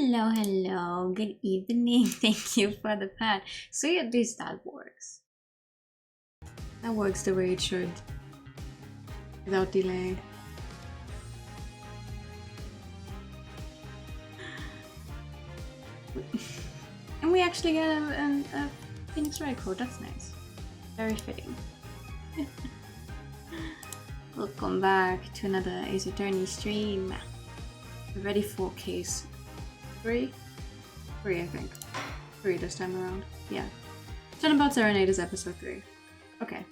Hello, hello. Good evening. Thank you for the pad. So at least that works. That works the way it should. Without delay. And we actually get a Phoenix Ray code. That's nice. Very fitting. Welcome back to another Ace Attorney stream. Ready for case 3? 3, I think. 3 this time around. Yeah. Turnabout Serenade is episode 3. Okay.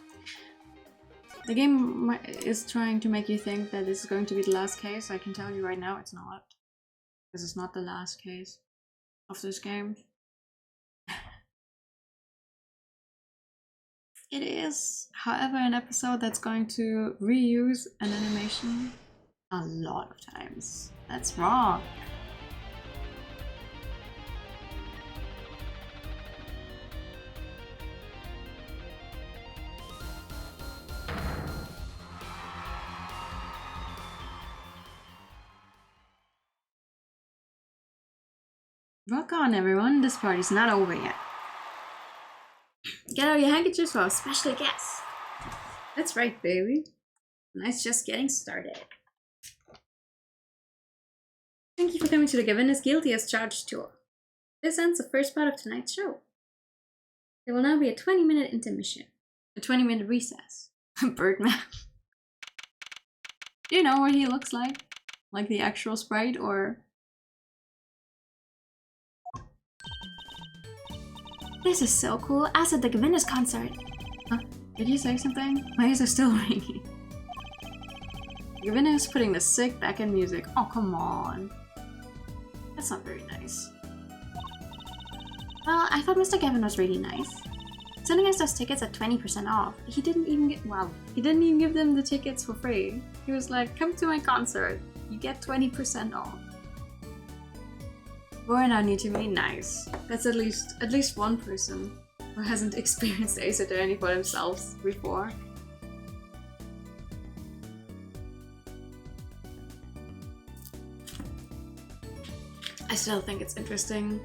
The game is trying to make you think that this is going to be the last case. I can tell you right now it's not. This is not the last case of this game. It is, however, an episode that's going to reuse an animation a lot of times. That's wrong. Rock on, everyone. This party's not over yet. Get out your handkerchiefs for a special guest. That's right, baby. And it's just getting started. Thank you for coming to the Given is Guilty as Charged tour. This ends the first part of tonight's show. There will now be a 20-minute intermission. A 20-minute recess. Birdman. Do you know what he looks like? Like the actual sprite, or... This is so cool. As at the Gavinus concert. Huh? Did you say something? My ears are still ringing. Gavin is putting the sick back-end music. Oh, come on. That's not very nice. Well, I thought Mr. Gavin was really nice. Sending us those tickets at 20% off. He didn't even give them the tickets for free. He was like, come to my concert. You get 20% off. Roy and I need to be nice. That's at least one person who hasn't experienced Ace Attorney for themselves before. I still think it's interesting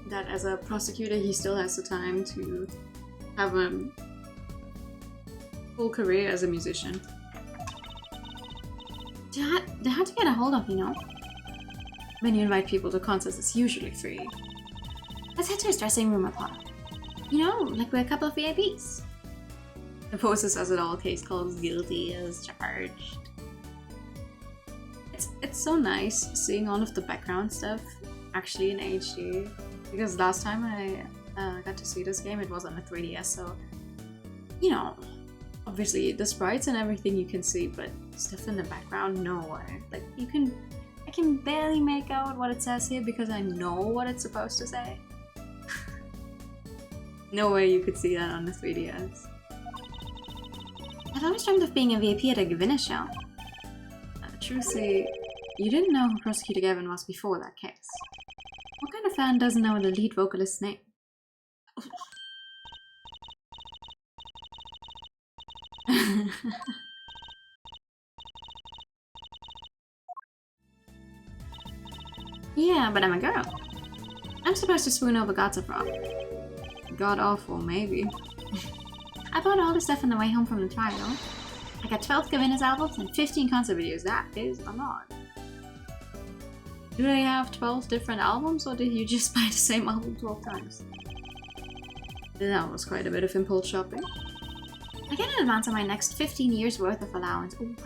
that as a prosecutor he still has the time to have a full career as a musician. They're hard to get a hold of, you know? When you invite people to concerts, it's usually free. Let's head to his dressing room apart. You know, like we're a couple of VIPs. The poster says it all, case called Guilty as Charged. It's so nice seeing all of the background stuff actually in HD, because last time I got to see this game it was on the 3DS, so you know, obviously the sprites and everything you can see, but stuff in the background, no way. Like I can barely make out what it says here because I know what it's supposed to say. No way you could see that on the 3DS. I've always dreamed of being a VIP at a Gavina show. Truthfully, you didn't know who Prosecutor Gavin was before that case. What kind of fan doesn't know the lead vocalist's name? Yeah, but I'm a girl. I'm supposed to swoon over gods of rock. God awful, maybe. I bought all the stuff on the way home from the trial. I got 12 Gavina's albums and 15 concert videos. That is a lot. Do they have 12 different albums, or did you just buy the same album 12 times? That was quite a bit of impulse shopping. I get an advance on my next 15 years worth of allowance. Ooh.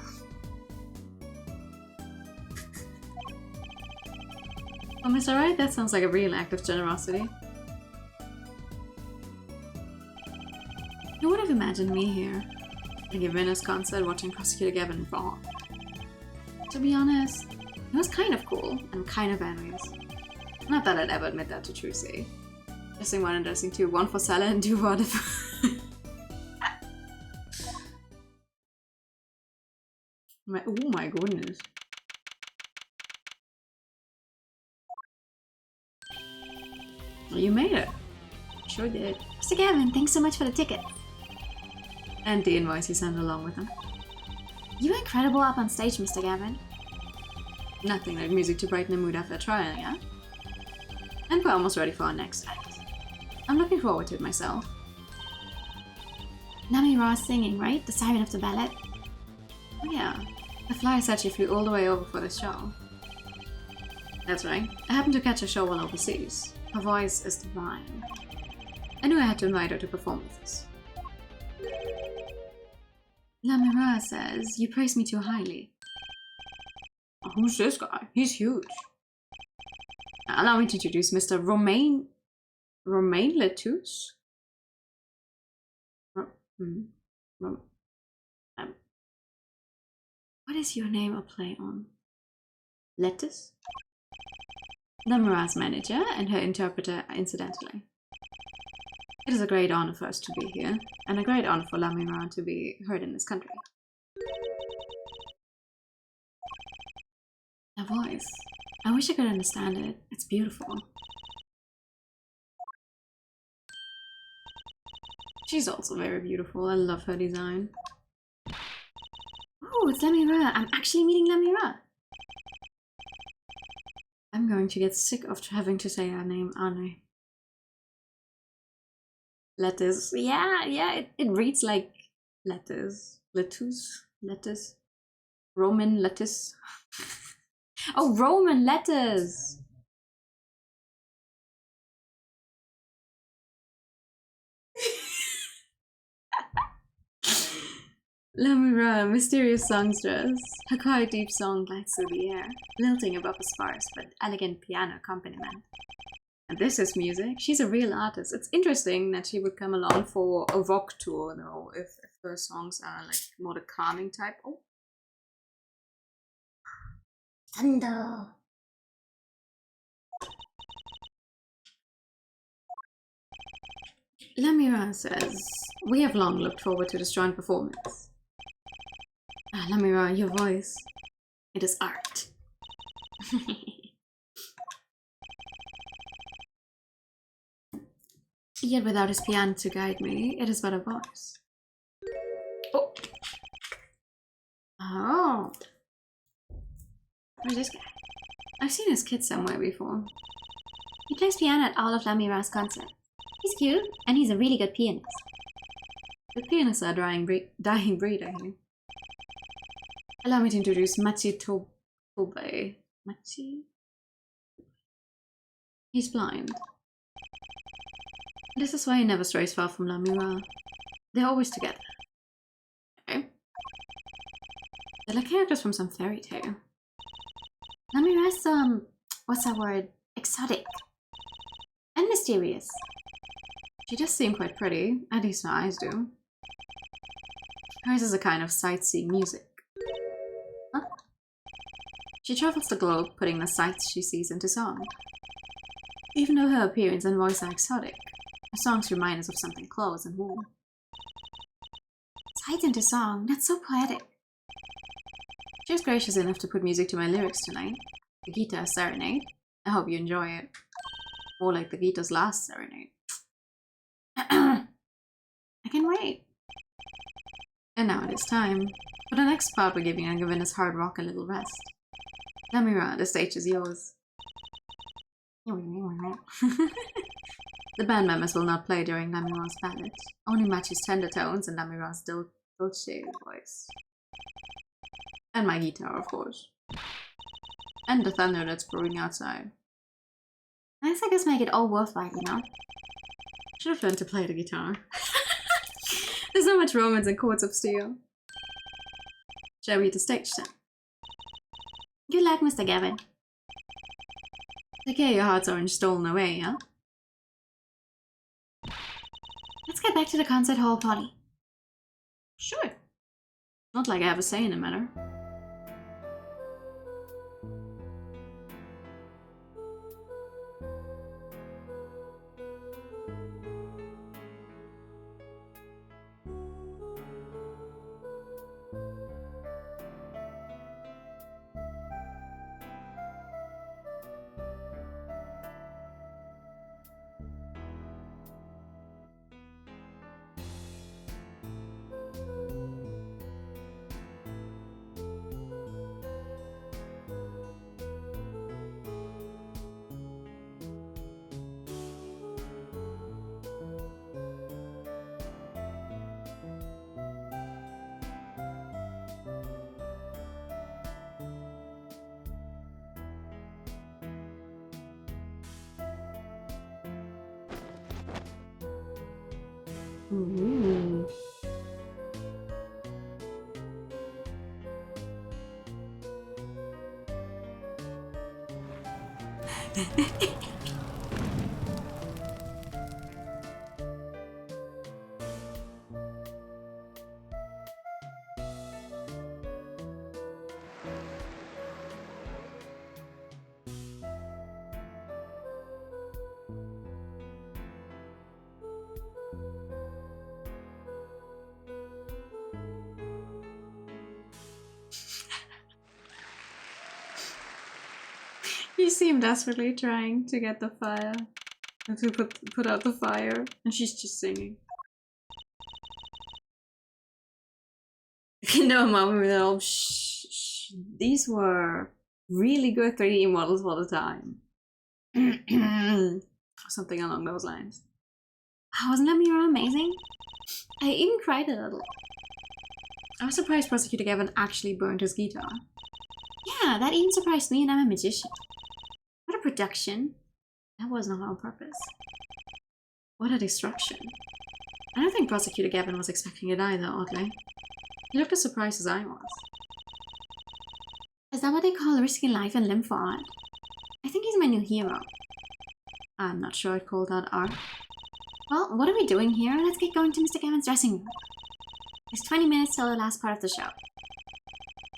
Oh, Mr. Right? That sounds like a real act of generosity. Who would have imagined me here? At Gavina's concert watching Prosecutor Gavin rock. To be honest, it was kind of cool and kind of envious. Not that I'd ever admit that to Trucy. Dressing 1 and dressing 2, 1 for Salah and 2 for the... Oh my goodness. Well, you made it. Sure did. Mr. Gavin, thanks so much for the ticket. And the invoice you sent along with them. You were incredible up on stage, Mr. Gavin. Nothing like music to brighten the mood after a trial, yeah? And we're almost ready for our next act. I'm looking forward to it myself. Namira's singing, right? The siren of the ballet? Oh yeah. The flyer said she flew all the way over for this show. That's right. I happened to catch a show while overseas. Her voice is divine. I knew I had to invite her to perform with us. Lamira says, you praise me too highly. Oh, who's this guy? He's huge. Allow me to introduce Mr. Romain Lettuce? What is your name a play on? Lettuce? Lamira's manager and her interpreter incidentally. It is a great honor for us to be here, and a great honor for Lamira to be heard in this country. Her voice. I wish I could understand it. It's beautiful. She's also very beautiful. I love her design. Oh, it's Lamira. I'm actually meeting Lamira. I'm going to get sick of having to say her name, aren't I? Lettuce. Yeah, it reads like lettuce. Lettuce. Roman lettuce. Oh, Roman lettuce! Lamira, mysterious songstress. Her quiet deep song glides through the air, lilting above a sparse but elegant piano accompaniment. And this is music. She's a real artist. It's interesting that she would come along for a rock tour, though, if her songs are like more the calming type. Oh. Thunder. Lamira says, we have long looked forward to this joint performance. Ah, Lamira, your voice. It is art. Yet without his piano to guide me, it is but a voice. Oh! Oh! Where's this guy? I've seen his kid somewhere before. He plays piano at all of Lamira's concerts. He's cute, and he's a really good pianist. Good pianists are a dying breed, I hear. Allow me to introduce Machi Tobe. Machi? He's blind. This is why he never strays far from Lamira. They're always together. Okay. They're like characters from some fairy tale. Lamira's, what's that word? Exotic. And mysterious. She does seem quite pretty, at least her eyes do. Hers is a kind of sightseeing music. Huh? She travels the globe, putting the sights she sees into song. Even though her appearance and voice are exotic, her songs remind us of something close and warm. Sights into song, that's so poetic. She was gracious enough to put music to my lyrics tonight. The guitar serenade. I hope you enjoy it. More like the guitar's last serenade. I can wait. And now it is time. For the next part, we're giving Angavinus hard rock a little rest. Lamira, the stage is yours. The band members will not play during Lamira's ballad. Only Machi's tender tones and Lamira's dolce voice. And my guitar, of course. And the thunder that's brewing outside. Nice, I guess make it all worthwhile, you know? Should have learned to play the guitar. There's so much romance in chords of steel. Shall we hit the stage then? Good luck, Mr. Gavin. Take care, your heart's orange stolen away, huh? Let's get back to the concert hall, Polly. Sure. Not like I have a say in the matter. Ooh. You seem desperately trying to get the fire. To put out the fire. And she's just singing. No, Mom, no. Shh. These were really good 3D models for the time. Something along those lines. Wasn't Lemira amazing? I even cried a little. I was surprised Prosecutor Gavin actually burned his guitar. Yeah, that even surprised me, and I'm a magician. What a production. That was not on purpose. What a destruction. I don't think Prosecutor Gavin was expecting it either, oddly. He looked as surprised as I was. Is that what they call risking life and limb for art? I think he's my new hero. I'm not sure I'd call that art. Well, what are we doing here? Let's get going to Mr. Gavin's dressing room. It's 20 minutes till the last part of the show.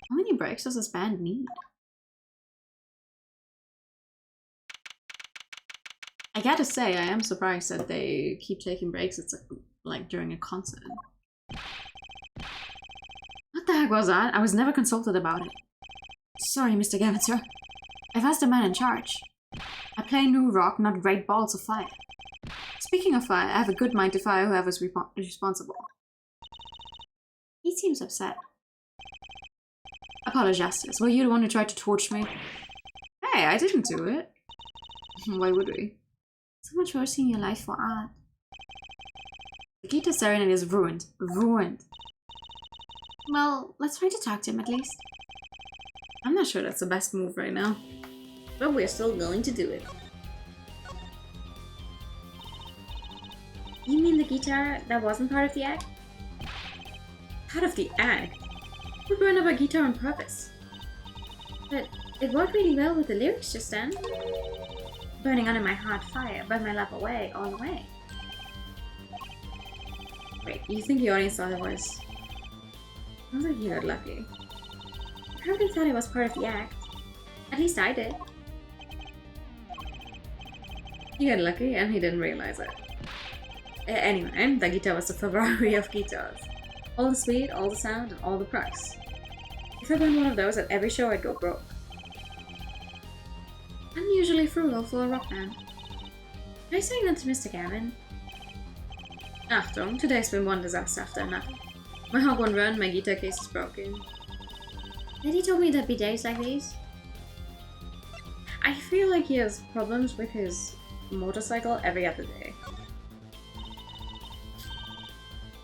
How many breaks does this band need? I gotta say, I am surprised that they keep taking breaks. It's like during a concert. What the heck was that? I was never consulted about it. Sorry, Mr. Gavin, sir. I've asked the man in charge. I play new rock, not great balls of fire. Speaking of fire, I have a good mind to fire whoever's responsible. He seems upset. Apologize. Were you the one who tried to torch me? Hey, I didn't do it. Why would we? So much worse in your life for art. The guitar serenade is ruined. Ruined. Well, let's try to talk to him at least. I'm not sure that's the best move right now. But we're still going to do it. You mean the guitar that wasn't part of the act? Part of the act? We burned up our guitar on purpose. But it worked really well with the lyrics just then. Burning under my hot fire, burn my love away, all the way. Wait, you think the audience thought it was... I don't think you got lucky. I probably thought it was part of the act. At least I did. He got lucky and he didn't realize it. Anyway, the guitar was a Ferrari of guitars. All the speed, all the sound, and all the price. If I burned one of those at every show, I'd go broke. Unusually frugal for a rock band. Are you saying that to Mr. Gavin? After, today's been one disaster after another. My hog won't run, my guitar case is broken. Did he told me there'd be days like these? I feel like he has problems with his motorcycle every other day.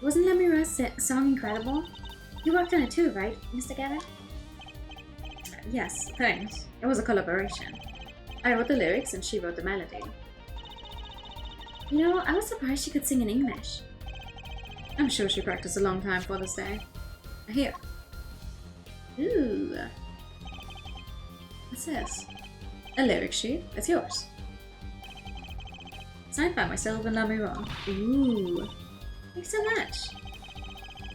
Wasn't Lemira's song incredible? You worked on it too, right, Mr. Gavin? Yes, thanks. It was a collaboration. I wrote the lyrics and she wrote the melody. You know, I was surprised she could sing in English. I'm sure she practiced a long time for this day. Here. Ooh. What's this? A lyric sheet. It's yours. Signed by myself and Lemira. Ooh. Thanks so much.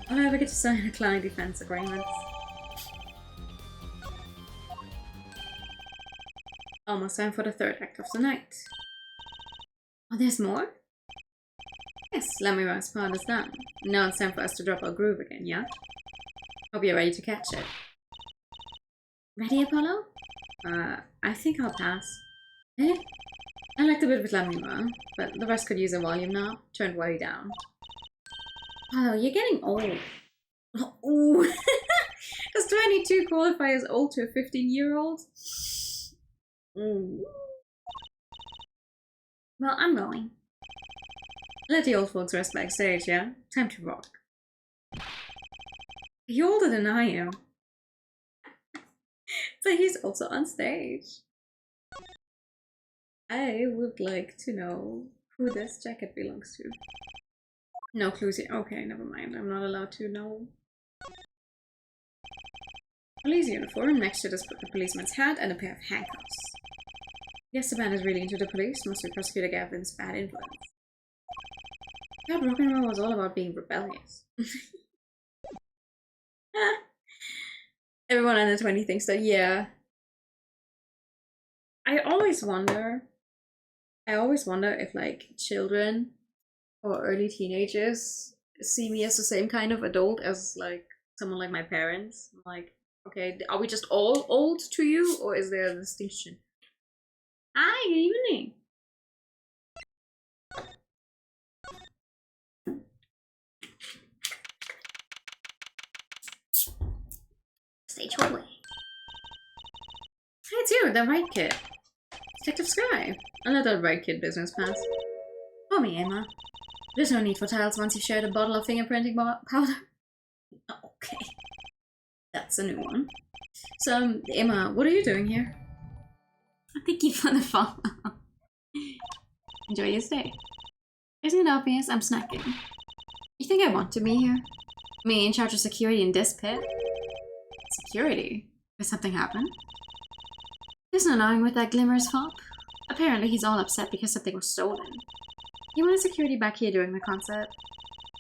I'll never get to sign a client defense agreement. Almost time for the third act of the night. Oh, there's more? Yes, Lemira's part is done. Now it's time for us to drop our groove again, yeah? Hope you're ready to catch it. Ready, Apollo? I think I'll pass. Eh? I liked the bit with Lemira, but the rest could use a volume knob turned way down. Apollo, you're getting old. Oh, ooh. Does 22 qualify as old to a 15-year-old? Ooh. Well, I'm going. Let the old folks rest backstage, yeah? Time to rock. You're older than I am. But he's also on stage. I would like to know who this jacket belongs to. No clues here. Okay, never mind. I'm not allowed to know. Police uniform next to the policeman's hat and a pair of handcuffs. Yes, the man is really into the police. Must be Prosecutor Gavin's bad influence. God, rock and roll was all about being rebellious. Everyone under 20 thinks that, yeah. I always wonder if like children or early teenagers see me as the same kind of adult as like someone like my parents. Like, okay, are we just all old to you, or is there a distinction? Hi, good evening. Stage hallway. Hey, it's you, the right kid. Detective Sky. Another right kid business pass. Call me Emma. There's no need for titles once you've shared a bottle of fingerprinting powder. Okay. That's a new one. So, Emma, what are you doing here? Thank you for the follow. Enjoy your stay. Isn't it obvious? I'm snacking. You think I want to be here? Me in charge of security in this pit? Security? Did something happen? There's no knowing what that Glimmer's fault. Apparently he's all upset because something was stolen. He wanted security back here during the concert.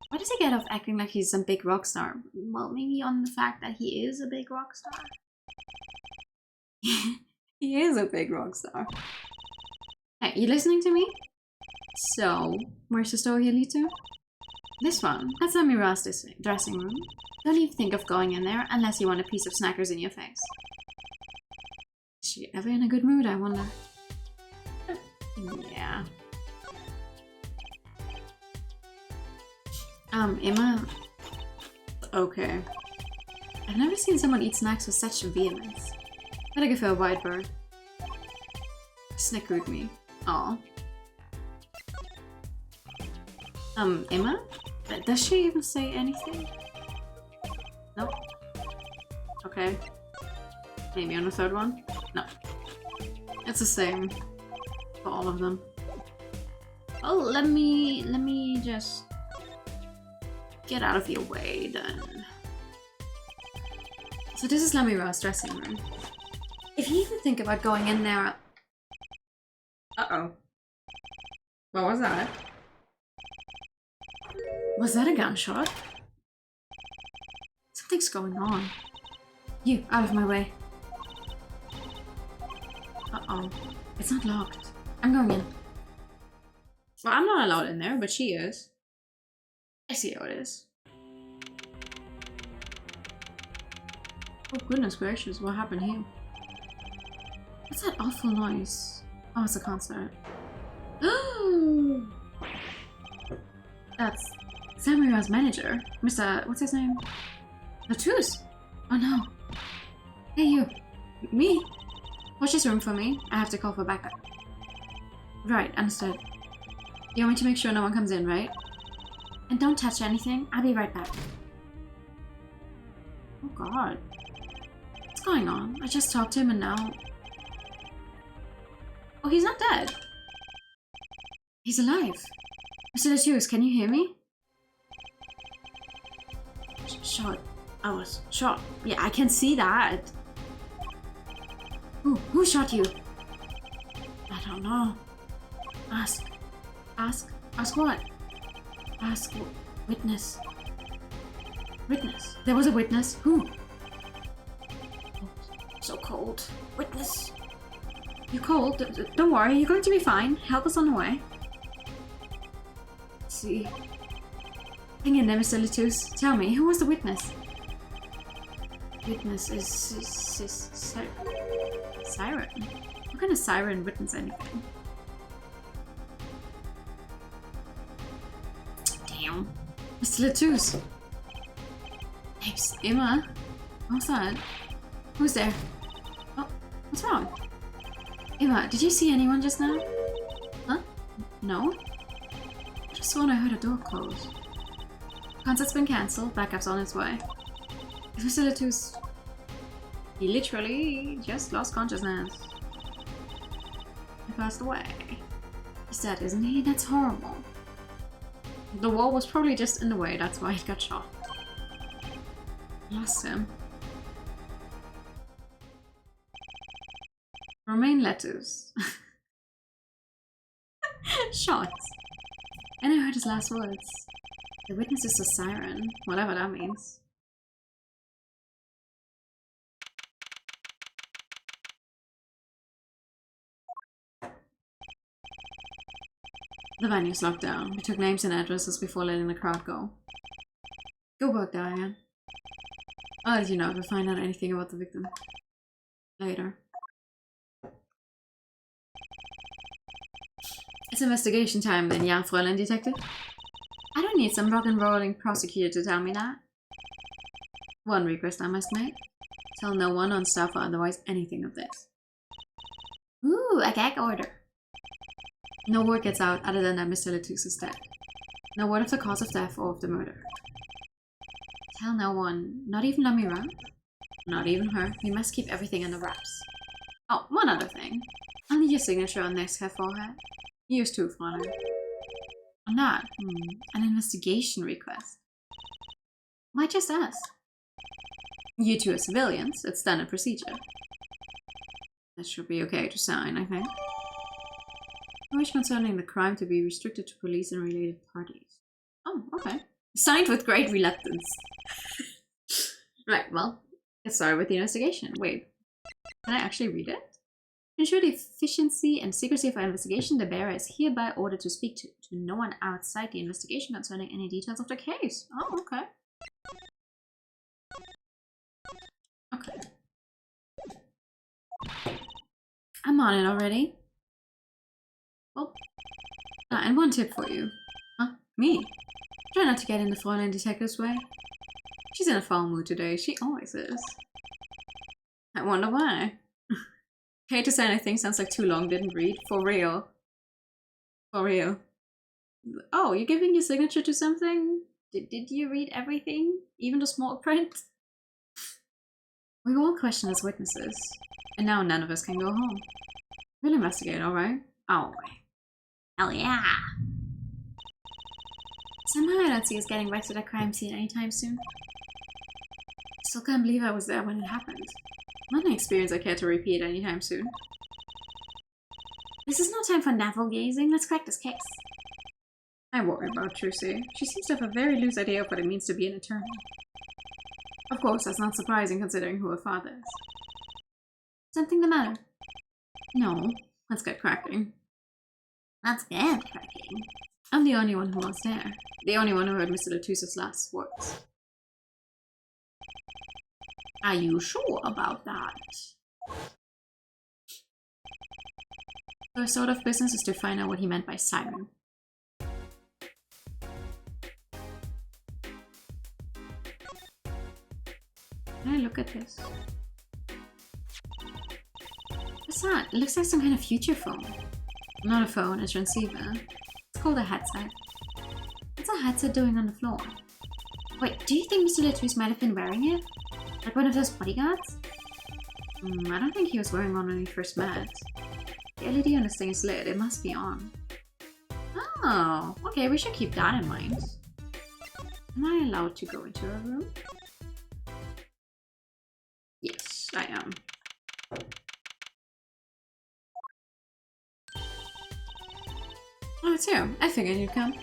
Why does he get off acting like he's some big rock star? Well, maybe on the fact that he is a big rock star. He is a big rock star. Hey, you listening to me? So, where's the store here lead to? This one. That's Amira's dressing room. Don't even think of going in there unless you want a piece of Snackers in your face. Is she ever in a good mood, I wonder? Yeah. Emma... Okay. I've never seen someone eat snacks with such vehemence. Better give her a white bird. Snickered me. Aw. Emma? Does she even say anything? Nope. Okay. Maybe on the third one? No. It's the same for all of them. Oh, let me just get out of your way then. So this is Lamira's dressing room. If you even think about going in there... Uh-oh. What was that? Was that a gunshot? Something's going on. You, out of my way. Uh-oh. It's not locked. I'm going in. Well, I'm not allowed in there, but she is. I see how it is. Oh goodness gracious, what happened here? What's that awful noise? Oh, it's a concert. Oh! That's Samira's manager. Mr. What's his name? Latus! Oh no. Hey you. Me? Watch this room for me. I have to call for backup. Right, understood. You want me to make sure no one comes in, right? And don't touch anything. I'll be right back. Oh god. What's going on? I just talked to him and now... Oh, he's not dead. He's alive. Mr. Latus, can you hear me? Shot. I was shot. Yeah, I can see that. Who shot you? I don't know. Ask. Ask? Ask what? Ask witness. Witness? There was a witness? Who? Oh, so cold. Witness. You cold? Don't worry, you're going to be fine. Help us on the way. Let's see. Hang in there, Mr. Latus. Tell me, who was the witness? Witness is siren. How can a siren witness anything? Damn. Mr. Latus. Hey, Emma. What's that? Who's there? Oh, what's wrong? Emma, did you see anyone just now? Huh? No? I just thought I heard a door close. Concert's been cancelled. Backup's on its way. Is Mr. Latus... He literally just lost consciousness. He passed away. He's dead, isn't he? That's horrible. The wall was probably just in the way, that's why he got shot. Lost him. Romaine letters. Shots. And I heard his last words. The witness is a siren, whatever that means. The venue's locked down. We took names and addresses before letting the crowd go. Good work, Diane. I'll let you know if I find out anything about the victim. Later. It's investigation time then, yeah, Fräulein Detective? I don't need some rock and rolling prosecutor to tell me that. One request I must make. Tell no one on staff or otherwise anything of this. Ooh, a gag order. No word gets out other than that Mr. Latouche is dead. No word of the cause of death or of the murder. Tell no one. Not even Lamira? Not even her. We must keep everything under wraps. Oh, one other thing. I'll need your signature on next her forehead. Yours too, Fräulein. On that, an investigation request. Why just us? You two are civilians. It's standard procedure. That should be okay to sign, I think. Knowledge concerning the crime to be restricted to police and related parties. Oh, okay. Signed with great reluctance. Right, well, let's start with the investigation. Wait, can I actually read it? To ensure the efficiency and secrecy of our investigation, the bearer is hereby ordered to speak to no one outside the investigation concerning any details of the case. Oh, okay. Okay. I'm on it already. Well, and one tip for you. Huh? Me? Try not to get in the Fräulein Detective's way. She's in a foul mood today. She always is. I wonder why. Hate to say anything, sounds like too long, didn't read. For real. For real. Oh, you're giving your signature to something? Did you read everything? Even the small print? We were all questioned as witnesses. And now none of us can go home. We'll investigate, alright? Oh. Hell yeah! Somehow I don't see us getting back to the crime scene anytime soon. Still can't believe I was there when it happened. Not an experience I care to repeat anytime soon. This is no time for navel-gazing. Let's crack this case. I worry about Trucy. She seems to have a very loose idea of what it means to be an attorney. Of course, that's not surprising considering who her father is. Something the matter? No. Let's get cracking. Let's get cracking. I'm the only one who was there. The only one who heard Mr. Latouche's last words. Are you sure about that? Our sort of business is to find out what he meant by siren. Can I look at this? What's that? It looks like some kind of future phone. Not a phone, it's a transceiver. It's called a headset. What's a headset doing on the floor? Wait, do you think Mr. Latouche might have been wearing it? Like one of those bodyguards? I don't think he was wearing one when we first met. The LED on this thing is lit, it must be on. Oh, okay, we should keep that in mind. Am I allowed to go into her room? Yes, I am. Oh, it's here. I figured you'd come.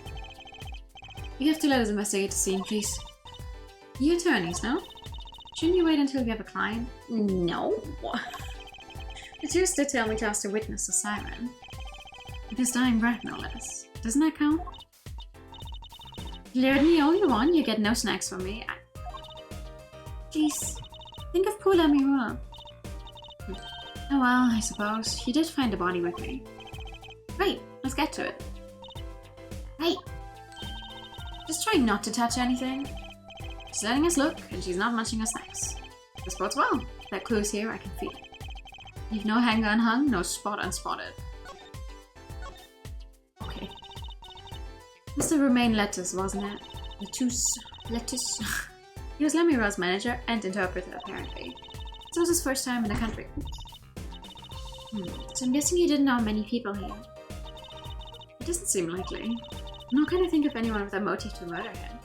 You have to let us investigate the scene, please. You attorneys, no? Shouldn't you wait until you have a client? No. The Jews did tell me to ask the witness the siren. With his dying breath, no less. Doesn't that count? Learn me all you want, you get no snacks from me. Please, think of poor Lamira. Oh well, I suppose. You did find the body with me. Great, let's get to it. Hey! Just try not to touch anything. She's letting us look, and she's not munching her snacks. This bodes well. That clue's here, I can feel it. Leave no hanger unhung, no spot unspotted. Okay. Mr. Romaine Lettuce, wasn't it? Lettuce. He was Lamira's manager and interpreter, apparently. This was his first time in the country. So I'm guessing he didn't know many people here. It doesn't seem likely. I'm not gonna think of anyone with a motive to murder him.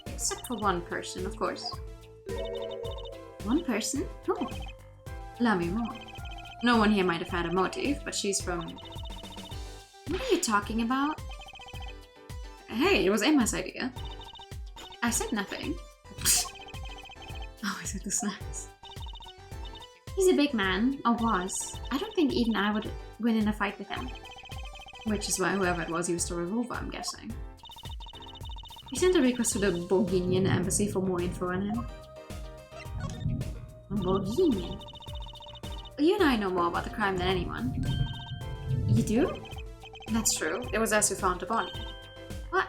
Except for one person, of course. One person? Who? Allow me more. No one here might have had a motive, but she's from... What are you talking about? Hey, it was Emma's idea. I said nothing. Oh, is it the snacks? He's a big man, or was. I don't think even I would win in a fight with him. Which is why whoever it was used a revolver, I'm guessing. We sent a request to the Bourguignon embassy for more info on him. Bourguignon? You and I know more about the crime than anyone. You do? That's true. It was us who found the body. What?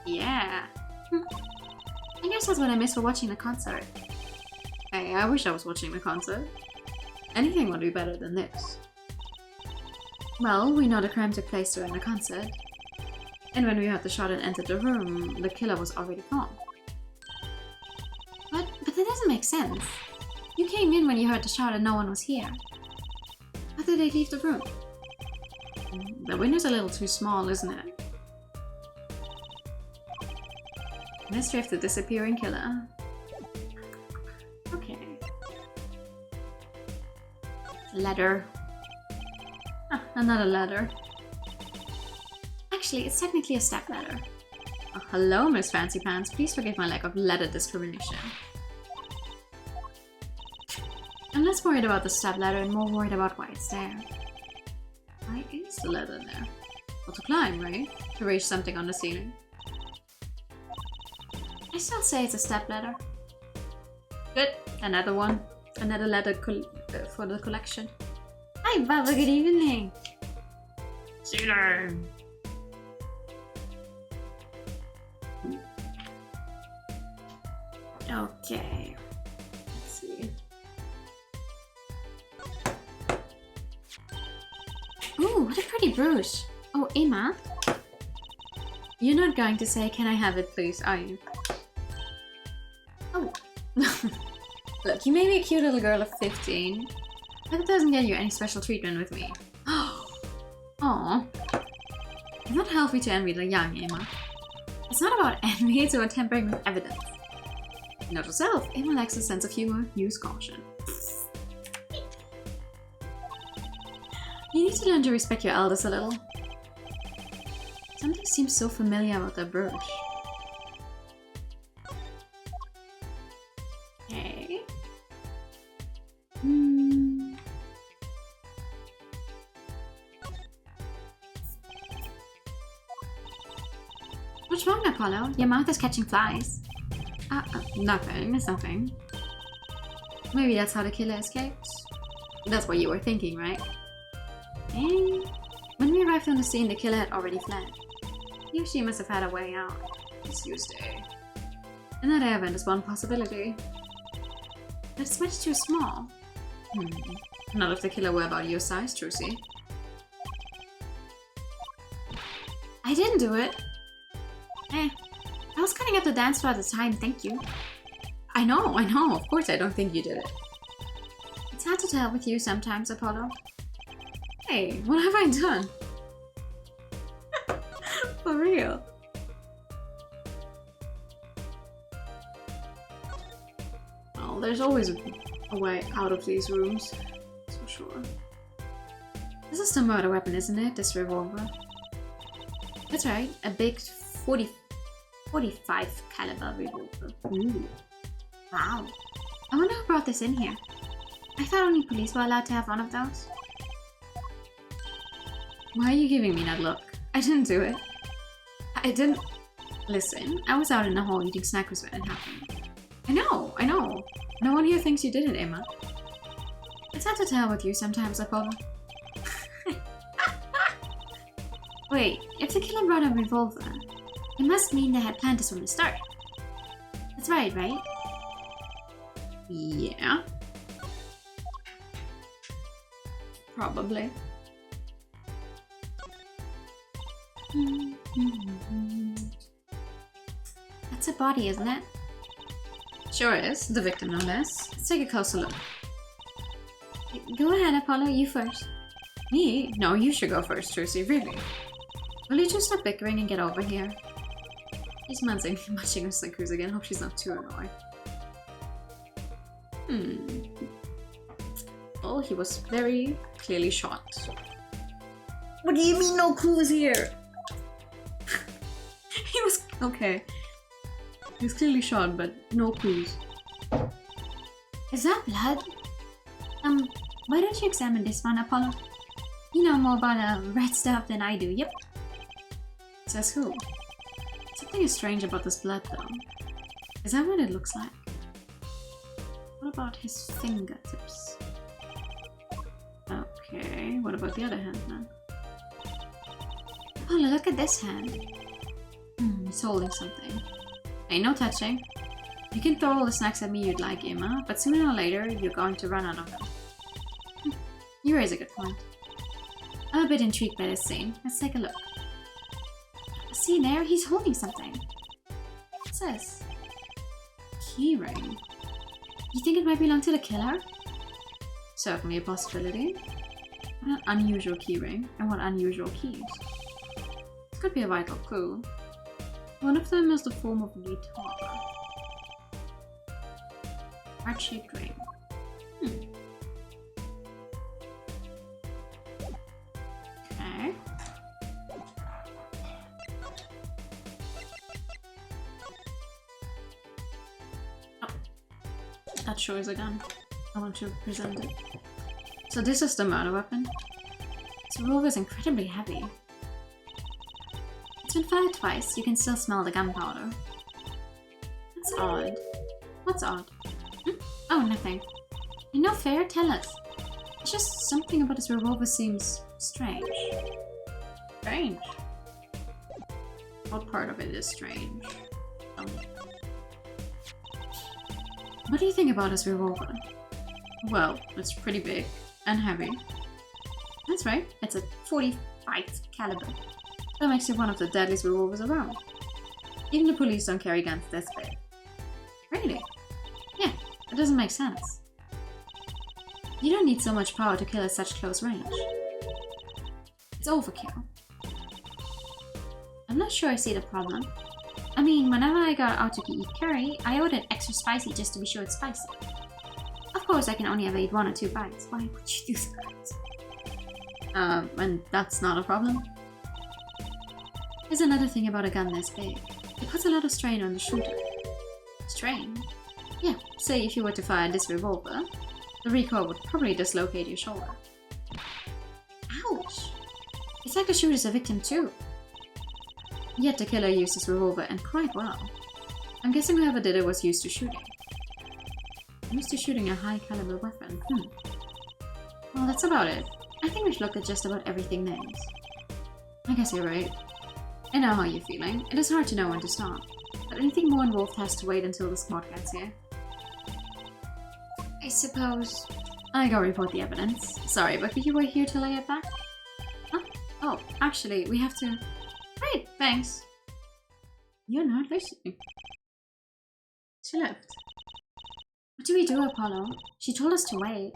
Yeah. I guess that's what I missed for watching the concert. Hey, I wish I was watching the concert. Anything would be better than this. Well, we know the crime took place during the concert. And when we heard the shot and entered the room, the killer was already gone. But that doesn't make sense. You came in when you heard the shot and no one was here. How did they leave the room? The window's a little too small, isn't it? Mystery of the disappearing killer. Okay. Letter. Ah, another letter. Actually, it's technically a step ladder. Oh, hello, Miss Fancy Pants. Please forgive my lack of letter discrimination. I'm less worried about the step ladder and more worried about why it's there. Why is the ladder there? Well, to climb, right? To reach something on the ceiling. I still say it's a step ladder. Good. Another one. Another ladder for the collection. Hi, Baba. Good evening. Ceiling. Okay. Let's see. Ooh, what a pretty brooch. Oh, Emma. You're not going to say, "Can I have it, please," are you? Oh. Look, you may be a cute little girl of 15, but it doesn't get you any special treatment with me. Aww. It's not healthy to envy the young, Emma. It's not about envy, it's about tampering with evidence. Note yourself, Emma lacks a sense of humor, use caution. You need to learn to respect your elders a little. Something seems so familiar about that brooch. Okay. What's wrong, Apollo? Your mouth is catching flies. Nothing. It's nothing. Maybe that's how the killer escaped. That's what you were thinking, right? And when we arrived on the scene, the killer had already fled. He or she must have had a way out. It's Tuesday. Another event is one possibility. But it's much too small. Not if the killer were about your size, Trucy. I didn't do it. I was cutting up the dance floor at the time, thank you. I know, of course I don't think you did it. It's hard to tell with you sometimes, Apollo. Hey, what have I done? For real. Well, there's always a way out of these rooms, that's for sure. This is the murder weapon, isn't it? This revolver. That's right, a big 45 caliber revolver. Ooh. Wow. I wonder who brought this in here. I thought only police were allowed to have one of those. Why are you giving me that look? I didn't do it. I didn't... Listen, I was out in the hall eating snacks when it happened. I know. No one here thinks you did it, Emma. It's hard to tell with you sometimes, Apollo. Wait, if the killer brought a revolver, it must mean they had planned this from the start. That's right? Yeah. Probably. That's a body, isn't it? Sure is. The victim, no less. Let's take a closer look. Go ahead, Apollo. You first. Me? No, you should go first, Trucy. Really. Will you just stop bickering and get over here? He's munching her Slinkers again. Hope she's not too annoyed. Well, he was very clearly shot. What do you mean no clues here? He was... okay. He was clearly shot, but no clues. Is that blood? Why don't you examine this one, Apollo? You know more about red stuff than I do, yep. Says who? Something is strange about this blood, though. Is that what it looks like? What about his fingertips? Okay, what about the other hand, then? Oh, look at this hand. He's holding something. Hey, no touching. You can throw all the snacks at me you'd like, Emma, but sooner or later, you're going to run out of them. You raise a good point. I'm a bit intrigued by this scene. Let's take a look. See there? He's holding something. What's this? Keyring. You think it might belong to the killer? Certainly a possibility. What an unusual keyring, and what unusual keys. This could be a vital clue. One of them is the form of a guitar. Heart-shaped ring. Okay. Oh. That sure is a gun. I want to present it. So this is the murder weapon. This revolver is incredibly heavy. It's been fired twice. You can still smell the gunpowder. That's odd. What's odd? Oh, nothing. No fair? Tell us. It's just something about this revolver seems strange. Strange? What part of it is strange? What do you think about this revolver? Well, it's pretty big and heavy. That's right, it's a .45 caliber. That makes it one of the deadliest revolvers around. Even the police don't carry guns this big. Really? Yeah, it doesn't make sense. You don't need so much power to kill at such close range. It's overkill. I'm not sure I see the problem. I mean, whenever I go out to eat curry, I ordered extra spicy just to be sure it's spicy. Of course, I can only ever eat 1 or 2 bites. Why would you do that? And that's not a problem. There's another thing about a gun this big. It puts a lot of strain on the shooter. Strain? Yeah, say if you were to fire this revolver, the recoil would probably dislocate your shoulder. Ouch! It's like the shooter's a victim too. Yet the killer used his revolver, and quite well. I'm guessing whoever did it was used to shooting. Used to shooting a high caliber weapon. Well, that's about it. I think we've looked at just about everything there is. I guess you're right. I know how you're feeling. It is hard to know when to stop. But anything more involved has to wait until the squad gets here. I suppose... I go report the evidence. Sorry, but you were here to lay it back? Huh? Oh, actually, we have to... Great, thanks. You're not listening. She left. What do we do, Apollo? She told us to wait.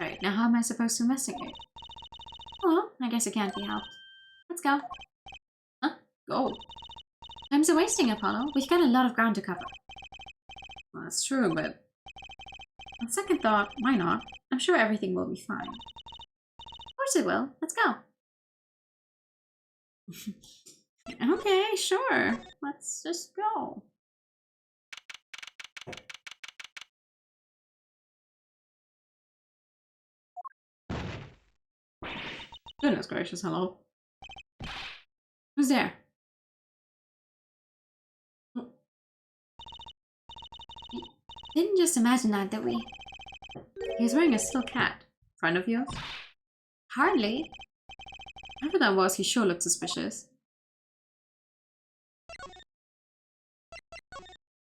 Right, now how am I supposed to investigate? Oh, I guess it can't be helped. Let's go. Huh? Go. Time's a wasting, Apollo. We've got a lot of ground to cover. Well, that's true, but... on second thought, why not? I'm sure everything will be fine. Of course it will. Let's go. Okay, sure. Let's just go. Goodness gracious, hello. Who's there? Didn't just imagine that, did we? He was wearing a steel cat. Friend of yours? Hardly. Whoever that was, he sure looked suspicious.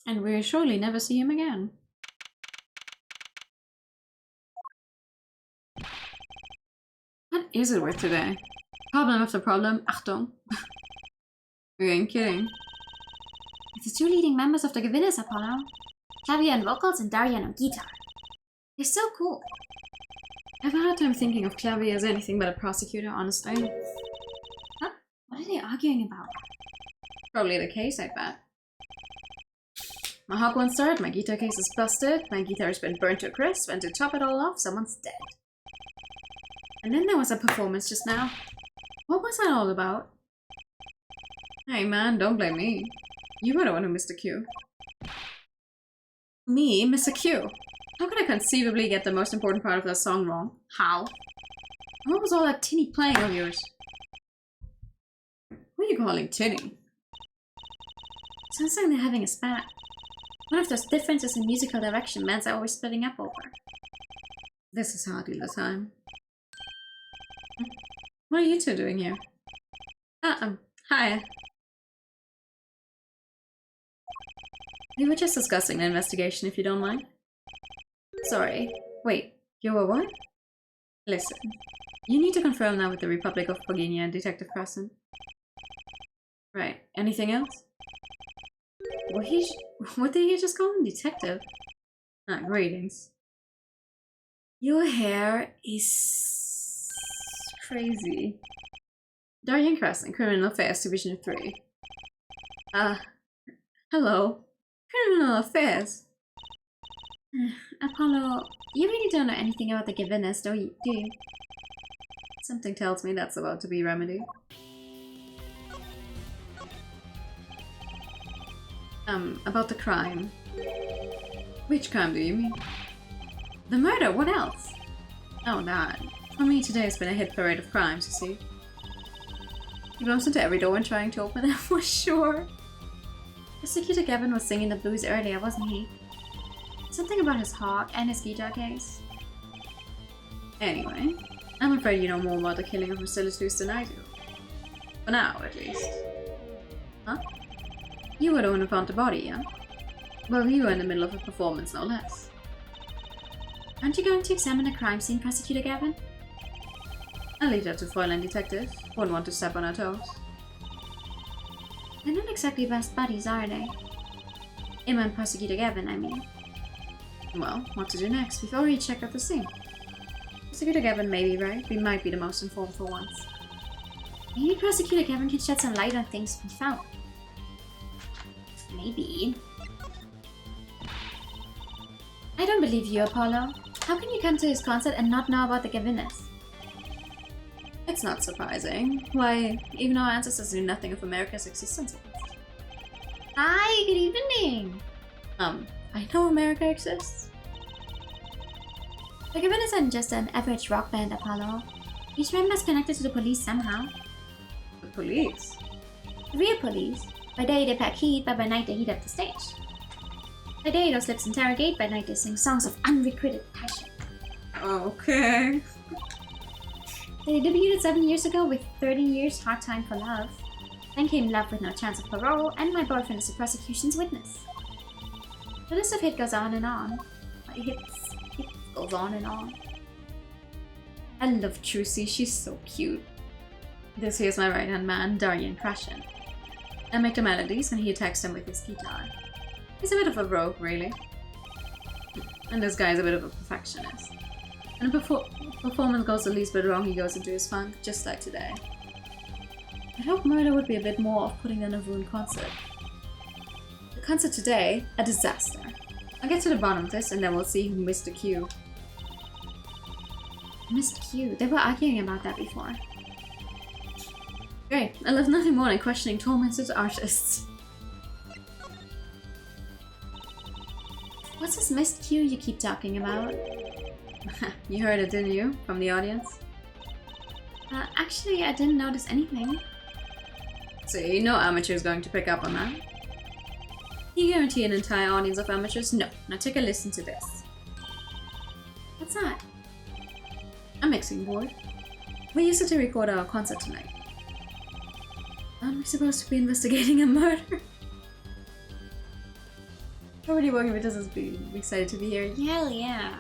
And we'll surely never see him again. What is it with today? Problem after problem. Achtung. We ain't kidding. It's the 2 leading members of the Gewinners, Apollo. Clavier and vocals and Darian on guitar. They're so cool. I've had a hard time thinking of Clavier as anything but a prosecutor, honestly. Huh? What are they arguing about? Probably the case, I bet. My hawk won't start, my guitar case is busted, my guitar has been burnt to a crisp, and to top it all off, someone's dead. And then there was a performance just now. What was that all about? Hey man, don't blame me. You were the one who missed the cue. Me? Miss a cue? How could I conceivably get the most important part of that song wrong? How? What was all that tinny playing of yours? What are you calling tinny? Sounds like they're having a spat. One of those differences in musical direction bands are always splitting up over. This is hardly the time. What are you two doing here? Hi. We were just discussing the investigation, if you don't mind. Sorry. Wait, you were what? Listen, you need to confirm that with the Republic of Boginia and Detective Crescent. Right. Anything else? What did he just call him? Detective? Ah, greetings. Your hair is crazy. Darien Crescent, Criminal Affairs, Division 3. Hello. Criminal Affairs. Apollo, you really don't know anything about the Givinus, do you? Something tells me that's about to be remedied. About the crime. Which crime do you mean? The murder, what else? Oh, that. For me, today has been a hit parade of crimes, you see. He bumps into every door when trying to open them, for sure. Prosecutor Gavin was singing the blues earlier, wasn't he? Something about his hawk and his guitar case. Anyway, I'm afraid you know more about the killing of Marcellus than I do. For now, at least. Huh? You were the one who found the body, yeah? Well, you were in the middle of a performance, no less. Aren't you going to examine the crime scene, Prosecutor Gavin? I'll leave that to Fräulein Detective. Wouldn't want to step on her toes. They're not exactly best buddies, are they? Emma and Prosecutor Gavin, I mean. Well, what to do next? We've already checked out the scene. Prosecutor Gavin may be right. We might be the most informed for once. Maybe Prosecutor Gavin can shed some light on things we found. Maybe. I don't believe you, Apollo. How can you come to his concert and not know about the Gavinus? It's not surprising. Why, even our ancestors knew nothing of America's existence. Hi, good evening! I know America exists. The Gavinus aren't just an average rock band, Apollo. Each member is connected to the police somehow. The police? The real police. By day they pack heat, but by night they heat up the stage. By day those lips interrogate, by night they sing songs of unrequited passion. Okay. They debuted 7 years ago with 13 years Hard Time for Love. Then came Love with No Chance of Parole, and My Boyfriend is the Prosecution's Witness. The list of hits goes on and on. Hits goes on and on. I love Trucy, she's so cute. This here's my right-hand man, Darien Crescent. I make the melodies and he attacks them with his guitar. He's a bit of a rogue, really. And this guy's a bit of a perfectionist. And the performance goes the least bit wrong, he goes into his funk, just like today. I hope murder would be a bit more off-putting than a ruined concert. The concert today, a disaster. I'll get to the bottom of this and then we'll see who missed the cue. Missed cue? They were arguing about that before. Great, I love nothing more than questioning tormented artists. What's this missed cue you keep talking about? You heard it, didn't you? From the audience? Actually, I didn't notice anything. See, no amateur is going to pick up on that. You guarantee an entire audience of amateurs? No. Now take a listen to this. What's that? A mixing board. We used it to record our concert tonight. Aren't we supposed to be investigating a murder? Nobody working with us is being excited to be here. Hell yeah.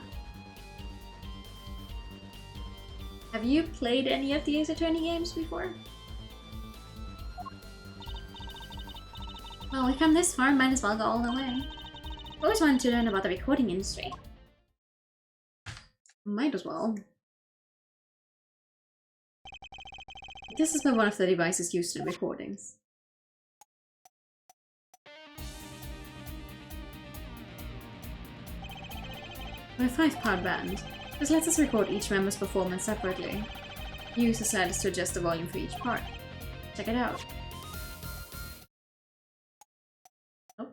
Have you played any of the Ace Attorney games before? Well, we come this far, might as well go all the way. I always wanted to learn about the recording industry. Might as well. This is by one of the devices used in recordings. We're a 5-part band. This lets us record each member's performance separately. Use the sliders to adjust the volume for each part. Check it out. Oh.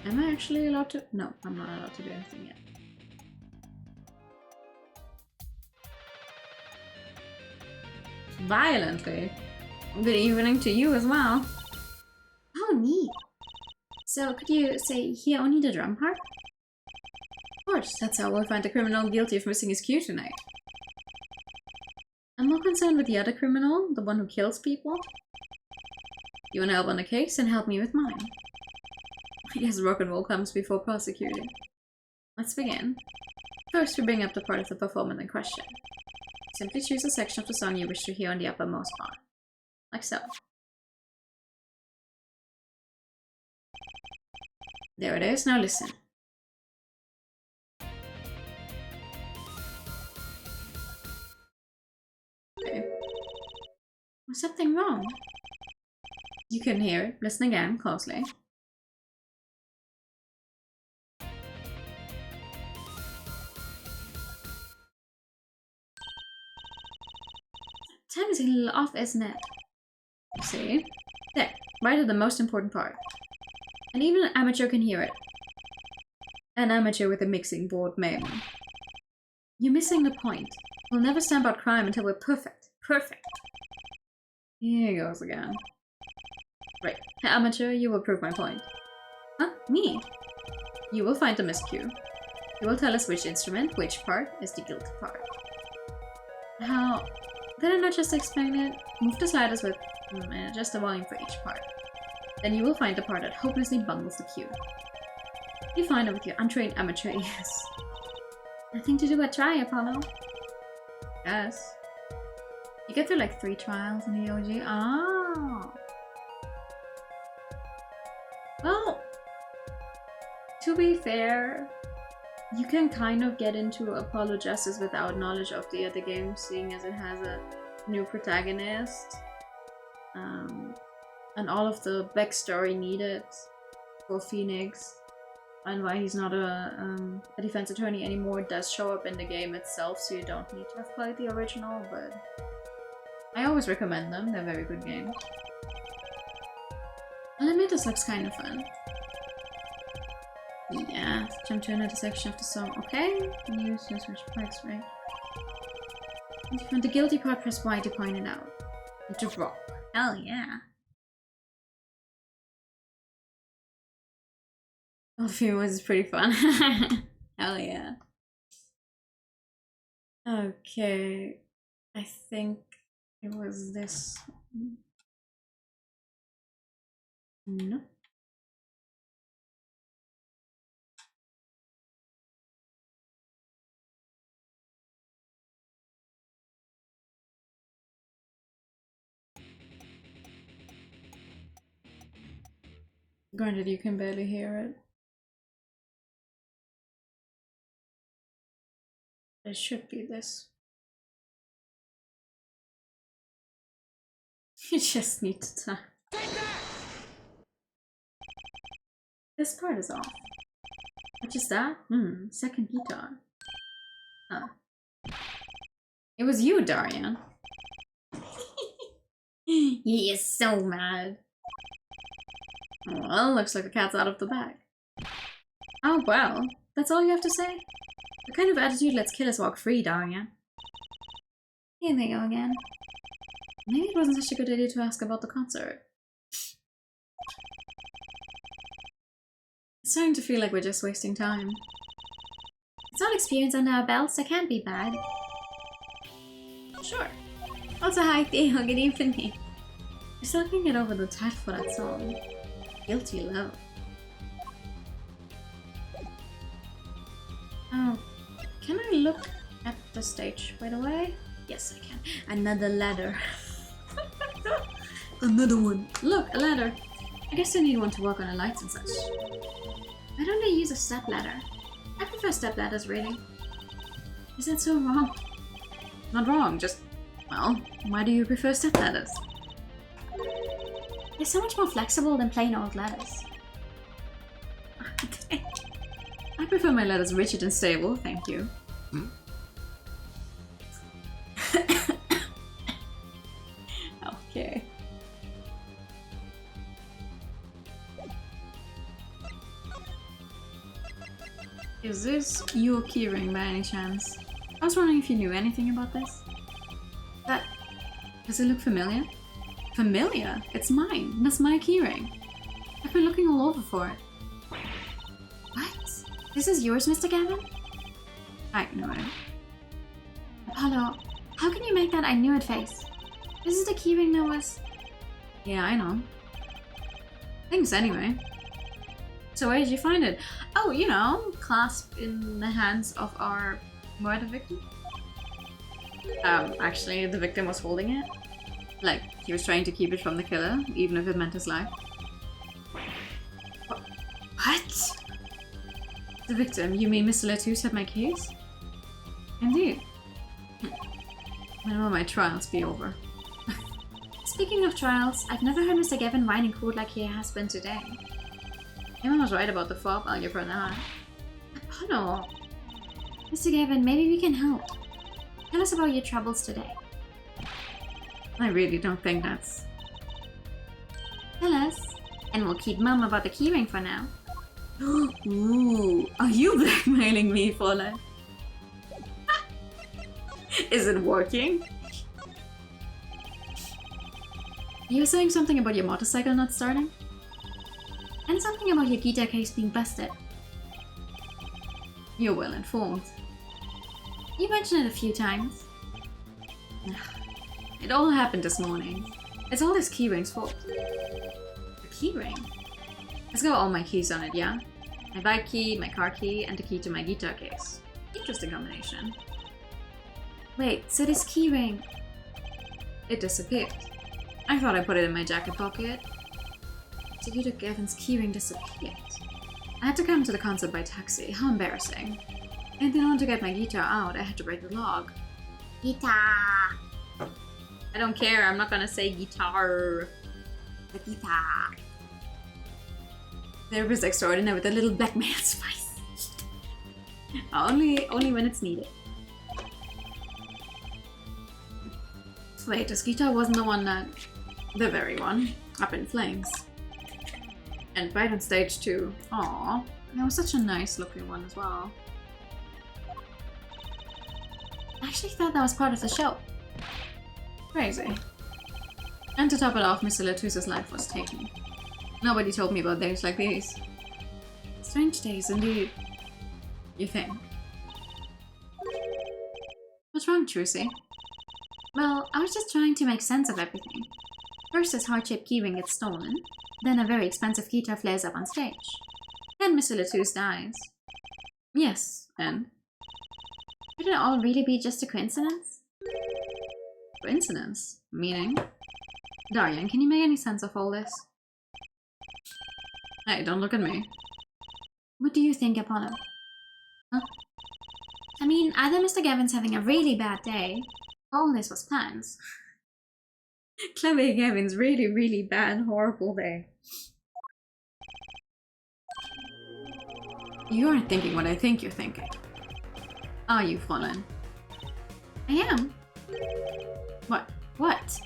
Am I actually allowed to? No, I'm not allowed to do anything yet. Violently. Good evening to you as well. Oh, neat. So, could you say here only the drum part? Of course, that's how we'll find the criminal guilty of missing his cue tonight. I'm more concerned with the other criminal, the one who kills people. You wanna help on the case and help me with mine. I guess rock and roll comes before prosecuting. Let's begin. First, we bring up the part of the performance in question. Simply choose a section of the song you wish to hear on the uppermost bar. Like so. There it is, now listen. Okay. Was something wrong? You couldn't hear it. Listen again, closely. Time is a little off, isn't it? See? There, right at the most important part. And even an amateur can hear it. An amateur with a mixing board, maybe. You're missing the point. We'll never stamp out crime until we're perfect. Perfect. Here he goes again. Right. Hey, amateur, you will prove my point. Huh? Me? You will find the miscue. You will tell us which instrument, which part, is the guilty part. How? Did I not just explain it? Move the sliders with and adjust the volume for each part. Then you will find the part that hopelessly bungles the cue. You find it with your untrained amateur ears. Nothing to do but try, Apollo. Yes. You get through like 3 trials in the OG. Oh. Well, to be fair, you can kind of get into Apollo Justice without knowledge of the other game, seeing as it has a new protagonist. And all of the backstory needed for Phoenix and why he's not a defense attorney anymore does show up in the game itself, so you don't need to have played the original, but I always recommend them. They're very good games. And I admit this looks kind of fun. Yeah, jump to another section of the song. Okay, use which parts, right? If you find the guilty part, press Y to point it out. To rock. Hell yeah. Oh, Few is pretty fun. Hell yeah. Okay. I think it was this. No. Granted, you can barely hear it. It should be this. You just need to time. This part is off. What is that? Second guitar. Huh. It was you, Darian. He is so mad. Well, looks like the cat's out of the bag. Oh, well. That's all you have to say? What kind of attitude lets killers walk free, Darian? Here they go again. Maybe it wasn't such a good idea to ask about the concert. It's starting to feel like we're just wasting time. It's all experience under our belts, that can't be bad. Sure. Also, hi Theo, good evening. I still can't get over the title for that song. Guilty Love. Oh, can I look at the stage, by the way? Yes, I can. Another ladder. Another one. Look, a ladder. I guess I need one to work on the lights and such. Why don't they use a step ladder? I prefer step ladders, really. Is that so wrong? Not wrong, just Well, why do you prefer step ladders? They're so much more flexible than plain old ladders. I prefer my ladders rigid and stable, thank you. Okay. Is this your keyring by any chance? I was wondering if you knew anything about this. Does it look familiar? Familiar? It's mine. That's my keyring. I've been looking all over for it. What? This is yours, Mr. Gavin? I ignore it. Apollo, how can you make that I knew it face? This is the keyring that was... Yeah, I know. Thanks anyway. So where did you find it? Oh, you know, clasped in the hands of our murder victim. Actually, the victim was holding it. Like, he was trying to keep it from the killer, even if it meant his life. What? The victim? You mean Mr. Lettuce had my keys? Indeed. When will my trials be over? Speaking of trials, I've never heard Mr. Gavin whine and cool like he has been today. Emma was right about the fob algebra now. Oh no. Mr. Gavin, maybe we can help. Tell us about your troubles today. I really don't think that's... Tell us, and we'll keep mum about the keyring for now. Ooh, are you blackmailing me, Fallen? Is it working? You were saying something about your motorcycle not starting? And something about your guitar case being busted. You're well informed. You mentioned it a few times. It all happened this morning. It's all this keyring's fault. The keyring? It's got all my keys on it, yeah? My bike key, my car key, and the key to my guitar case. Interesting combination. Wait, so this keyring... It disappeared. I thought I put it in my jacket pocket. So you took Gavin's keyring disappeared. I had to come to the concert by taxi. How embarrassing. And in order to get my guitar out, I had to break the log. Guitar! I don't care, I'm not gonna say guitar. The guitar. Therapist extraordinary with a little blackmail spice. only when it's needed. Wait, this guitar wasn't the one that... The very one. Up in flames. And right on stage too. Aww. That was such a nice looking one as well. I actually thought that was part of the show. Crazy. And to top it off, Mr. Lettuce's life was taken. Nobody told me about days like these. Strange days indeed. You think? What's wrong, Trucy? Well, I was just trying to make sense of everything. First this heart-shaped keyring gets stolen, then a very expensive guitar flares up on stage. Then Mr. Lettuce dies. Yes, and? Could it all really be just a coincidence? Coincidence? Meaning? Darling, can you make any sense of all this? Hey, don't look at me. What do you think, Apollo? Huh? I mean, either Mr. Gavin's having a really bad day, or all this was planned. Clever Gavin's really, really bad, horrible day. You aren't thinking what I think you're thinking. Are you, Fallen? I am. What? What?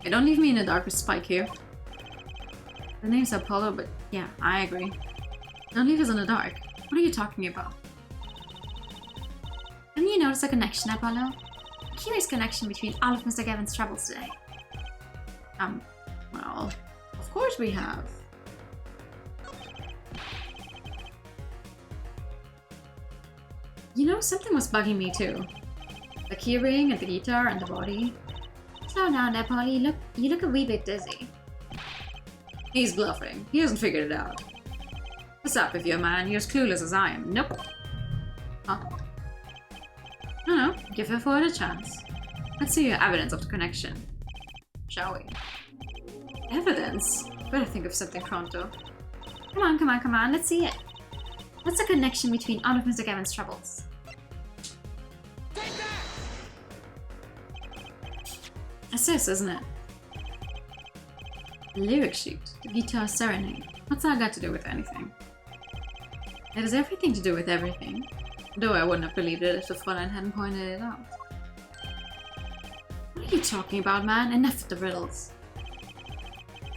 Hey, don't leave me in the dark with Spike here. The name's Apollo, but yeah, I agree. Don't leave us in the dark. What are you talking about? Haven't you noticed a connection, Apollo? A curious connection between all of Mr. Gavin's troubles today. Well, of course we have. You know, something was bugging me too. The keyring and the guitar and the body. Slow down there, Polly. You look a wee bit dizzy. He's bluffing. He hasn't figured it out. What's up with you, man? You're as clueless as I am. Nope. Huh? No, give her for it a chance. Let's see your evidence of the connection. Shall we? Evidence? Better think of something pronto. Come on, come on, come on. Let's see it. What's the connection between all of Mr. Gavin's troubles? Assist, isn't it? The lyric sheet. The guitar serenade. What's that got to do with anything? It has everything to do with everything. Though I wouldn't have believed it if the Fräulein hadn't pointed it out. What are you talking about, man? Enough of the riddles.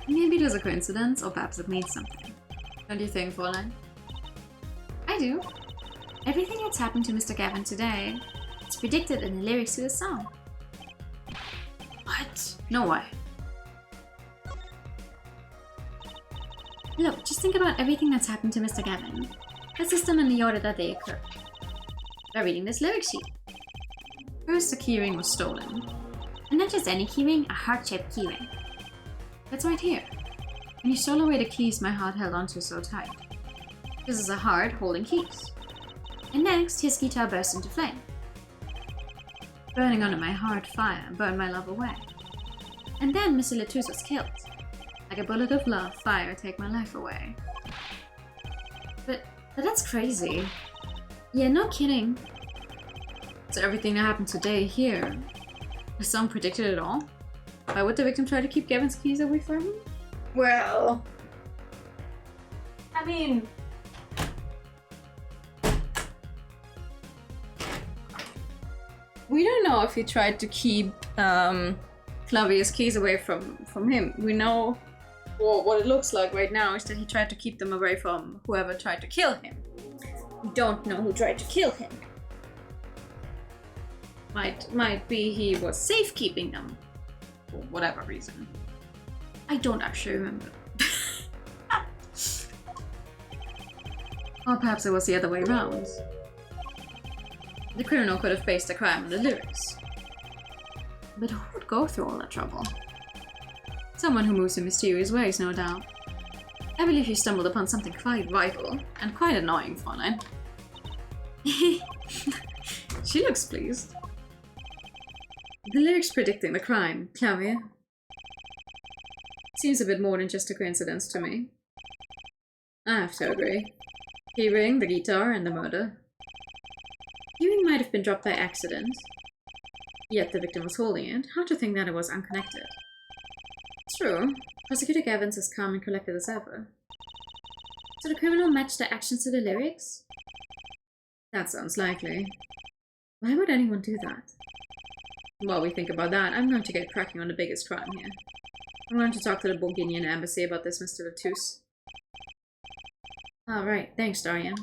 Maybe it was a coincidence, or perhaps it means something. Don't you think, Fräulein? I do. Everything that's happened to Mr. Gavin today is predicted in the lyrics to the song. What? No way. Look, just think about everything that's happened to Mr. Gavin. Let's list them in the order that they occurred. By reading this lyric sheet. First, the keyring was stolen. And not just any keyring, a heart-shaped keyring. That's right here. When you stole away the keys my heart held onto so tight. This is a heart holding keys. And next, his guitar burst into flame. Burning under my heart fire burned my love away. And then Mr. Letouce was killed. Like a bullet of love, fire take my life away. But that's crazy. Yeah, no kidding. So everything that happened today here, the song predicted it all? Why would the victim try to keep Gavin's keys away from him? Well, I mean, we don't know if he tried to keep Flavia's keys away from him. We know what it looks like right now is that he tried to keep them away from whoever tried to kill him. We don't know who tried to kill him. Might be he was safekeeping them for whatever reason. I don't actually remember. Or perhaps it was the other way around. The criminal could have based the crime on the lyrics. But who would go through all that trouble? Someone who moves in mysterious ways, no doubt. I believe you stumbled upon something quite vital and quite annoying, Fräulein. She looks pleased. The lyrics predicting the crime, Clavier. Seems a bit more than just a coincidence to me. I have to agree. Keyring, the guitar, and the murder. Keyring might have been dropped by accident. Yet the victim was holding it. Hard to think that it was unconnected. True. Prosecutor Gavin's as calm and collected as ever. So the criminal matched their actions to the lyrics? That sounds likely. Why would anyone do that? While we think about that, I'm going to get cracking on the biggest crime here. I'm going to talk to the Bulgarian embassy about this, Mr. Letouce. Alright, thanks, Darian.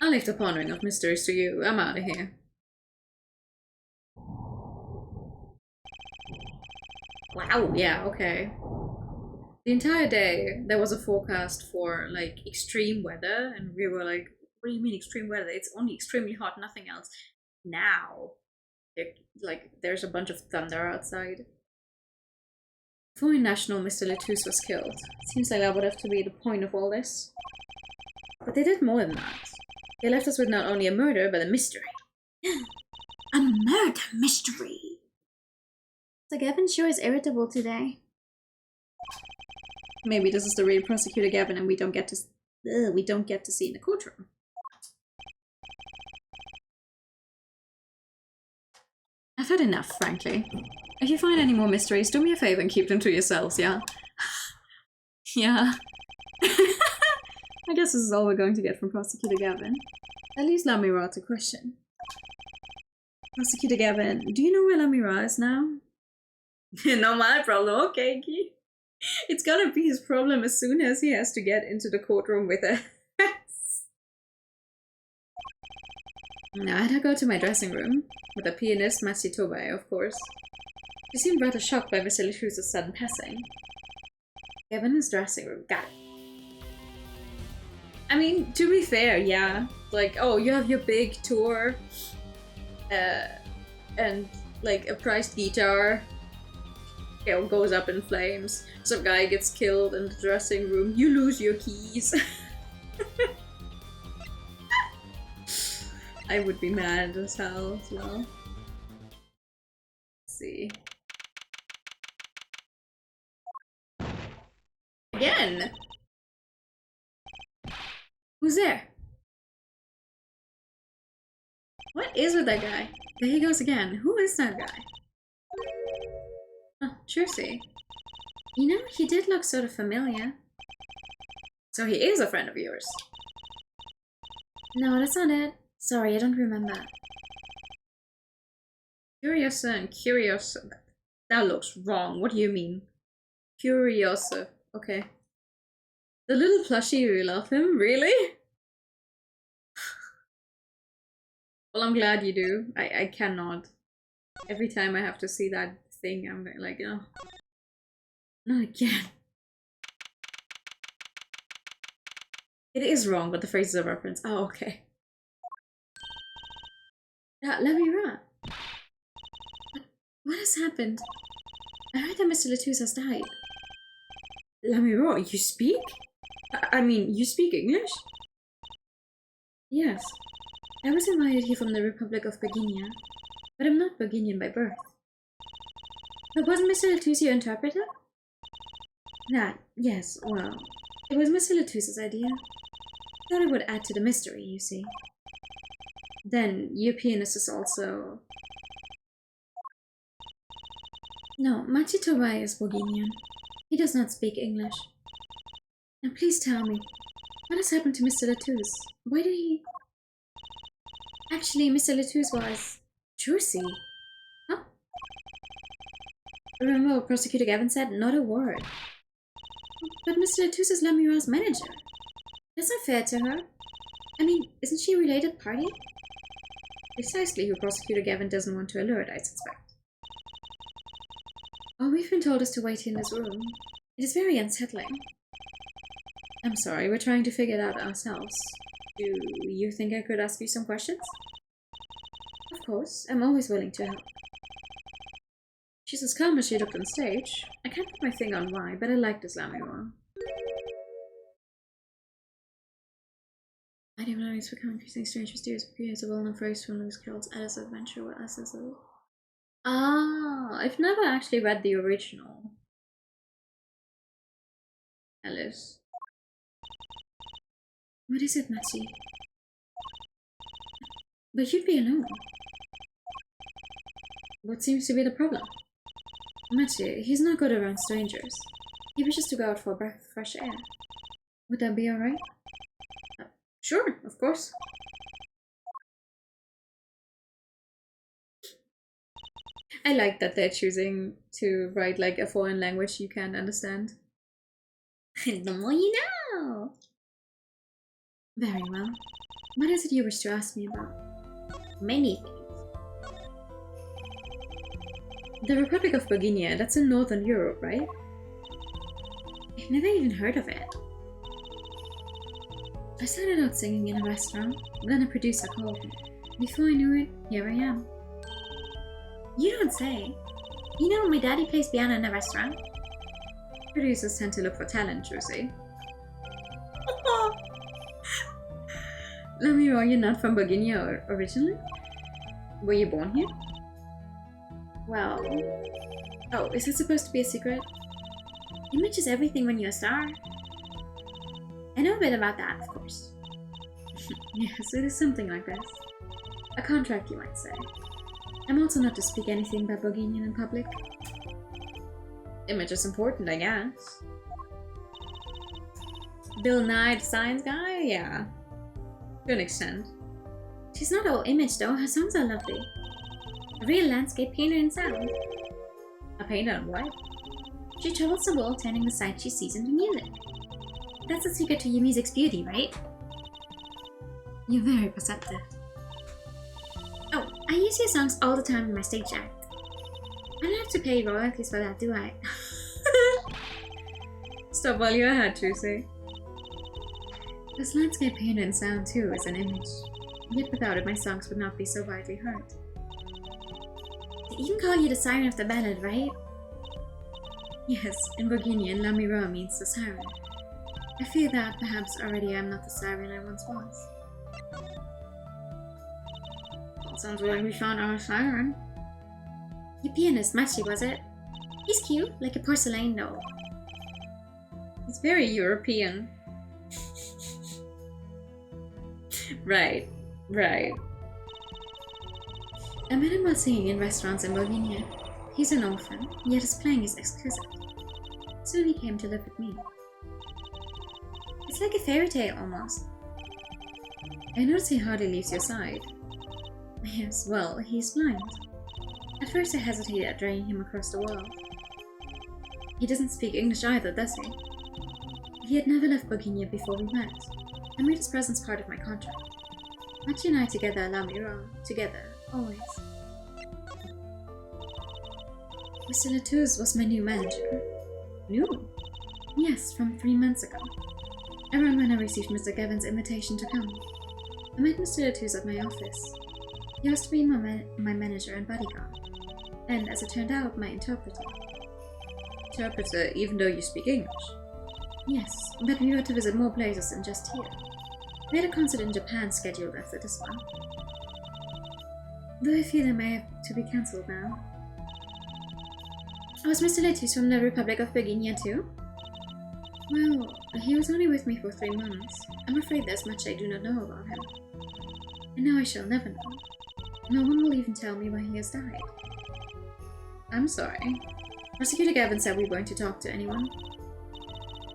I'll leave the pondering of mysteries to you. I'm out of here. Wow, yeah, okay. The entire day, there was a forecast for, like, extreme weather, and we were like, what do you mean extreme weather? It's only extremely hot, nothing else. Now, there's a bunch of thunder outside. Foreign national Mr. Letouce was killed. Seems like that would have to be the point of all this. But they did more than that. They left us with not only a murder, but a mystery. A murder mystery! So Gavin sure is irritable today. Maybe this is the real prosecutor Gavin and we don't get to see in the courtroom. I've had enough, frankly. If you find any more mysteries, do me a favor and keep them to yourselves, yeah? Yeah. I guess this is all we're going to get from Prosecutor Gavin. At least Lamira to question. Prosecutor Gavin, do you know where Lamira is now? Not my problem, okay, Key. It's gonna be his problem as soon as he has to get into the courtroom with us. Now I had to go to my dressing room, with the pianist Matsi Tobai, of course. She seemed rather shocked by Mr. Letouce's sudden passing. Gavin's dressing room, got it. I mean, to be fair, yeah. Like, oh, you have your big tour, and like a priced guitar, you know, goes up in flames. Some guy gets killed in the dressing room. You lose your keys. I would be mad as hell as well. Let's see. Again! Who's there? What is with that guy? There he goes again. Who is that guy? Juicy. You know, he did look sort of familiar. So he is a friend of yours? No, that's not it. Sorry, I don't remember. Curiosa and Curiosa. That looks wrong. What do you mean? Curiosa. Okay. The little plushie, you love him? Really? Well, I'm glad you do. I cannot. Every time I have to see that thing, I'm like, oh. Not again. It is wrong, but the phrase is a reference. Oh, okay. Let me run. What has happened? I heard that Mr. Latouche has died. Lamiro, you speak? I mean, you speak English? Yes. I was invited here from the Republic of Beginia, but I'm not Beginian by birth. But wasn't Mr. Latouche your interpreter? Yes, well, it was Mr. Latouche's idea. Thought it would add to the mystery, you see. Then, your pianist is also... No, Machitobai is Boginian. He does not speak English. Now please tell me, what has happened to Mr. Latouche? Why did he... Actually, Mr. Latouche was... Juicy. Huh? Remember what Prosecutor Gavin said? Not a word. But Mr. Latouche is Lamira's manager. That's not fair to her. I mean, isn't she a related party? Precisely who Prosecutor Gavin doesn't want to alert, I suspect. All we've been told is to wait in this room. It is very unsettling. I'm sorry, we're trying to figure it out ourselves. Do you think I could ask you some questions? Of course, I'm always willing to help. She's as calm as she looked on stage. I can't put my finger on why, but I like this Lamiro. I didn't know become increasingly strange, mysterious, appears a well-known phrase from Lewis Carroll's Alice Adventure with Alice as a... Ah, I've never actually read the original. Alice. What is it, Machi? But you'd be alone. What seems to be the problem? Machi, he's not good around strangers. He wishes to go out for a breath of fresh air. Would that be alright? Sure, of course. I like that they're choosing to write like a foreign language you can't understand. The more you know! Very well. What is it you wish to ask me about? Many things. The Republic of Boginia, that's in Northern Europe, right? I've never even heard of it. I started out singing in a restaurant, then a producer called me. Before I knew it, here I am. You don't say. You know, my daddy plays piano in a restaurant. Producers tend to look for talent, Josie. Lamiro, you're not from Boginia originally? Were you born here? Well... Oh, is it supposed to be a secret? Image is everything when you're a star. I know a bit about that, of course. Yes, it is something like this. A contract, you might say. I'm also not to speak anything about Boginian in public. Image is important, I guess. Bill Nye, the science guy? Yeah. To an extent. She's not all image though, her songs are lovely. A real landscape painter in sound. A painter in what? She travels the world turning the sight she sees into music. That's the secret to your music's beauty, right? You're very perceptive. Oh, I use your songs all the time in my stage act. I don't have to pay royalties for that, do I? Stop while you're ahead, Trucy. This landscape painter in sound too is an image. Yet without it, my songs would not be so widely heard. They even call you the siren of the ballad, right? Yes, in Bohemian, Lamiro means the siren. I fear that perhaps already I'm not the siren I once was. Well, sounds like we found our siren. Your pianist, Machi, was it? He's cute, like a porcelain doll. He's very European. Right. I met him while singing in restaurants in Bohemia. He's an orphan, yet his playing is exquisite. Soon he came to live with me. It's like a fairy tale, almost. I notice he hardly leaves your side. Yes, well, he's blind. At first I hesitated at dragging him across the world. He doesn't speak English either, does he? He had never left Bohemia before we met. I made his presence part of my contract. Machi and I together allow me wrong. Together, always. Mr. Latouche was my new manager. New? Yes, from 3 months ago. Around when I received Mr. Gavin's invitation to come. I met Mr. Latouche at my office. He was to be my manager and bodyguard. And, as it turned out, my interpreter. Interpreter, even though you speak English? Yes, but we were to visit more places than just here. We had a concert in Japan scheduled after this one. Though I feel it may have to be cancelled now. Was Mr. Latouche from the Republic of Bohemia too? Well, he was only with me for 3 months. I'm afraid there's much I do not know about him. And now I shall never know. No one will even tell me why he has died. I'm sorry. Prosecutor Gavin said we weren't to talk to anyone.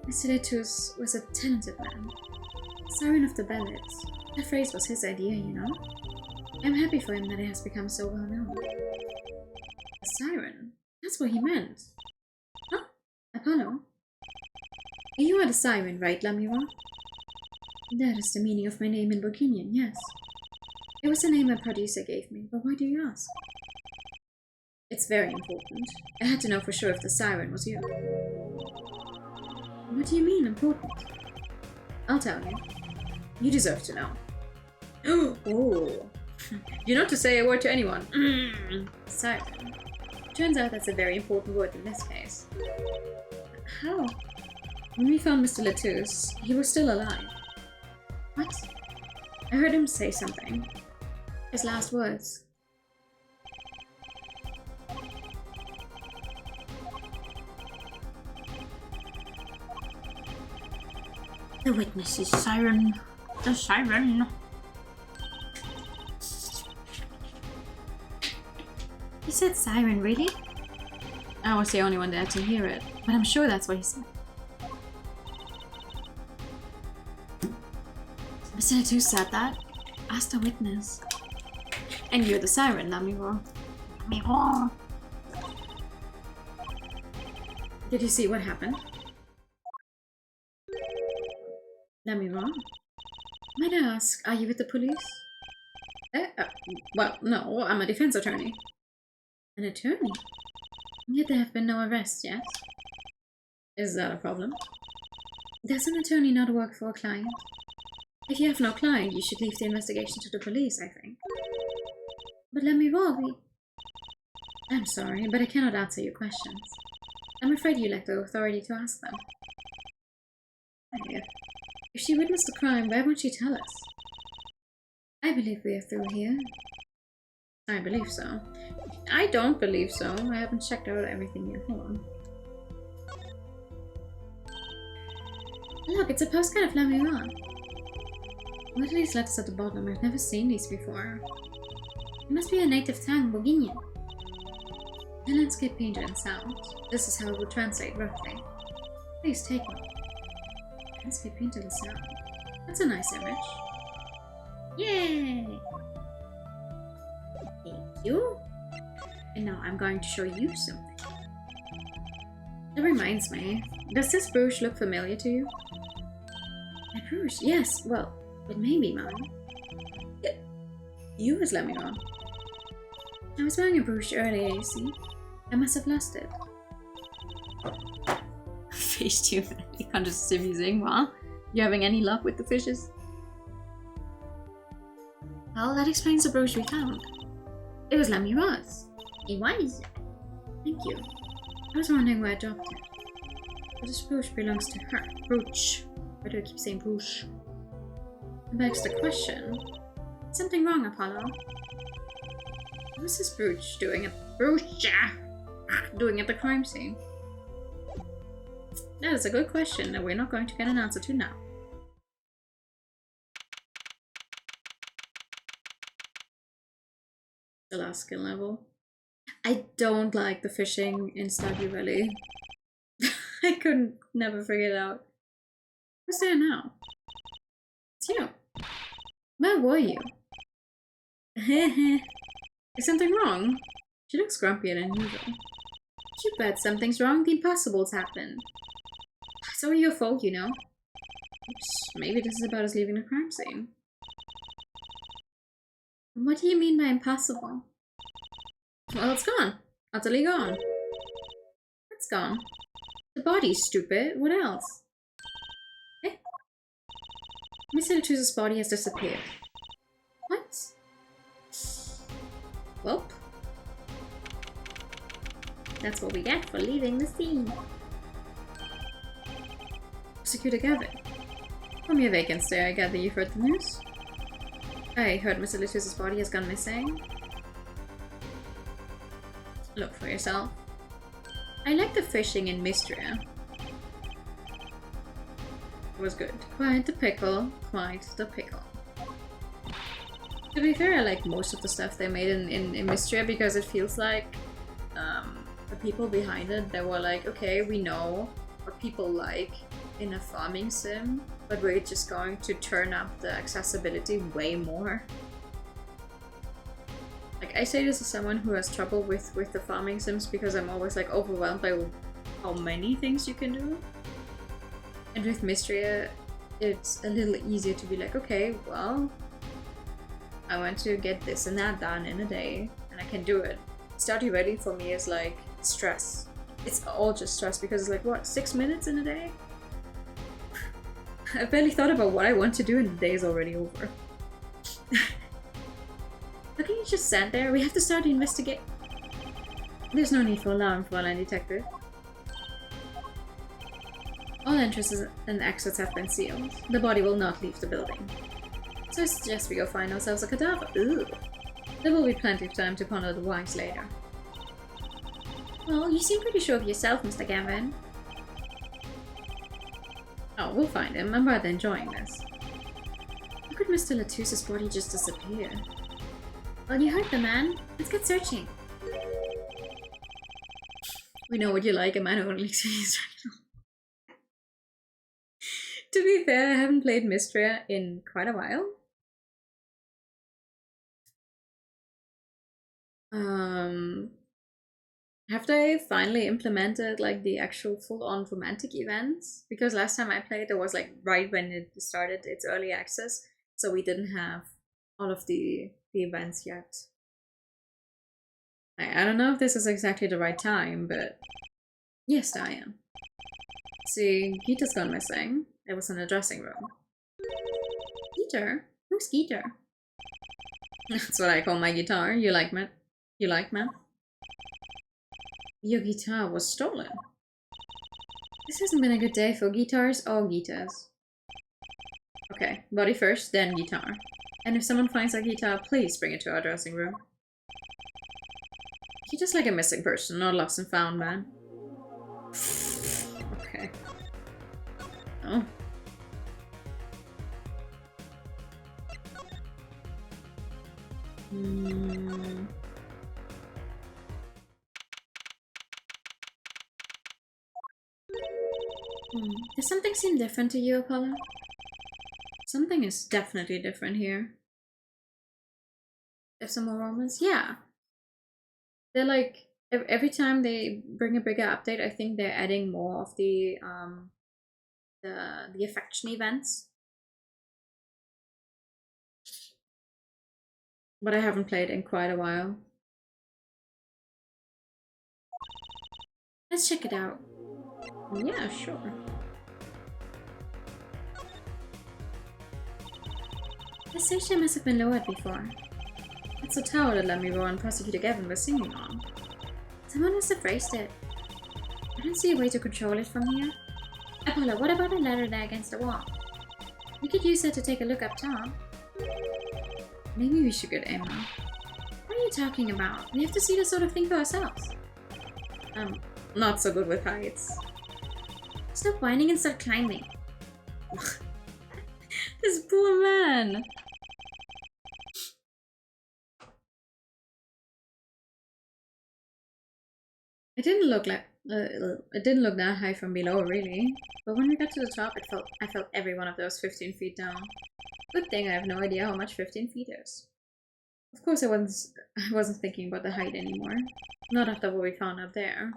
Mr. Latouche was a talented man. Siren of the ballads. That phrase was his idea, you know. I'm happy for him that it has become so well known. A siren? That's what he meant. Huh? Apollo? You are the siren, right, Lamira? That is the meaning of my name in Bohemian, yes. It was the name my producer gave me, but why do you ask? It's very important. I had to know for sure if the siren was you. What do you mean, important? I'll tell you. You deserve to know. Oh. You're not to say a word to anyone. Siren. Turns out that's a very important word in this case. How? When we found Mr. Latouche, he was still alive. What? I heard him say something. His last words. The witness is Siren. The siren. He said siren, really? I was the only one there to hear it, but I'm sure that's what he said. Mr. Latouche said that? Ask the witness. And you're the siren, Lamiro. Lamiro. Did you see what happened? Lamiro? Might I ask, are you with the police? Well, no, I'm a defense attorney. An attorney? Yet there have been no arrests yet. Is that a problem? Does an attorney not work for a client? If you have no client, you should leave the investigation to the police, I think. But Lamiro, I'm sorry, but I cannot answer your questions. I'm afraid you lack the authority to ask them. If she witnessed the crime, why won't she tell us? I believe we are through here. I believe so. I don't believe so. I haven't checked out everything yet. Hold on. Look, it's a postcard of Lamira. What are these letters at the bottom? I've never seen these before. It must be a native tongue, Bohemian. A landscape painter and sound. This is how it would translate roughly. Please take one. Landscape painter and sound. That's a nice image. Yay! Thank you. And now I'm going to show you something. That reminds me. Does this brooch look familiar to you? My brooch? Yes, well, it may be mine. You must let me know. I was wearing a brooch earlier, you see. I must have lost it. Fish too many. Conscious amusing, wow. You having any luck with the fishes? Well, that explains the brooch we found. It was Lamira's. It was. Thank you. I was wondering where I dropped it. But this brooch belongs to her. Brooch. Why do I keep saying brooch? It begs the question. Something wrong, Apollo? What's this brooch doing at doing at the crime scene? That is a good question that we're not going to get an answer to now. The last skill level. I don't like the fishing in Stardew Valley. I couldn't never figure it out. Who's there now? It's you. Where were you? Is something wrong? She looks grumpier than usual. You bet something's wrong. The impossible's happened. It's all your fault, you know. Oops, maybe this is about us leaving the crime scene. What do you mean by impossible? Well, it's gone. Utterly gone. It's gone. The body's stupid. What else? Eh? Mr. Latusa's body has disappeared. What? Welp. That's what we get for leaving the scene. Secure together. From your vacant stare, I gather you've heard the news? I heard Mr. Latusa's body has gone missing. Look for yourself. I like the fishing in Mystria. It was good. Quite the pickle. Quite the pickle. To be fair, I like most of the stuff they made in Mystria because it feels like the people behind it, they were like, okay, we know what people like in a farming sim, but we're just going to turn up the accessibility way more. Like, I say this as someone who has trouble with the farming sims because I'm always like overwhelmed by how many things you can do. And with Mystria, it's a little easier to be like, okay, well, I want to get this and that done in a day, and I can do it. Stardew Valley for me is like stress. It's all just stress because it's like, what, 6 minutes in a day? I barely thought about what I want to do and the day is already over. How can you just stand there? We have to start the investigate. There's no need for alarm, Fräulein Detective. All entrances and exits have been sealed. The body will not leave the building. So I suggest we go find ourselves a cadaver. Ooh. There will be plenty of time to ponder the whys later. Well, you seem pretty sure of yourself, Mr. Gavin. Oh, we'll find him. I'm rather enjoying this. How could Mr. Latusa's body just disappear? Well, you heard the man. Let's get searching. We know what you like, a man who only sees right now. To be fair, I haven't played Mystria in quite a while. Have they finally implemented like the actual full-on romantic events? Because last time I played, it was like right when it started its early access, so we didn't have all of the events yet. I don't know if this is exactly the right time, but yes, I am. See, Gita's gone missing. It was in the dressing room. Guitar? Who's Guitar? That's what I call my guitar. You like, man? You like, man? Your guitar was stolen. This hasn't been a good day for guitars or guitars. Okay, body first, then guitar. And if someone finds our guitar, please bring it to our dressing room. You're just like a missing person, not lost and found, man. Okay. Oh. Does something seem different to you, Apollo? Something is definitely different here. There's some more romance? Yeah. They're like, every time they bring a bigger update, I think they're adding more of the affection events. But I haven't played in quite a while. Let's check it out. Yeah, sure. The station must have been lowered before. It's a tower that let me roar and Prosecutor Gavin was singing on. Someone must have raised it. I don't see a way to control it from here. Apollo, what about a ladder there against the wall? We could use that to take a look up top. Maybe we should get Emma. What are you talking about? We have to see this sort of thing for ourselves. Not so good with heights. Stop whining and start climbing. This poor man. It didn't look like it didn't look that high from below, really. But when we got to the top, I felt every one of those 15 feet down. Good thing I have no idea how much 15 feet is. Of course, I wasn't thinking about the height anymore. Not after what we found up there.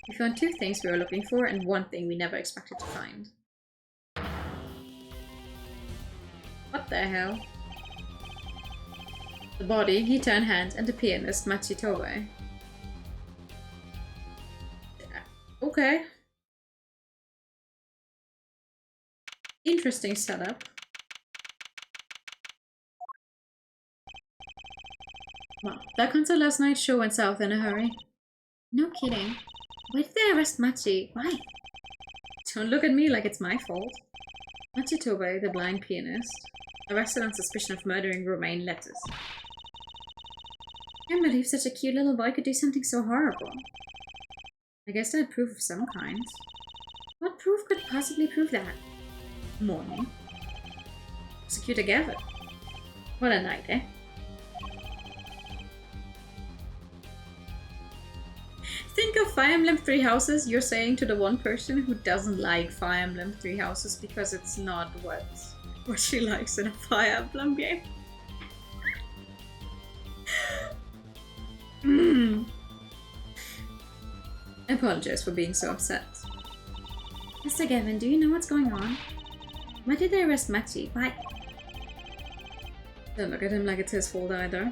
We found 2 things we were looking for and 1 thing we never expected to find. What the hell? The body, guitar in hand, and the pianist, Tobe. Okay. Interesting setup. Well, that concert last night sure went south in a hurry. No kidding. Why did they arrest Machi? Why? Don't look at me like it's my fault. Machi Tobe, the blind pianist, arrested on suspicion of murdering Romaine Lettuce. I can't believe such a cute little boy could do something so horrible. I guess they had proof of some kind. What proof could possibly prove that? Morning. Prosecutor Gavin. What a night, eh? Think of Fire Emblem 3 Houses, you're saying to the one person who doesn't like Fire Emblem 3 Houses because it's not what she likes in a Fire Emblem game. I apologize for being so upset. Mr. Gavin, do you know what's going on? Why did they arrest Machi? Why? Don't look at him like it's his fault either.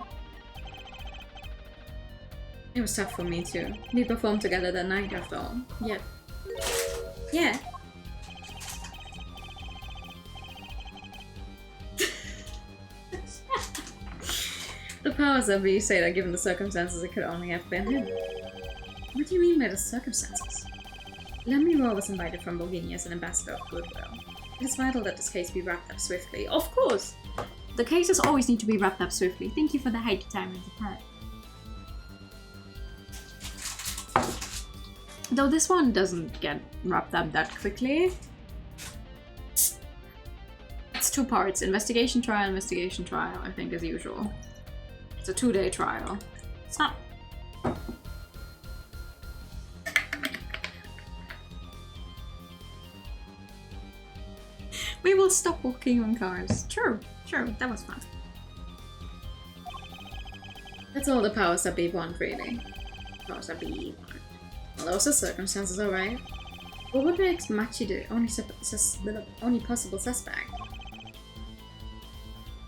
It was tough for me too. We performed together that night after all. Yeah. Yeah. The powers that be say that given the circumstances it could only have been him. What do you mean by the circumstances? Lamiro was invited from Bohemia as an ambassador of goodwill. It is vital that this case be wrapped up swiftly. Of course! The cases always need to be wrapped up swiftly. Thank you for the hate time and the part. Though this one doesn't get wrapped up that quickly. It's 2 parts. Investigation trial, I think, as usual. It's a 2-day trial. It's not... We will stop walking on cars. True, that was fun. That's all the powers that be want, really. Powers that be want. Well, those are circumstances, alright. But what makes Machi the only possible suspect?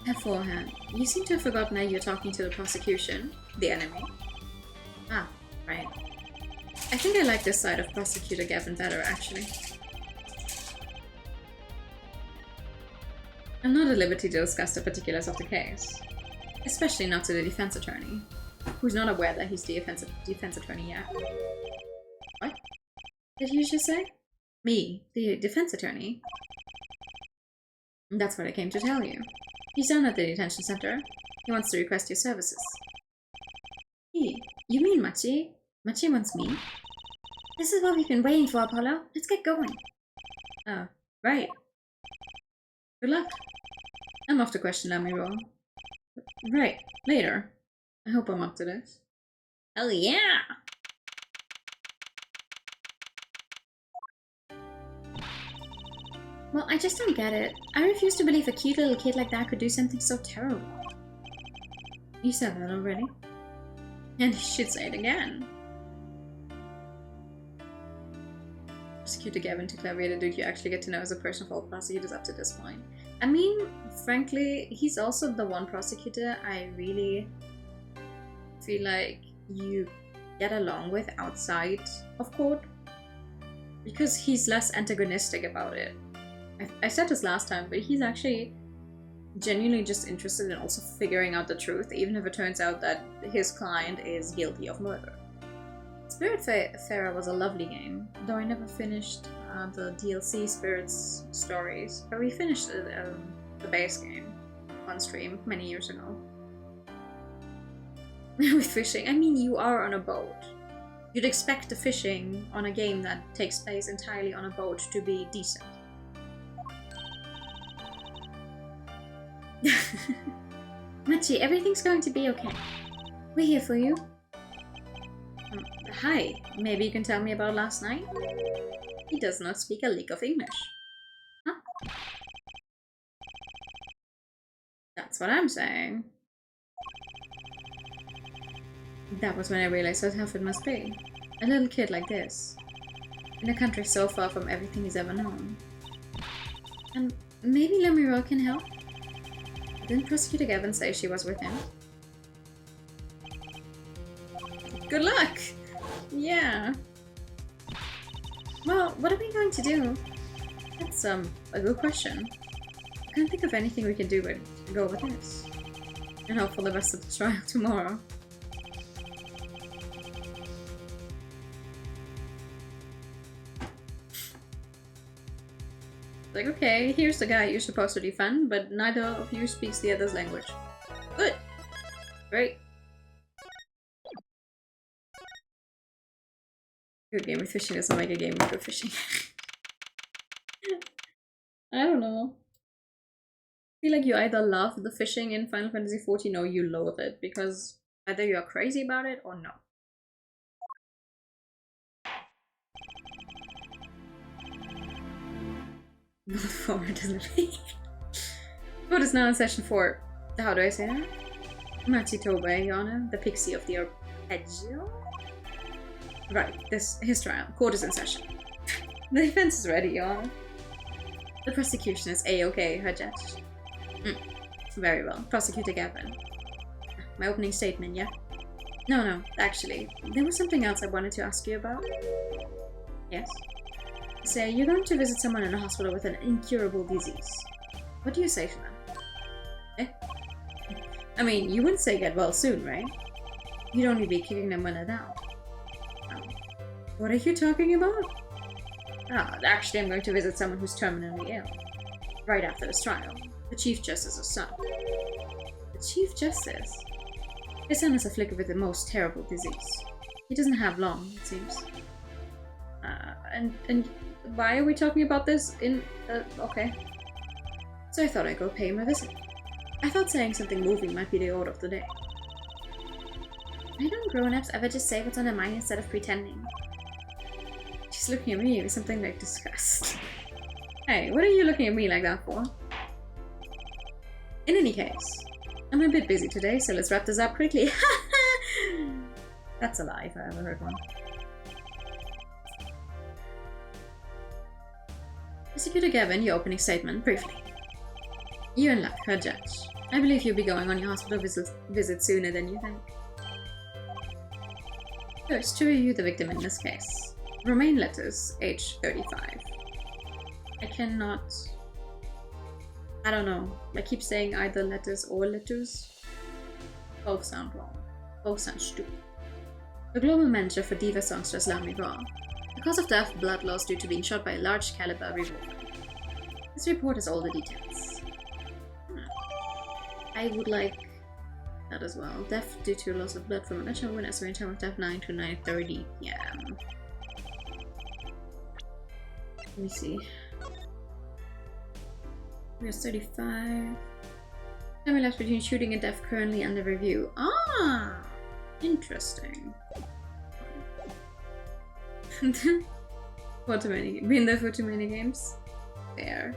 Beforehand, you seem to have forgotten that you're talking to the prosecution, the enemy. Ah, right. I think I like this side of Prosecutor Gavin better, actually. I'm not at liberty to discuss the particulars of the case. Especially not to the defense attorney, who's not aware that he's the defense attorney yet. What? Did you just say? Me, the defense attorney? That's what I came to tell you. He's down at the detention center. He wants to request your services. He? You mean Machi? Machi wants me? This is what we've been waiting for, Apollo. Let's get going. Oh, right. Good luck. I'm off to question Lamiro. Right, later. I hope I'm up to this. Hell yeah! Well, I just don't get it. I refuse to believe a cute little kid like that could do something so terrible. You said that already. And you should say it again. Prosecutor Gavin to clarify, did you actually get to know as a person of all prosecutors up to this point? I mean, frankly, he's also the one prosecutor I really feel like you get along with outside of court. Because he's less antagonistic about it. I said this last time, but he's actually genuinely just interested in also figuring out the truth, even if it turns out that his client is guilty of murder. Spiritfarer was a lovely game, though I never finished the DLC Spirits Stories, but we finished the base game on stream many years ago. With fishing, I mean, you are on a boat. You'd expect the fishing on a game that takes place entirely on a boat to be decent. Machi, everything's going to be okay. We're here for you. Hi, maybe you can tell me about last night? He does not speak a lick of English. Huh? That's what I'm saying. That was when I realized how tough it must be. A little kid like this. In a country so far from everything he's ever known. And maybe Lemuro can help? Didn't Prosecutor Gavin say she was with him? Good luck! Yeah. Well, what are we going to do? That's, a good question. I can't think of anything we can do but go with this. And hope for the rest of the trial tomorrow. Like, okay, here's the guy you're supposed to defend, but neither of you speaks the other's language. Good! Great. Good game with fishing doesn't like a game with good fishing. I don't know. I feel like you either love the fishing in Final Fantasy XIV or you loathe it, because either you're crazy about it or no. Not forward, doesn't it? What is now in session 4? How do I say that? Matsitobe, Your Honor, the pixie of the arpeggio? Right, his trial. Court is in session. The defense is ready, Your Honor. The prosecution is A-okay, Her Judge. Very well. Prosecutor Gavin. My opening statement, yeah? No, actually, there was something else I wanted to ask you about. Yes? Say, you're going to visit someone in a hospital with an incurable disease. What do you say to them? Eh? I mean, you wouldn't say get well soon, right? You'd only be kicking them when they're down. What are you talking about? Actually, I'm going to visit someone who's terminally ill. Right after this trial. The Chief Justice's son. The Chief Justice? His son is afflicted with the most terrible disease. He doesn't have long, it seems. And why are we talking about this in... okay. So I thought I'd go pay him a visit. I thought saying something moving might be the order of the day. Why don't grown-ups ever just say what's on their mind instead of pretending? She's looking at me with something like disgust. Hey, what are you looking at me like that for? In any case, I'm a bit busy today, so let's wrap this up quickly. That's a lie if I ever heard one. Prosecutor Gavin, your opening statement, briefly. You're in luck, Her Judge. I believe you'll be going on your hospital visit sooner than you think. First, to review the victim in this case. Romain Letters, age 35. I cannot... I don't know. I keep saying either letters or letters. Both sound wrong. Both sound stupid. The global manager for diva songstress Lamigral. The cause of death, blood loss due to being shot by a large caliber revolver. This report has all the details. I would like that as well. Death due to loss of blood from a gunshot wound, estimated time of death 9 to 9:30 p.m. Let me see. We're 35. Time elapsed between shooting and death currently under review. Ah! Interesting. For too many. Been there for too many games? Fair.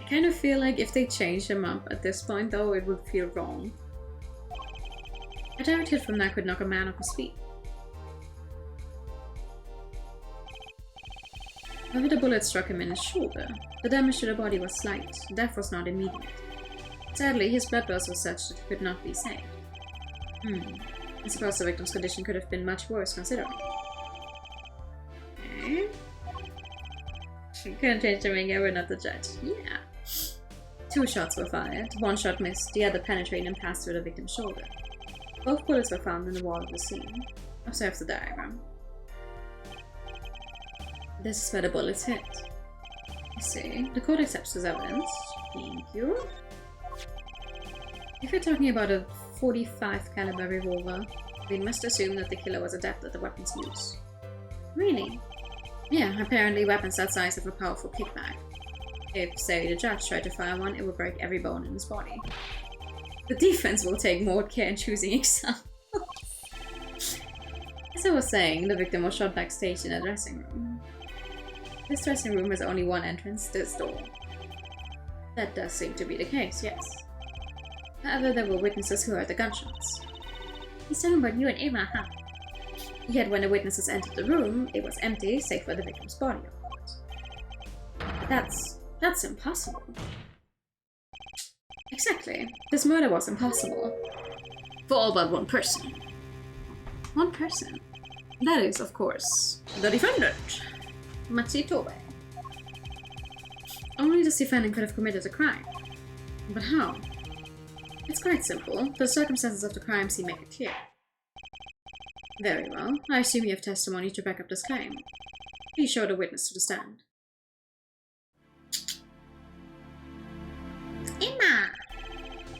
I kind of feel like if they change him up at this point though, it would feel wrong. A direct hit from that could knock a man off his feet. However, the bullet struck him in his shoulder. The damage to the body was slight. Death was not immediate. Sadly, his blood loss was such that he could not be saved. I suppose the victim's condition could have been much worse considering. Okay. You couldn't change the ring, we're not the judge. Yeah. 2 shots were fired. 1 shot missed, the other penetrated and passed through the victim's shoulder. Both bullets were found in the wall of the scene. Observe the diagram. This is where the bullets hit. I see. The court accepts this evidence. Thank you. If you're talking about a 45 caliber revolver, we must assume that the killer was adept at the weapon's use. Really? Yeah, apparently weapons that size have a powerful kickback. If, say, the judge tried to fire one, it would break every bone in his body. The defense will take more care in choosing examples. As I was saying, the victim was shot backstage in a dressing room. This dressing room has only one entrance, this door. That does seem to be the case, yes. However, there were witnesses who heard the gunshots. He's talking about you and Emma, huh? Yet when the witnesses entered the room, it was empty, save for the victim's body, of course. That's impossible. Exactly. This murder was impossible. For all but one person. One person? That is, of course, the defendant, Machi Tobe. Only this defendant could have committed a crime. But how? It's quite simple. The circumstances of the crime seem make it clear. Very well. I assume you have testimony to back up this claim. Please show the witness to the stand. Emma!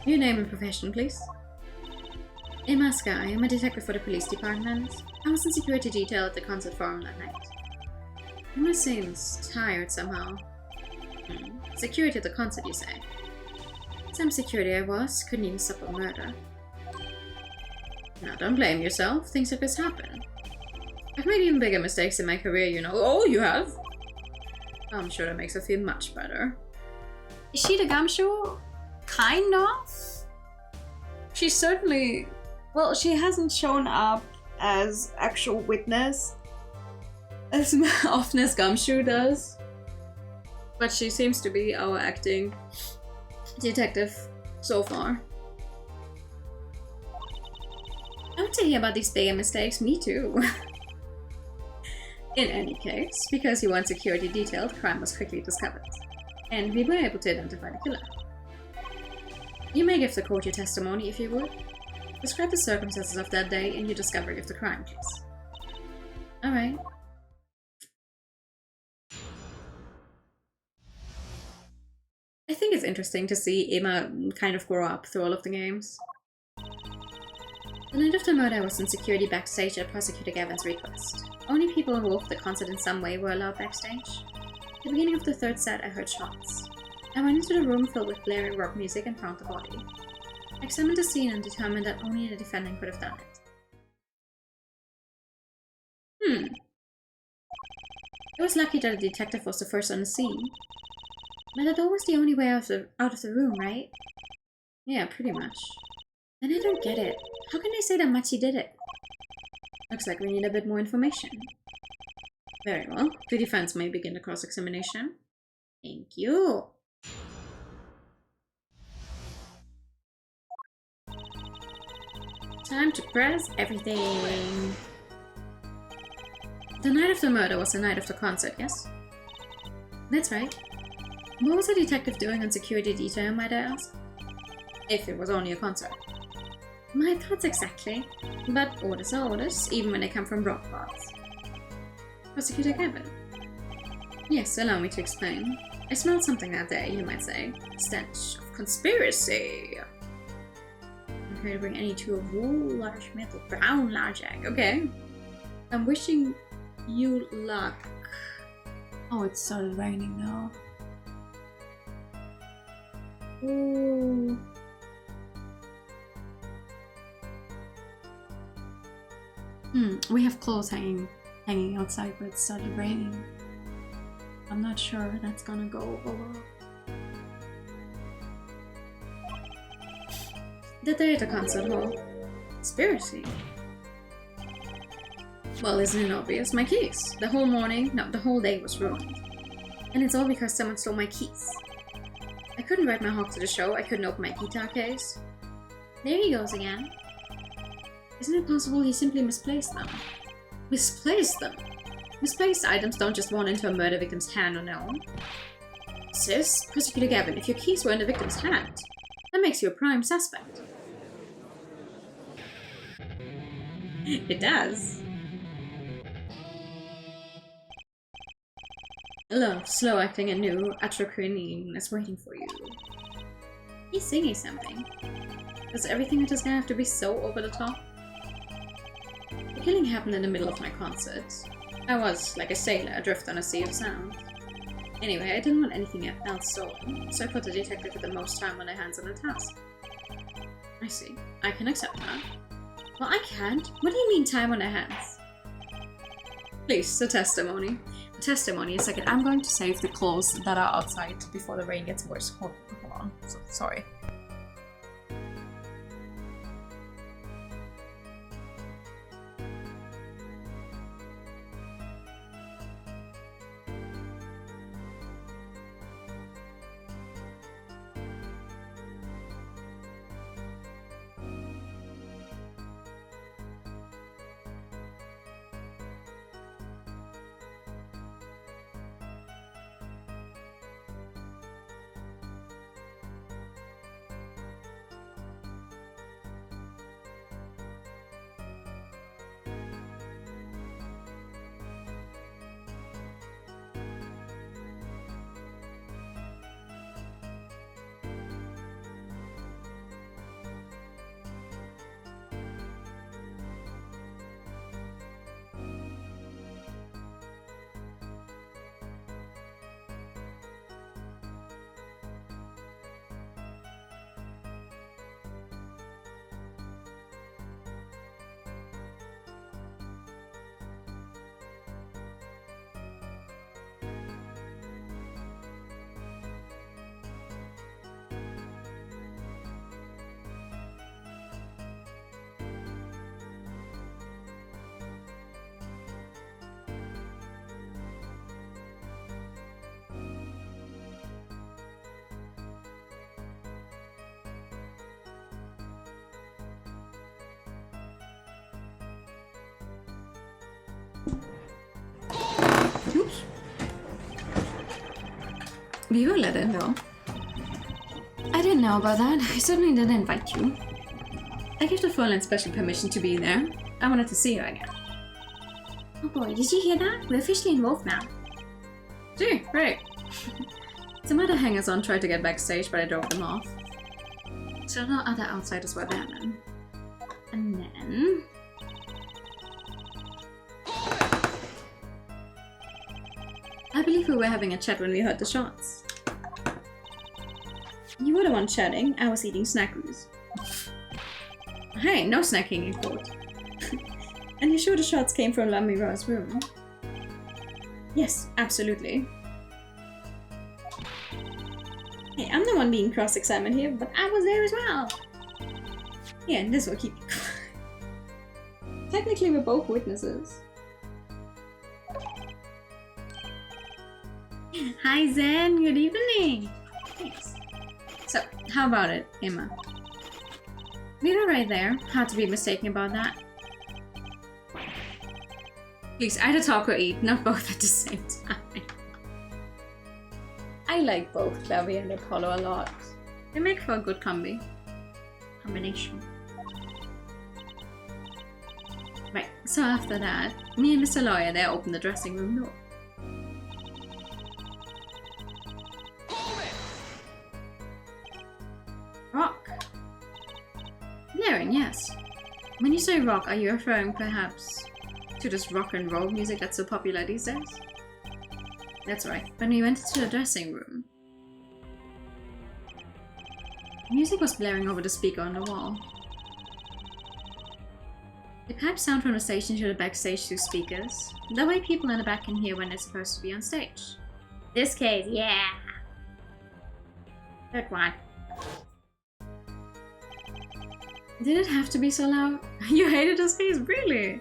Your name and profession, please. Emma Sky. I'm a detective for the police department. I was in security detail at the concert forum that night. Emma seems tired somehow. Security at the concert, you say? Some security I was. Couldn't even stop a murder. Now, don't blame yourself. Things like this happen. I've made even bigger mistakes in my career, you know. Oh, you have? I'm sure that makes her feel much better. Is she the gumshoe? Kind of? She's certainly... Well, she hasn't shown up as actual witness as often as Gumshoe does. But she seems to be our acting detective so far. I want to hear about these bigger mistakes, me too. In any case, because you weren't security detailed, the crime was quickly discovered. And we were able to identify the killer. You may give the court your testimony if you would. Describe the circumstances of that day and your discovery of the crime, please. Alright. I think it's interesting to see Emma kind of grow up through all of the games. The night of the murder, I was in security backstage at Prosecutor Gavin's request. Only people involved with the concert in some way were allowed backstage. At the beginning of the third set, I heard shots. I went into the room filled with blaring rock music and found the body. I examined the scene and determined that only the defendant could have done it. It was lucky that the detective was the first on the scene. But the door was the only way out of the room, right? Yeah, pretty much. And I don't get it. How can they say that Machi did it? Looks like we need a bit more information. Very well. The defense may begin the cross-examination. Thank you. Time to press everything. The night of the murder was the night of the concert, yes? That's right. What was the detective doing on security detail, might I ask? If it was only a concert. My thoughts exactly. But orders are orders, even when they come from broad parts. Prosecutor Gavin. Yes, allow me to explain. I smelled something that day, you might say. Stench of conspiracy. I'm here to bring any to a wool, large metal, brown large egg. Okay. I'm wishing you luck. Oh, it started raining now. Ooh. We have clothes hanging outside, but it started raining. I'm not sure that's gonna go over well. The day at the concert hall. Conspiracy. Well, isn't it obvious? My keys. The whole morning, no, the whole day was ruined. And it's all because someone stole my keys. I couldn't ride my hawk to the show, I couldn't open my guitar case. There he goes again. Isn't it possible he simply misplaced them? Misplaced them? Misplaced items don't just wander into a murder victim's hand on their own. Sis, Prosecutor Gavin, if your keys were in the victim's hand, that makes you a prime suspect. It does. Love, slow acting and new atroquinine is waiting for you. He's singing something. Does everything just gonna have to be so over the top? The killing happened in the middle of my concert. I was, like a sailor, adrift on a sea of sound. Anyway, I didn't want anything else stolen, so I put the detective with the most time on their hands on the task. I see. I can accept that. Well, I can't. What do you mean time on their hands? Please, the testimony. The testimony is like, I'm going to save the clothes that are outside before the rain gets worse. Hold on. Sorry. Oops. We were let in though. I didn't know about that. I certainly didn't invite you. I gave the full and special permission to be there. I wanted to see you again. Oh boy, did you hear that? We're officially involved now. Gee, great. Some other hangers-on tried to get backstage, but I drove them off. So no other outsiders were there then. And then... I believe we were having a chat when we heard the shots. You were the one chatting, I was eating snackies. Hey, no snacking in court. And you sure the shots came from Lamira's room? Yes, absolutely. Hey, I'm the one being cross-examined here, but I was there as well. Yeah, and this will keep you quiet. Technically, we're both witnesses. Hi Zen, good evening! Thanks. So, how about it, Emma? We were right there. Hard to be mistaken about that. Please, either talk or eat, not both at the same time. I like both Clavy and Apollo a lot. They make for a good combination. Right, so after that, me and Mr. Lawyer there opened the dressing room door. Rock. Blaring, yes. When you say rock, are you referring perhaps to this rock and roll music that's so popular these days? That's right. When we went into the dressing room, music was blaring over the speaker on the wall. The pipes sound from the station to the backstage through speakers. That way people in the back can hear when they're supposed to be on stage. This case, yeah. Good one. Did it have to be so loud? You hated his face, really?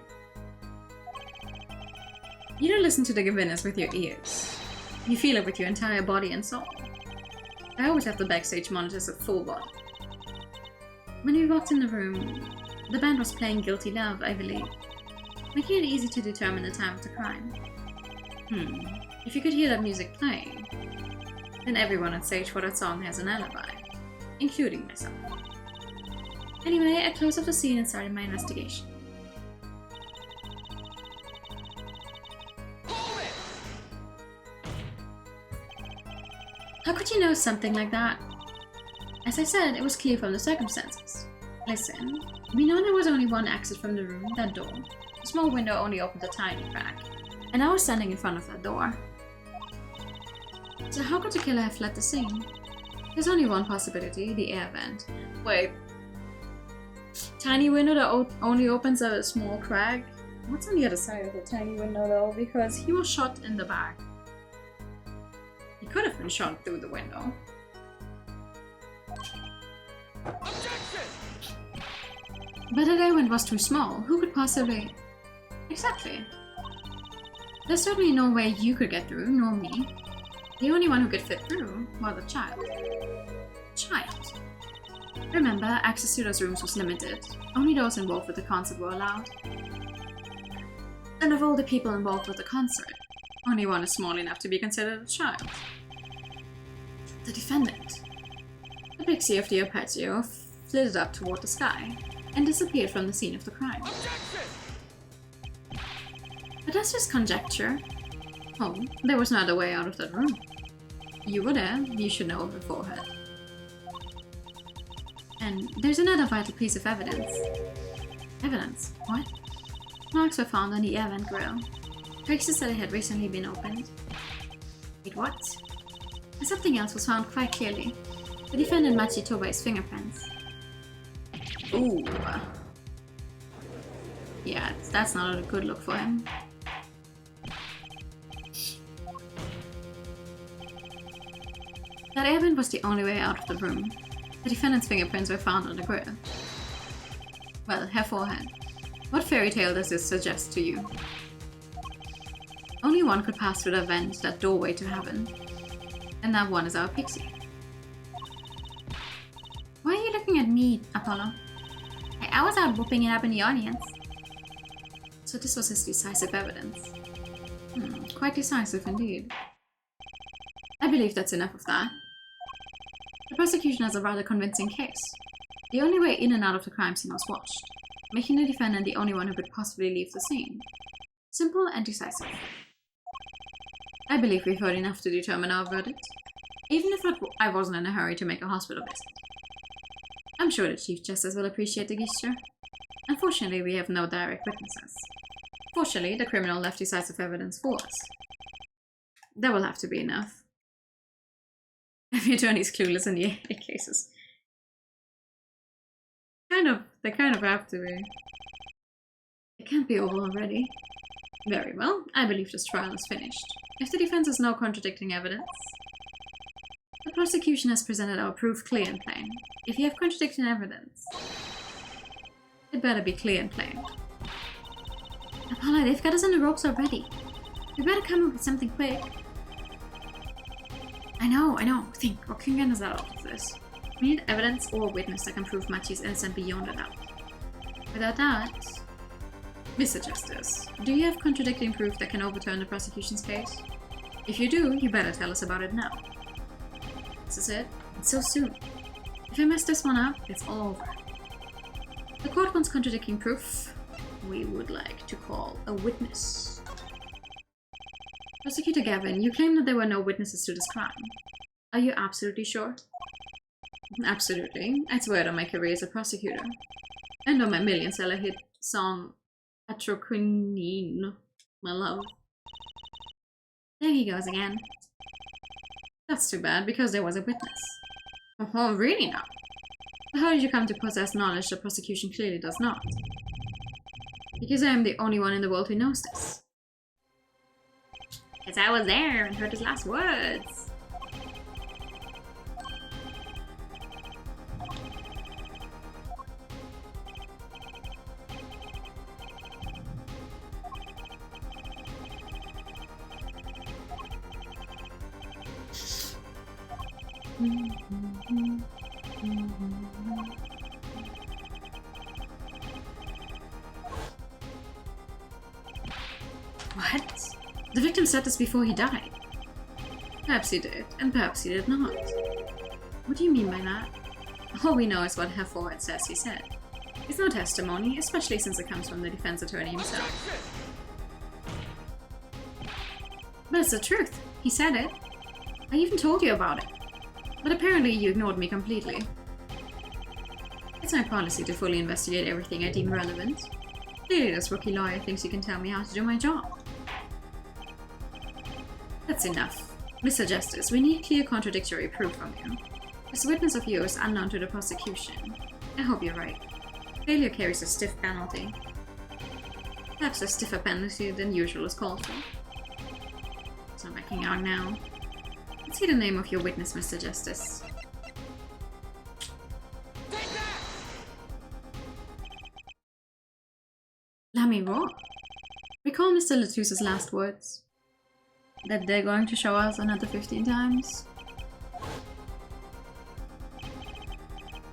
You don't listen to the Gavinas with your ears. You feel it with your entire body and soul. I always have the backstage monitors at full volume. When we walked in the room, the band was playing Guilty Love, I believe, making it easy to determine the time of the crime. If you could hear that music playing, then everyone on stage for that song has an alibi, including myself. Anyway, I closed off the scene and started my investigation. How could you know something like that? As I said, it was clear from the circumstances. Listen, we know there was only one exit from the room, that door. A small window only opened a tiny crack, and I was standing in front of that door. So how could the killer have fled the scene? There's only one possibility, the air vent. Wait. Tiny window that only opens a small crack? What's on the other side of the tiny window though? Because he was shot in the back. He could have been shot through the window. Objection! But the diamond was too small. Who could possibly... Exactly. There's certainly no way you could get through, nor me. The only one who could fit through was a child. Child. Remember, access to those rooms was limited. Only those involved with the concert were allowed. And of all the people involved with the concert, only one is small enough to be considered a child. The defendant. The pixie of DOVA-SYNDROME flitted up toward the sky and disappeared from the scene of the crime. Objection! But that's just conjecture. Oh, there was no other way out of that room. You were there, you should know beforehand. And there's another vital piece of evidence. Evidence? What? Marks were found on the air vent grill. Traces said it had recently been opened. Wait, what? And something else was found quite clearly. The defendant matched Toba's fingerprints. Ooh. Yeah, that's not a good look for him. That air vent was the only way out of the room. The defendant's fingerprints were found on the grill. Well, her forehead. What fairy tale does this suggest to you? Only one could pass through that vent, that doorway to heaven. And that one is our pixie. Why are you looking at me, Apollo? I was out whooping it up in the audience. So this was his decisive evidence. Quite decisive indeed. I believe that's enough of that. The prosecution has a rather convincing case. The only way in and out of the crime scene was watched, making the defendant the only one who could possibly leave the scene. Simple and decisive. I believe we've heard enough to determine our verdict, even if I wasn't in a hurry to make a hospital visit. I'm sure the Chief Justice will appreciate the gesture. Unfortunately, we have no direct witnesses. Fortunately, the criminal left decisive evidence for us. That will have to be enough. Every attorney's clueless in the AA cases. They kind of have to be. It can't be over already. Very well, I believe this trial is finished. If the defense has no contradicting evidence, the prosecution has presented our proof clear and plain. If you have contradicting evidence, it better be clear and plain. Apollo, they've got us on the ropes already. We better come up with something quick. I know. Think, what can get us out of this? We need evidence or a witness that can prove Machi's innocent beyond a doubt. Without that... Mr. Justice, do you have contradicting proof that can overturn the prosecution's case? If you do, you better tell us about it now. This is it? It's so soon. If I mess this one up, it's all over. The court wants contradicting proof. We would like to call a witness. Prosecutor Gavin, you claim that there were no witnesses to this crime. Are you absolutely sure? Absolutely. I swear it on my career as a prosecutor. And on my million-seller hit song, Atroquinine, my love. There he goes again. That's too bad, because there was a witness. Oh, really now? But how did you come to possess knowledge the prosecution clearly does not? Because I am the only one in the world who knows this. Because I was there and heard his last words. What? The victim said this before he died. Perhaps he did, and perhaps he did not. What do you mean by that? All we know is what her forehead says he said. It's no testimony, especially since it comes from the defense attorney himself. But it's the truth. He said it. I even told you about it. But apparently you ignored me completely. It's my policy to fully investigate everything I deem relevant. Clearly this rookie lawyer thinks he can tell me how to do my job. That's enough. Mr. Justice, we need clear contradictory proof from you. This witness of yours is unknown to the prosecution. I hope you're right. Failure carries a stiff penalty. Perhaps a stiffer penalty than usual is called for. It's not backing out now. Let's see the name of your witness, Mr. Justice. Take that! Lamiro. Recall Mr. Latusa's last words. That they're going to show us another 15 times.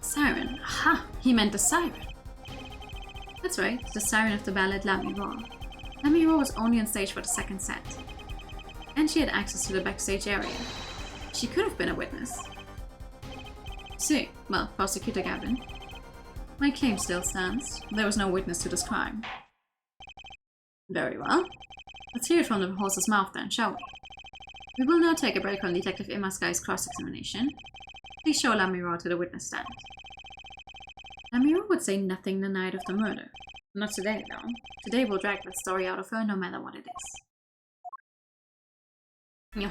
Siren. Aha! He meant the siren. That's right, the siren of the ballad Lamiro. Lamiro was only on stage for the second set. And she had access to the backstage area. She could have been a witness. See, well, Prosecutor Gavin. My claim still stands. There was no witness to this crime. Very well. Let's hear it from the horse's mouth then, shall we? We will now take a break on Detective Imaskai's cross-examination. Please show Lamiro to the witness stand. Lamiro would say nothing the night of the murder. Not today, though. Today we'll drag that story out of her no matter what it is.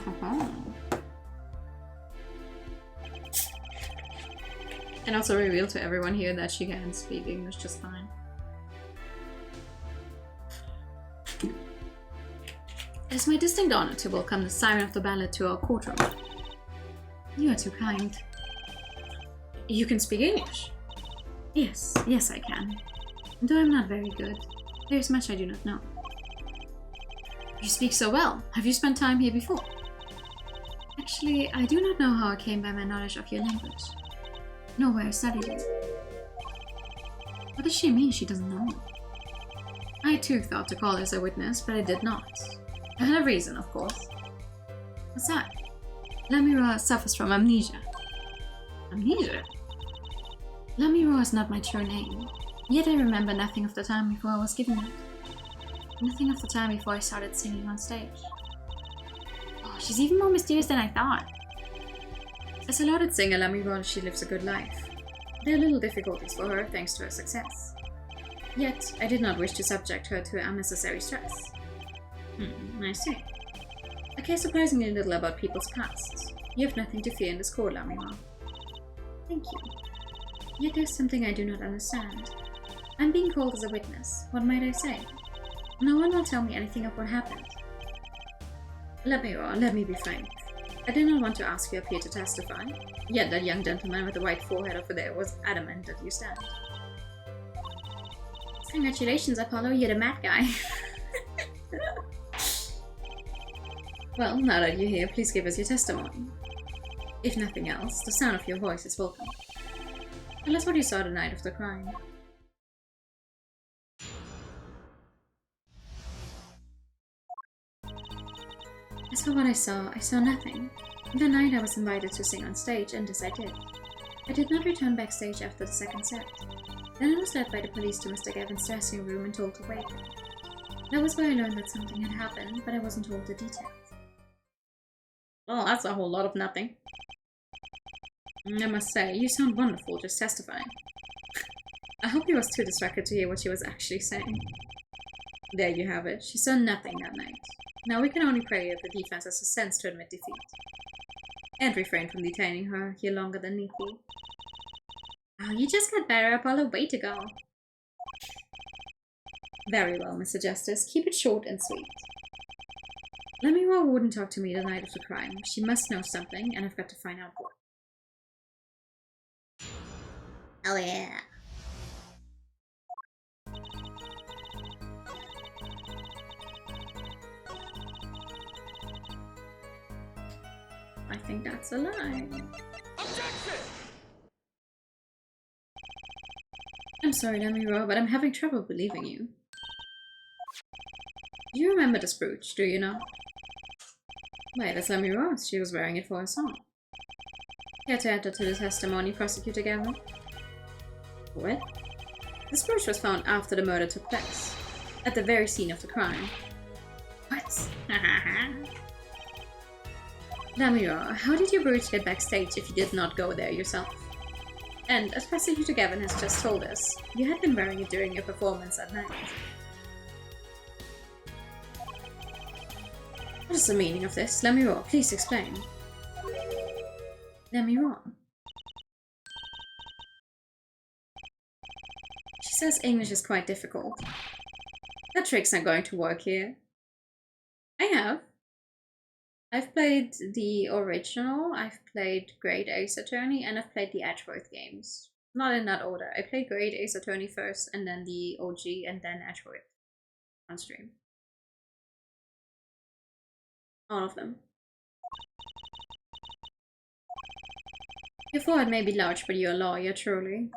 And also reveal to everyone here that she can speak English just fine. It is my distinct honor to welcome the siren of the ballad to our courtroom. You are too kind. You can speak English? Yes, yes I can. Though I'm not very good. There is much I do not know. You speak so well. Have you spent time here before? Actually, I do not know how I came by my knowledge of your language. Nor where I studied it. What does she mean she doesn't know? I too thought to call her as a witness, but I did not. I had a reason, of course. What's that? Lamiro suffers from amnesia. Amnesia? Lamiro is not my true name. Yet I remember nothing of the time before I was given it. Nothing of the time before I started singing on stage. Oh, she's even more mysterious than I thought. As a lauded singer, Lamiro, she lives a good life. There are little difficulties for her thanks to her success. Yet, I did not wish to subject her to unnecessary stress. I see. I care surprisingly little about people's pasts. You have nothing to fear in this court, Lamiro. Thank you. Yet there's something I do not understand. I'm being called as a witness. What might I say? No one will tell me anything of what happened. Lamiro, let me be frank. I did not want to ask you up here to testify. Yet that young gentleman with the white forehead over there was adamant that you stand. Congratulations, Apollo, you're the mad guy. Well, now that you're here, please give us your testimony. If nothing else, the sound of your voice is welcome. Tell us what you saw the night of the crime. As for what I saw nothing. The night I was invited to sing on stage, and this I did. I did not return backstage after the second set. Then I was led by the police to Mr. Gavin's dressing room and told to wait. That was where I learned that something had happened, but I wasn't told the details. Well, that's a whole lot of nothing. I must say, you sound wonderful just testifying. I hope he was too distracted to hear what she was actually saying. There you have it. She saw nothing that night. Now we can only pray that the defense has the sense to admit defeat. And refrain from detaining her here longer than need be. Oh, you just got better, Apollo. Way to go. Very well, Mr. Justice. Keep it short and sweet. Lamiro wouldn't talk to me the night of the crime. She must know something, and I've got to find out what. Oh yeah. I think that's a lie. Objection! I'm sorry, Lamiro, but I'm having trouble believing you. You remember this brooch, do you know? Why, that's Lamiro. She was wearing it for a song. Care to add that to the testimony, Prosecutor Gavin? What? This brooch was found after the murder took place. At the very scene of the crime. What? Lamiro, how did your brooch get backstage if you did not go there yourself? And as Prosecutor Gavin has just told us, you had been wearing it during your performance at night. What is the meaning of this? Lamiro, please explain. Lamiro. She says English is quite difficult. That trick's not going to work here. I have. I've played the original, I've played Great Ace Attorney, and I've played the Edgeworth games. Not in that order. I played Great Ace Attorney first, and then the OG, and then Edgeworth on stream. All of them. Your forehead may be large, but you're a lawyer, truly.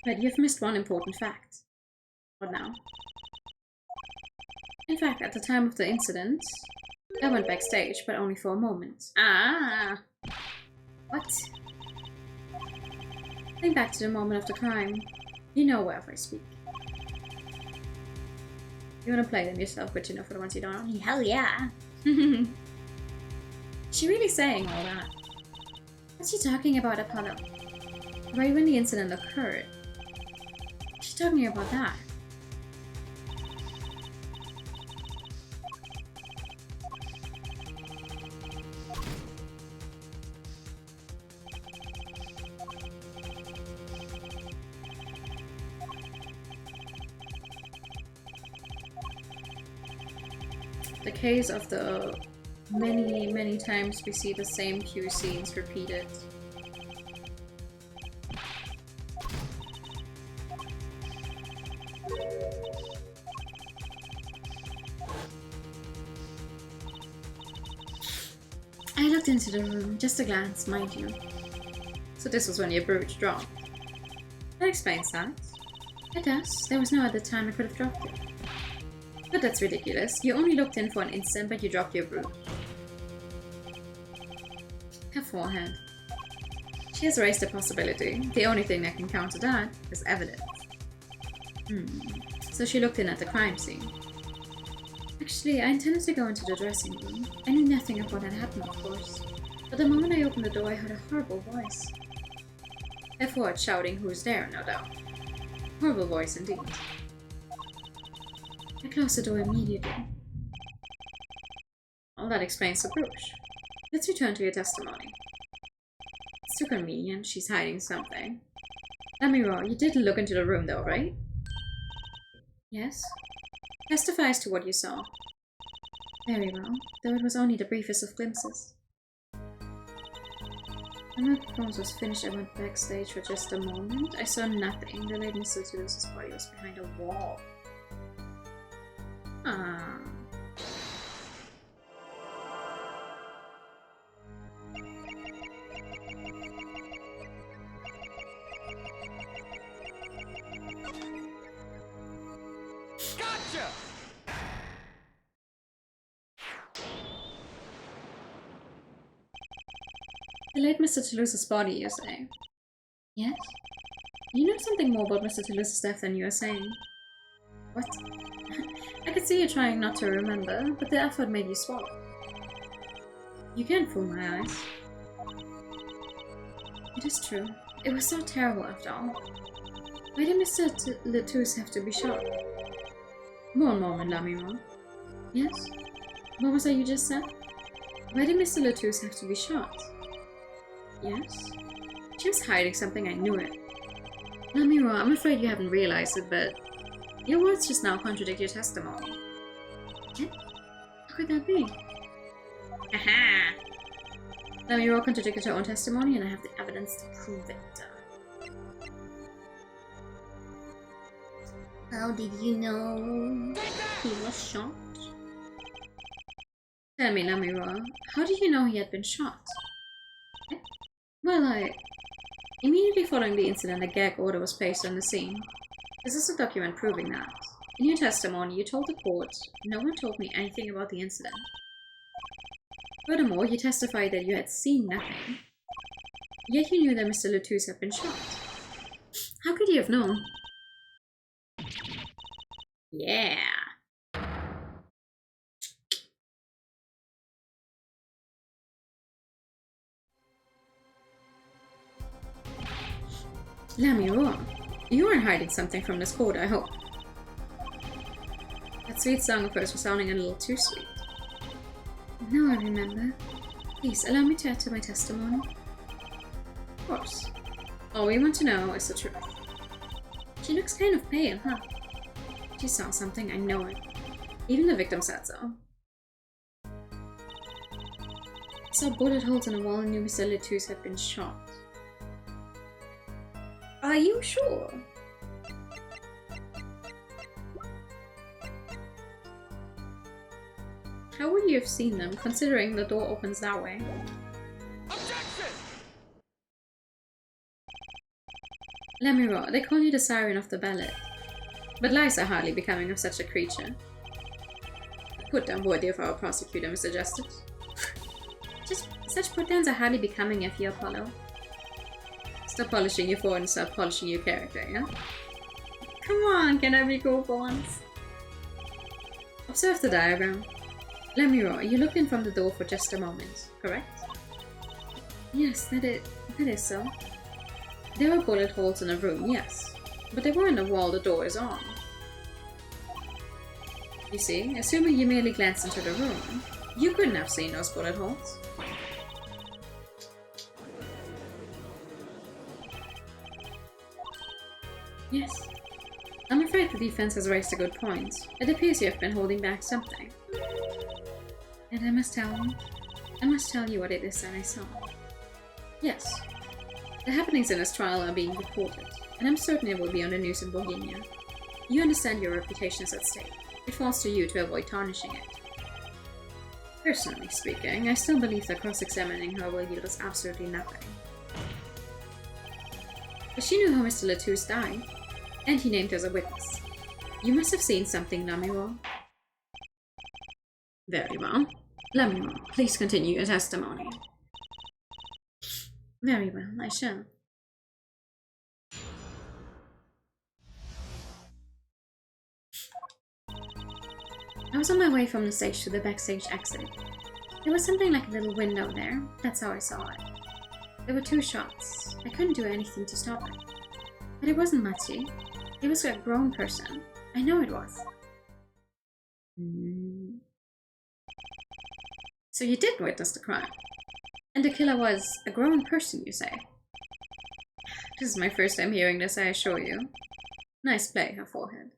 But you've missed one important fact. What now? In fact, at the time of the incident, I went backstage, but only for a moment. Ah! What? Think back to the moment of the crime. You know wherever I speak. You wanna play them yourself, but you know for the ones you don't know? Hell yeah! Is she really saying all that? What's she talking about, Apollo? Right when the incident occurred. She's talking about that. The case of the many times we see the same few scenes repeated. I looked into the room, just a glance, mind you. So this was when your brooch dropped. That explains that. It does. There was no other time I could have dropped it. But that's ridiculous. You only looked in for an instant, but you dropped your brooch. Her forehead. She has erased the possibility. The only thing that can counter that is evidence. So she looked in at the crime scene. Actually, I intended to go into the dressing room. I knew nothing of what had happened, of course. But the moment I opened the door, I heard a horrible voice. Her forehead shouting, "Who's there?" no doubt. Horrible voice indeed. I closed the door immediately. Well, that explains the brooch. Let's return to your testimony. It's too convenient. She's hiding something. Let me roar. You did look into the room though, right? Yes. Testify as to what you saw. Very well, though it was only the briefest of glimpses. When my performance was finished, I went backstage for just a moment. I saw nothing. The late Mr. Toulous's body was behind a wall. Ah. Gotcha! The late Mr. Toulouse's body, you say? Yes? You know something more about Mr. Toulouse's death than you are saying. What? I could see you trying not to remember, but the effort made you swallow. You can't fool my eyes. It is true. It was so terrible after all. Why did Mr. Latouche have to be shot? One moment, Lamimo. Yes? What was that you just said? Why did Mr. Latouche have to be shot? Yes? She was hiding something, I knew it. Lamiro, I'm afraid you haven't realized it, but your words just now contradict your testimony. What? How could that be? Aha! Lamiro contradicted her own testimony, and I have the evidence to prove it. How did you know he was shot? Tell me, Lamiro, how did you know he had been shot? Well, immediately following the incident, a gag order was placed on the scene. This is a document proving that. In your testimony, you told the court, "No one told me anything about the incident." Furthermore, you testified that you had seen nothing. Yet you knew that Mr. Latouche had been shot. How could you have known? Yeah. Lamiro, you aren't hiding something from this court, I hope. That sweet song of hers was sounding a little too sweet. Now I remember. Please, allow me to add to my testimony. Of course. All we want to know is the truth. She looks kind of pale, huh? She saw something, I know it. Even the victim said so. I saw bullet holes in the wall and knew Mr. Letus had been shot. Are you sure? How would you have seen them, considering the door opens that way? Objection! Let me roar. They call you the siren of the ballet. But lies are hardly becoming of such a creature. Put down worthy of our prosecutor, Mr. Justice. Just such put-downs are hardly becoming of you, Apollo. Stop polishing your forward and start polishing your character, yeah? Come on, can I be cool for once? Observe the diagram. Let me roar. You looked in from the door for just a moment, correct? Yes, that is so. There were bullet holes in the room, yes. But they weren't a wall the door is on. You see, assuming you merely glanced into the room, you couldn't have seen those bullet holes. Yes. I'm afraid the defense has raised a good point. It appears you have been holding back something. And I must tell you what it is that I saw. Yes. The happenings in this trial are being reported, and I'm certain it will be on the news in Bohemia. You understand your reputation is at stake. It falls to you to avoid tarnishing it. Personally speaking, I still believe that cross-examining her will yield us absolutely nothing. But she knew how Mr. Letus died, and he named her as a witness. You must have seen something, Lamiro. Very well. Lamiro, please continue your testimony. Very well, I shall. I was on my way from the stage to the backstage exit. There was something like a little window there. That's how I saw it. There were 2 shots. I couldn't do anything to stop it. But it wasn't Matty. It was a grown person. I know it was. So you did witness the crime. And the killer was a grown person, you say? This is my first time hearing this, I assure you. Nice play, her forehead.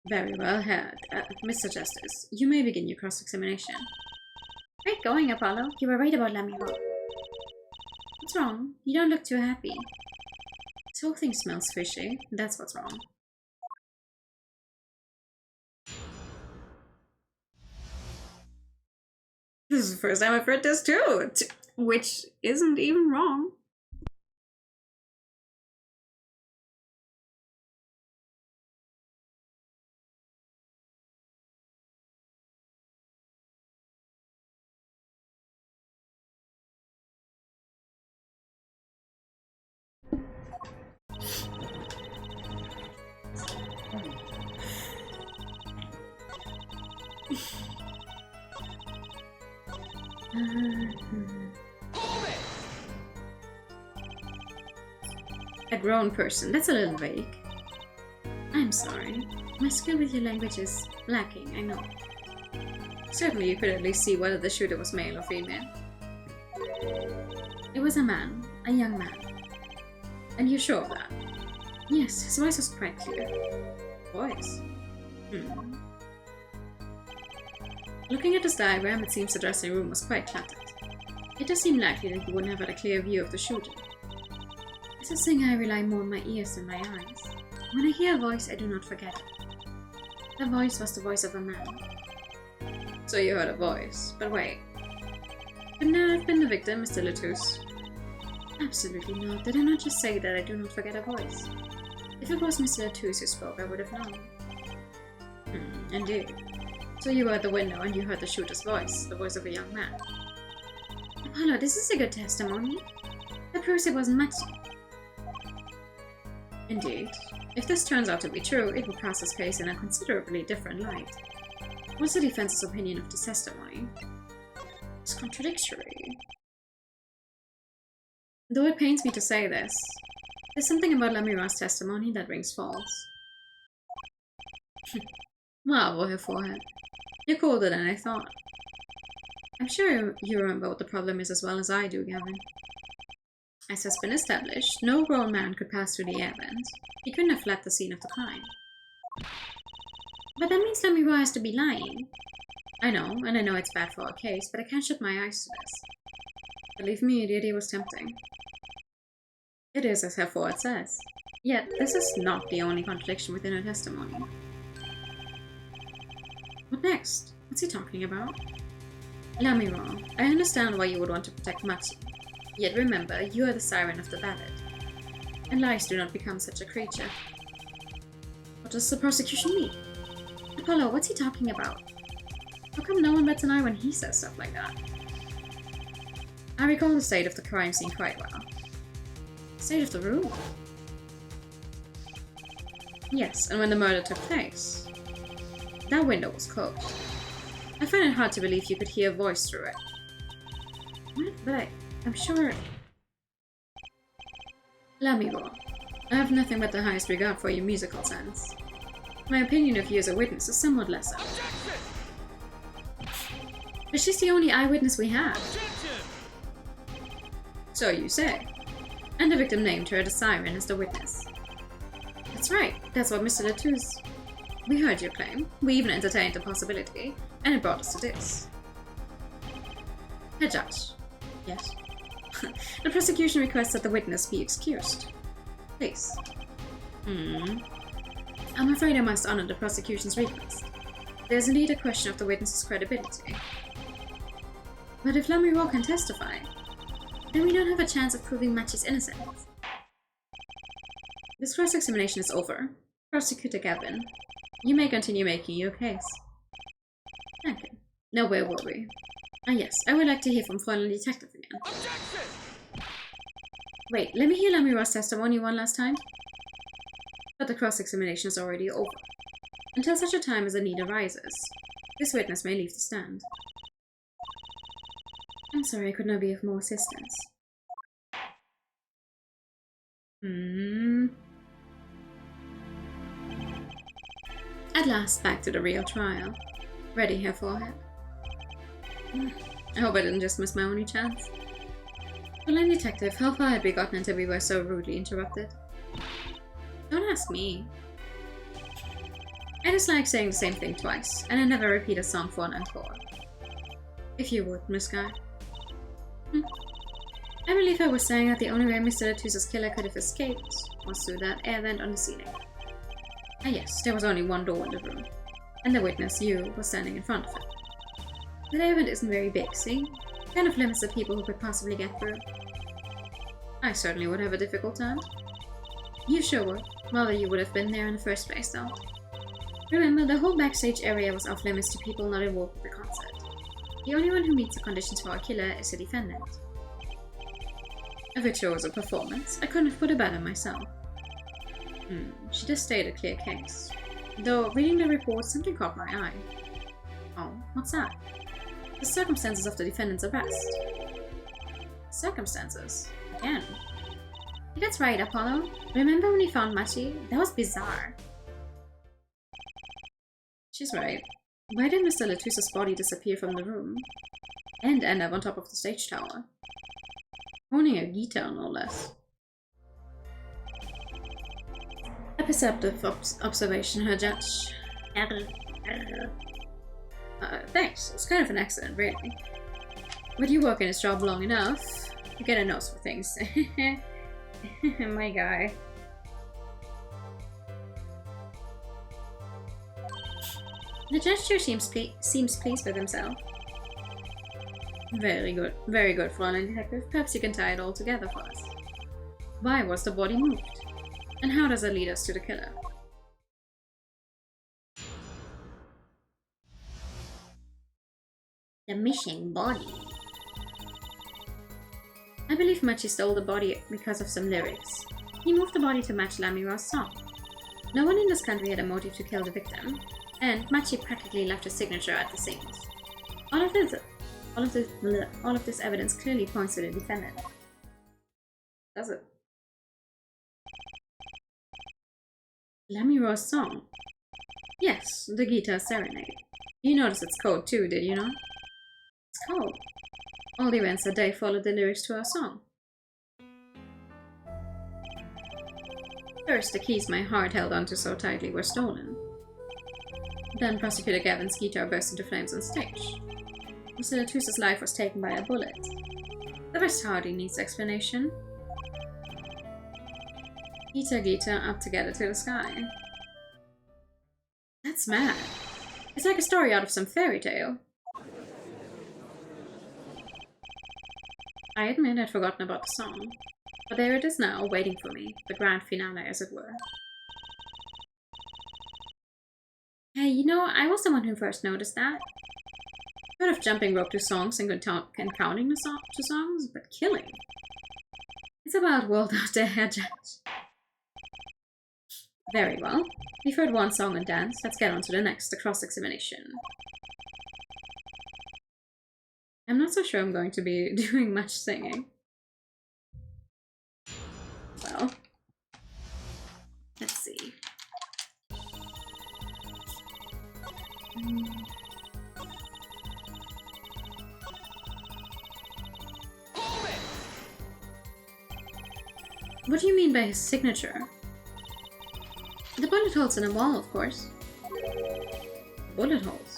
Very well, Mr. Justice. You may begin your cross-examination. Great going, Apollo. You were right about Lamiro. What's wrong? You don't look too happy. This whole thing smells fishy. That's what's wrong. This is the first time I've heard this too, which isn't even wrong. A grown person, that's a little vague. I'm sorry. My skill with your language is lacking, I know. Certainly you could at least see whether the shooter was male or female. It was a man, a young man. And you're sure of that? Yes, his voice was quite clear. Voice? Looking at this diagram, it seems the dressing room was quite cluttered. It does seem likely that you wouldn't have had a clear view of the shooter. As a singer, I rely more on my ears than my eyes. When I hear a voice, I do not forget it. The voice was the voice of a man. So you heard a voice, but wait. Couldn't I have been the victim, Mr. Letus? Absolutely not. Did I not just say that I do not forget a voice? If it was Mr. Letus who spoke, I would have known. Indeed. So you were at the window and you heard the shooter's voice, the voice of a young man. Apollo, this is a good testimony. That proves it wasn't Matty. Indeed. If this turns out to be true, it will cast this case in a considerably different light. What's the defense's opinion of this testimony? It's contradictory. Though it pains me to say this, there's something about Lamira's testimony that rings false. Marvel, her forehead. You're colder than I thought. I'm sure you remember what the problem is as well as I do, Gavin. As has been established, no grown man could pass through the air vent. He couldn't have fled the scene of the crime. But that means Lamira has to be lying. I know, and I know it's bad for our case, but I can't shut my eyes to this. Believe me, the idea was tempting. It is, as her forward says. Yet, this is not the only contradiction within her testimony. What next? What's he talking about? Lamira, I understand why you would want to protect Machi. Yet remember, you are the siren of the ballad. And lies do not become such a creature. What does the prosecution mean? Apollo, what's he talking about? How come no one bats an eye when he says stuff like that? I recall the state of the crime scene quite well. State of the room? Yes, and when the murder took place. That window was closed. I find it hard to believe you could hear a voice through it. What? But I'm sure... Lamiro, I have nothing but the highest regard for your musical sense. My opinion of you as a witness is somewhat lesser. But she's the only eyewitness we have. So you say. And the victim named her, the siren, as the witness. That's right, that's what Mr. Latou's... We heard your claim, we even entertained the possibility, and it brought us to this. Herr Judge. Yes? The prosecution requests that the witness be excused. Please. I'm afraid I must honor the prosecution's request. There's indeed a question of the witness's credibility. But if Lamiro can testify, then we don't have a chance of proving Machi's innocence. This cross-examination is over. Prosecutor Gavin, you may continue making your case. Thank you. Now where were we? Ah yes, I would like to hear from Fräulein Detective again. Objection! Wait, let me hear Lamiro's testimony one last time. But the cross-examination is already over. Until such a time as a need arises, this witness may leave the stand. I'm sorry I could not be of more assistance. At last, back to the real trial. Ready, Herr Forehead? I hope I didn't just miss my only chance. Fräulein Detective, how far had we gotten until we were so rudely interrupted? Don't ask me. I dislike saying the same thing twice, and I never repeat a song for an encore. If you would, Miss Guy. I believe I was saying that the only way Mr. Latou's killer could have escaped was through that air vent on the ceiling. Ah yes, there was only one door in the room, and the witness, you, was standing in front of it. The air vent isn't very big, see? Kind of limits the people who could possibly get through. I certainly would have a difficult time. You sure would. Rather you would have been there in the first place, though. Remember, the whole backstage area was off limits to people not involved with the concert. The only one who meets the conditions for a killer is the defendant. A virtuoso performance. I couldn't have put it better myself. She does state a clear case. Though, reading the report, something caught my eye. Oh, what's that? The circumstances of the defendant's arrest. Circumstances? Again. That's right, Apollo. Remember when we found Machi? That was bizarre. She's right. Why did Mr. Latou's body disappear from the room? And end up on top of the stage tower? Owning a guitar, no less. A perceptive observation, Herr Judge. Thanks. It's kind of an accident, really. But you work in this job long enough, you get a nose for things. My guy. The gesture seems pleased with himself. Very good, Fräulein Detective. Perhaps you can tie it all together for us. Why was the body moved? And how does it lead us to the killer? The missing body. I believe Machi stole the body because of some lyrics. He moved the body to match Lamira's song. No one in this country had a motive to kill the victim, and Machi practically left his signature at the scenes. All of this evidence clearly points to the defendant. Does it? Lamira's song? Yes, the guitar serenade. You noticed its code too, did you not? Its code? All the events that day followed the lyrics to our song. First, the keys my heart held onto so tightly were stolen. Then Prosecutor Gavin's guitar burst into flames on stage. Mr. Latus's life was taken by a bullet. The rest hardly needs explanation. Gita, up together to the sky. That's mad. It's like a story out of some fairy tale. I admit I'd forgotten about the song, but there it is now, waiting for me, the grand finale as it were. Hey, you know, I was the one who first noticed that. Heard of jumping rope to songs and counting to songs, but killing? It's a wild world out there, Judge. Very well. We've heard one song and dance. Let's get on to the next, the cross-examination. I'm not so sure I'm going to be doing much singing. Well, let's see. What do you mean by his signature? The bullet holes in the wall, of course. Bullet holes.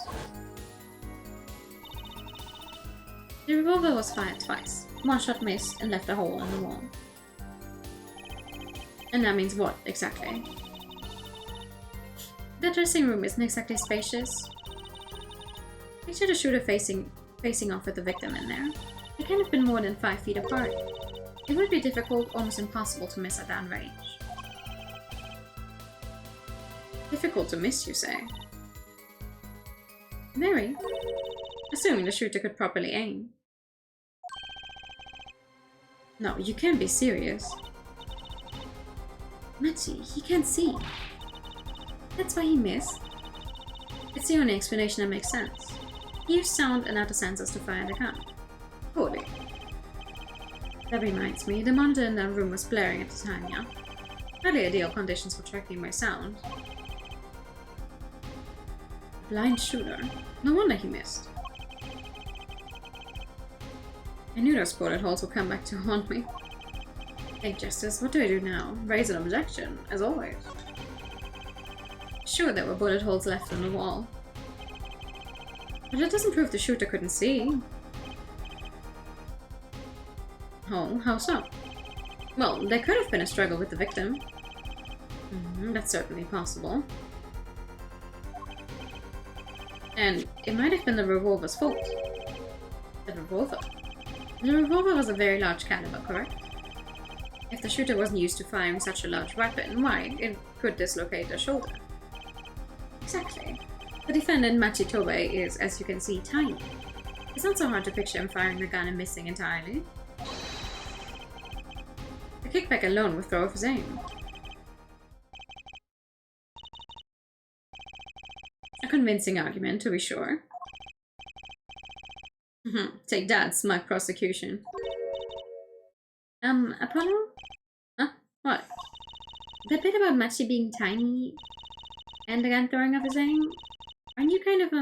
The revolver was fired twice. One shot missed and left a hole in the wall. And that means what, exactly? The dressing room isn't exactly spacious. Picture the shooter facing off with the victim in there. They can't have been more than 5 feet apart. It would be difficult, almost impossible to miss at that range. Difficult to miss, you say? Very. Assuming the shooter could properly aim. No, you can't be serious. Machi, he can't see. That's why he missed. It's the only explanation that makes sense. He used sound and outer sensors to fire the gun. Poorly. That reminds me, the monitor in that room was blaring at the time, yeah? Hardly ideal conditions for tracking my sound. Blind shooter. No wonder he missed. I knew those bullet holes would come back to haunt me. Hey, Justice, what do I do now? Raise an objection, as always. Sure, there were bullet holes left on the wall. But it doesn't prove the shooter couldn't see. Oh, how so? Well, there could have been a struggle with the victim. That's certainly possible. And it might have been the revolver's fault. The revolver? The revolver was a very large caliber, correct? If the shooter wasn't used to firing such a large weapon, why, it could dislocate a shoulder. Exactly. The defendant, Machitobe, is, as you can see, tiny. It's not so hard to picture him firing the gun and missing entirely. The kickback alone would throw off his aim. A convincing argument, to be sure. Take that, smug prosecution. Apollo? Huh? What? That bit about Machi being tiny and the gun throwing off his aim? Aren't you kind of,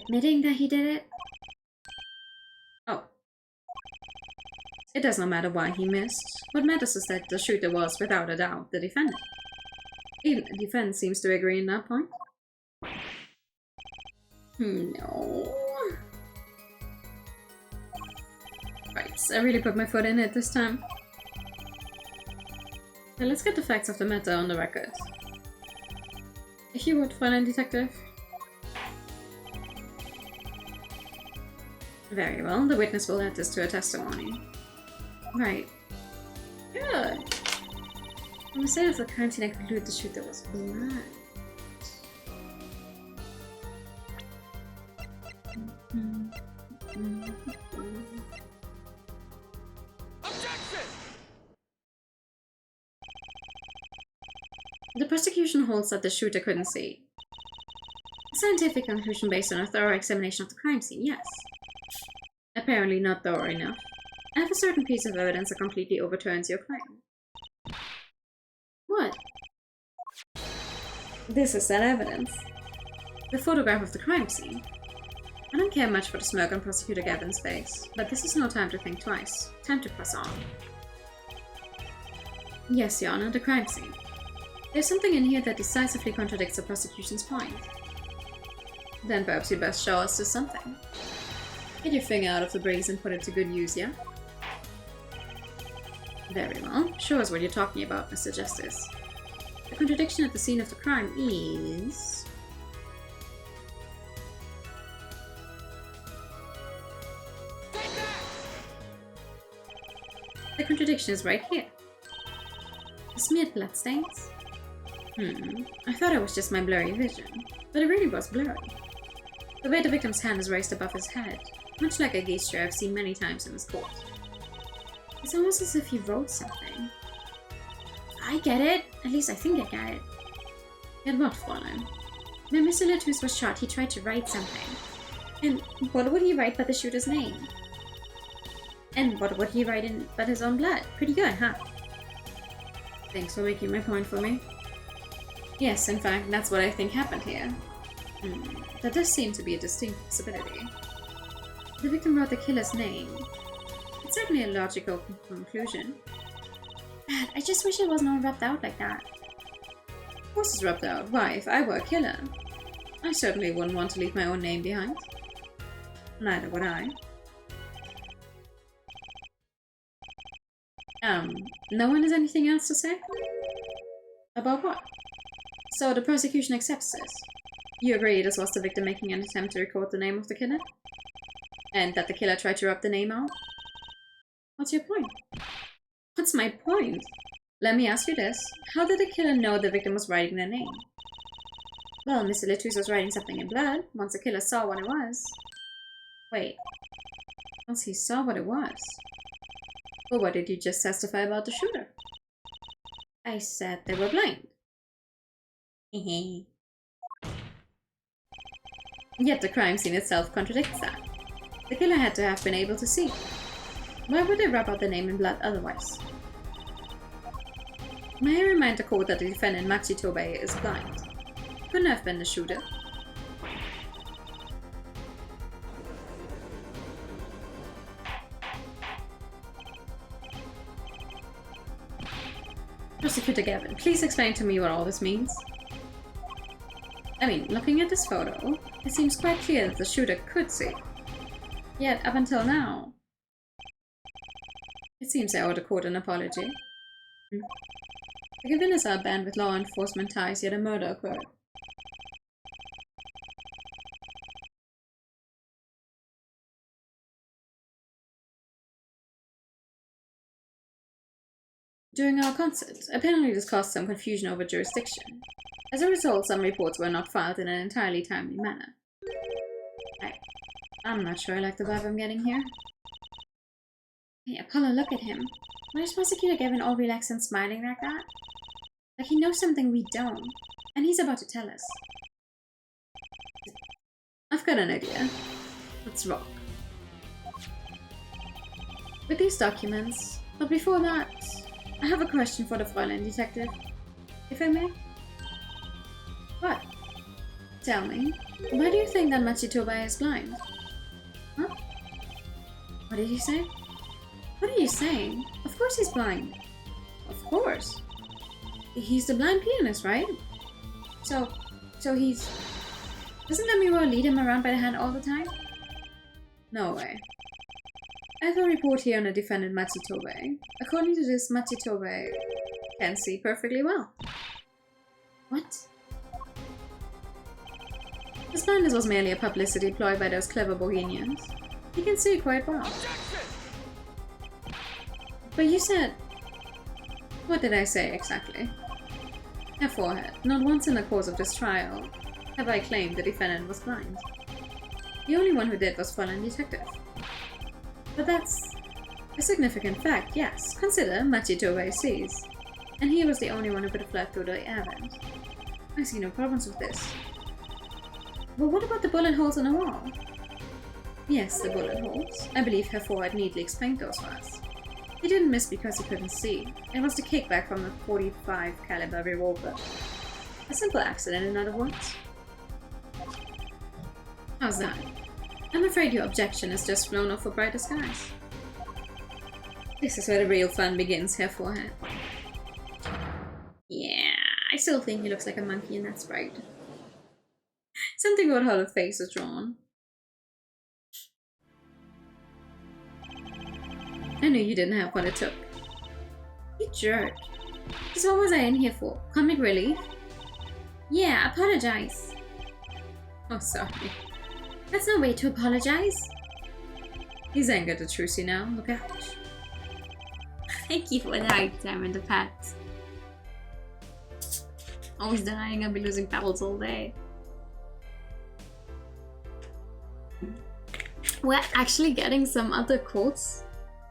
admitting that he did it? Oh. It does not matter why he missed. What matters is that the shooter was, without a doubt, the defendant. Even the defense seems to agree on that point. No. Right, I really put my foot in it this time. Now let's get the facts of the matter on the record. If you would, Fräulein Detective. Very well, the witness will add this to her testimony. Right. Good. From the state of the crime scene, I conclude the shooter was blind. Objection! The prosecution holds that the shooter couldn't see. A scientific conclusion based on a thorough examination of the crime scene, yes. Apparently not thorough enough. I have a certain piece of evidence that completely overturns your claim. What? This is that evidence. The photograph of the crime scene. I don't care much for the smirk on Prosecutor Gavin's face, but this is no time to think twice. Time to press on. Yes, Your Honor, the crime scene. There's something in here that decisively contradicts the prosecution's point. Then perhaps you best show us to something. Get your finger out of the breeze and put it to good use, yeah? Very well. Show us what you're talking about, Mr. Justice. The contradiction at the scene of the crime is... The contradiction is right here. The smeared bloodstains? I thought it was just my blurry vision, but it really was blurry. The way the victim's hand is raised above his head, much like a gesture I've seen many times in this court. It's almost as if he wrote something. I get it! At least I think I get it. Get what, Fräulein? When Mr. Latus was shot, he tried to write something. And what would he write but the shooter's name? And what would he write in but his own blood? Pretty good, huh? Thanks for making my point for me. Yes, in fact, that's what I think happened here. That does seem to be a distinct possibility. The victim wrote the killer's name. It's certainly a logical conclusion. But I just wish it wasn't all rubbed out like that. Of course it's rubbed out. Why, if I were a killer, I certainly wouldn't want to leave my own name behind. Neither would I. No one has anything else to say? About what? So the prosecution accepts this. You agree this was the victim making an attempt to record the name of the killer? And that the killer tried to rub the name out? What's your point? What's my point? Let me ask you this. How did the killer know the victim was writing their name? Well, Mr. Latus was writing something in blood, once the killer saw what it was. Wait. Once he saw what it was? Well, what did you just testify about the shooter? I said they were blind. Yet the crime scene itself contradicts that. The killer had to have been able to see. Why would they rub out the name in blood otherwise? May I remind the court that the defendant Machitobe is blind. Couldn't have been the shooter. Prosecutor Gavin, please explain to me what all this means. I mean, looking at this photo, it seems quite clear that the shooter could see. Yet, up until now, it seems I owe the court an apology. The Gavinas are banned with law enforcement ties, yet a murder occurred. During our concert, apparently this caused some confusion over jurisdiction. As a result, some reports were not filed in an entirely timely manner. I'm not sure I like the vibe I'm getting here. Hey, Apollo, look at him. Why is Prosecutor Gavin all relaxed and smiling like that? Like he knows something we don't, and he's about to tell us. I've got an idea. Let's rock. With these documents, but before that, I have a question for the Fräulein detective, if I may. What? Tell me, why do you think that Machitobe is blind? Huh? What did you say? What are you saying? Of course he's blind. Of course. He's the blind pianist, right? So he's... Doesn't Amuro lead him around by the hand all the time? No way. I have a report here on the defendant Machitobe. According to this, Machitobe can see perfectly well. What? His blindness was merely a publicity ploy by those clever bohemians. He can see quite well. But you said... What did I say exactly? Her forehead. Not once in the course of this trial have I claimed the defendant was blind. The only one who did was Fräulein Detective. But that's a significant fact, yes. Consider Machitobe sees. And he was the only one who could have fled through the air vent. I see no problems with this. But what about the bullet holes in the wall? Yes, the bullet holes. I believe her forehead neatly explained those for us. He didn't miss because he couldn't see. It was the kickback from the .45 caliber revolver. A simple accident, in other words. How's that? I'm afraid your objection has just flown off for brighter skies. This is where the real fun begins, Herr Forehead. Yeah, I still think he looks like a monkey in that sprite. Something about how the face is drawn. I knew you didn't have what it took. You jerk. So what was I in here for? Comic relief? Yeah, apologize. Oh, sorry. That's no way to apologize. He's angered at Trucy now. Look out. Thank you for the hype, Diamond the Pat. Always dying, I'll be losing battles all day. We're actually getting some other quotes.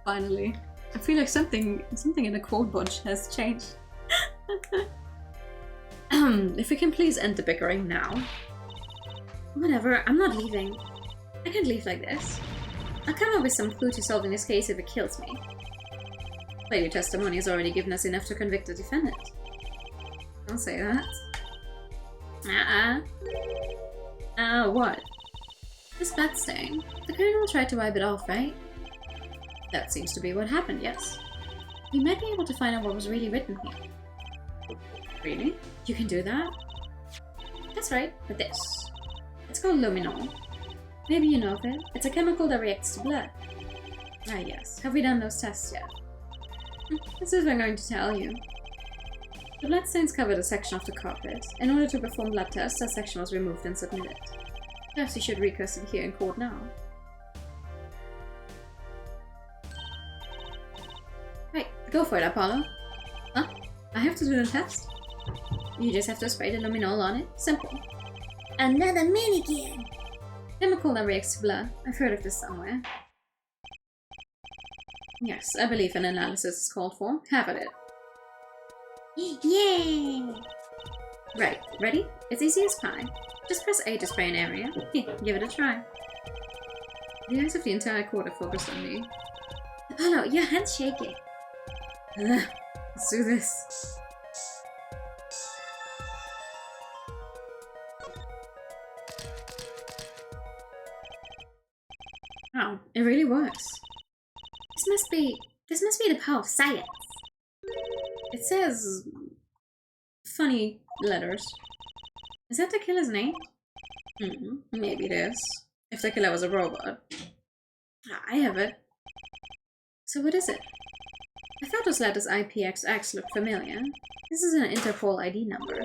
Finally. I feel like something in the quote bunch has changed. If we can please end the bickering now. Whatever, I'm not leaving. I can't leave like this. I'll come up with some clue to solving this case if it kills me. But your testimony has already given us enough to convict the defendant. Don't say that. What? This blood stain. The colonel tried to wipe it off, right? That seems to be what happened, yes. We might be able to find out what was really written here. Really? You can do that? That's right, with this. It's called luminol. Maybe you know of it. It's a chemical that reacts to blood. Ah yes. Have we done those tests yet? This is what I'm going to tell you. The bloodstains covered a section of the carpet. In order to perform blood tests, that section was removed and submitted. Perhaps you should request it here in court now. Right, go for it, Apollo. Huh? I have to do the test? You just have to spray the luminol on it. Simple. Another minigun! Chemical that reacts to blood. I've heard of this somewhere. Yes, I believe an analysis is called for. Have at it. Yay! Right, ready? It's easy as pie. Just press A to spray an area. Here, give it a try. The eyes of the entire court are focused on me. Apollo, your hand's shaking. Let's do this. Oh, it really works. This must be the power of science. It says funny letters. Is that the killer's name? Maybe it is. If the killer was a robot. I have it. So what is it? I thought those letters IPXX looked familiar. This is an Interpol ID number.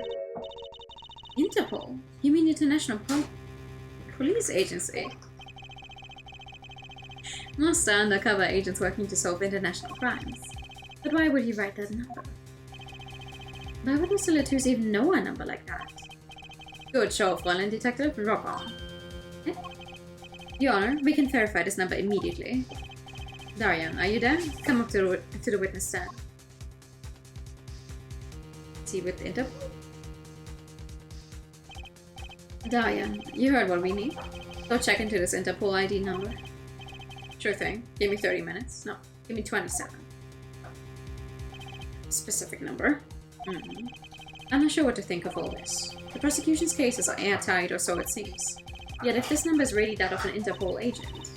Interpol? You mean International Police Agency? Master undercover agents working to solve international crimes. But why would he write that number? Why would Mr. Latouche even know a number like that? Good show, Fräulein Detective. Rock on. Eh? Your Honor, we can verify this number immediately. Darian, are you there? Come up to the witness stand. Is he with Interpol? Darian, you heard what we need. Go check into this Interpol ID number. Sure thing. Give me 30 minutes. No, give me 27. Specific number. I'm not sure what to think of all this. The prosecution's cases are airtight, or so it seems. Yet if this number is really that of an Interpol agent...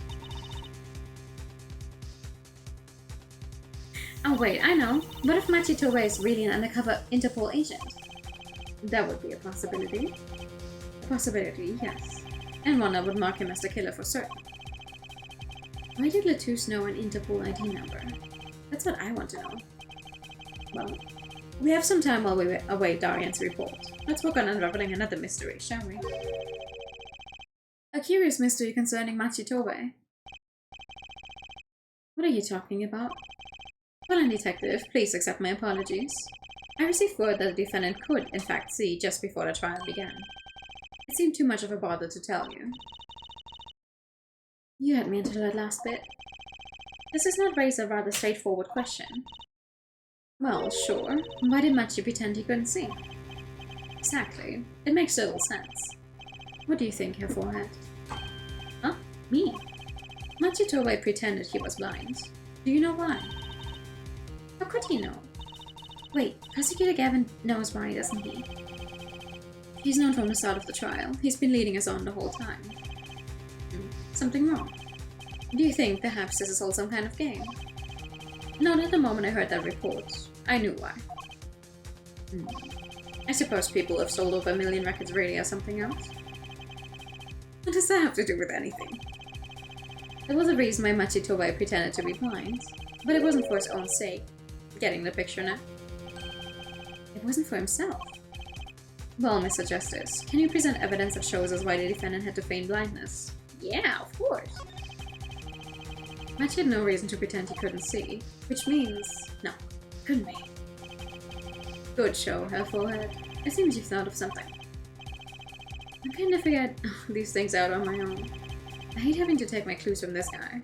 Oh wait, I know. What if Machi Tobe is really an undercover Interpol agent? That would be a possibility. A possibility, yes. And one that would mark him as the killer for certain. Why did Latouche know an Interpol ID number? That's what I want to know. Well, we have some time while we await Darian's report. Let's work on unraveling another mystery, shall we? A curious mystery concerning Machi Tobe. What are you talking about? Well, detective, please accept my apologies. I received word that the defendant could, in fact, see just before the trial began. It seemed too much of a bother to tell you. You had me until that last bit. This does not raise a rather straightforward question. Well, sure. Why did Machi pretend he couldn't see? Exactly. It makes little sense. What do you think, Herr Forehead? Huh? Me? Machi Tobe pretended he was blind. Do you know why? How could he know? Wait, Prosecutor Gavin knows why, doesn't he? He's known from the start of the trial. He's been leading us on the whole time. Something wrong? Do you think perhaps this is all some kind of game? Not at the moment I heard that report. I knew why. I suppose people who have sold over 1 million records really are something else. What does that have to do with anything? There was a reason why Machitoba pretended to be blind, but it wasn't for his own sake. Getting the picture now? It wasn't for himself. Well, Mr. Justice, can you present evidence that shows us why the defendant had to feign blindness? Yeah, of course. Machi had no reason to pretend he couldn't see, which means... no, couldn't be. Good show, her forehead. It seems you've thought of something. I'm trying to figure these things out on my own. I hate having to take my clues from this guy.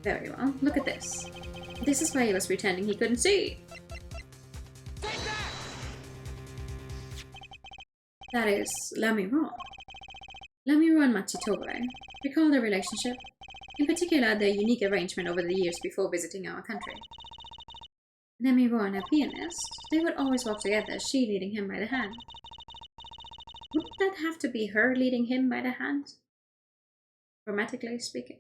Very well, look at this. This is why he was pretending he couldn't see. That is Lamiro. Lamiro and Machitoba. Recall their relationship? In particular, their unique arrangement over the years before visiting our country. Lamiro and a pianist, they would always walk together, she leading him by the hand. Would that have to be her leading him by the hand? Grammatically speaking.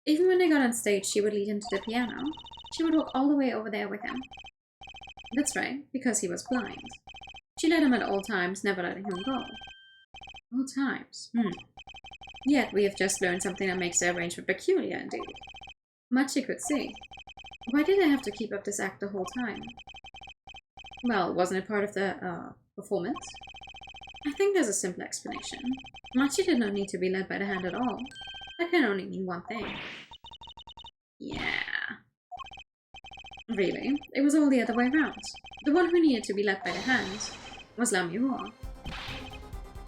Even when they got on stage, she would lead him to the piano. She would walk all the way over there with him. That's right, because he was blind. She led him at all times, never letting him go. All times? Yet we have just learned something that makes the arrangement peculiar indeed. Much she could see. Why did they have to keep up this act the whole time? Well, wasn't it part of the, performance? I think there's a simple explanation. Machi did not need to be led by the hand at all. That can only mean one thing. Yeah. Really? It was all the other way around. The one who needed to be led by the hand was Lamiro.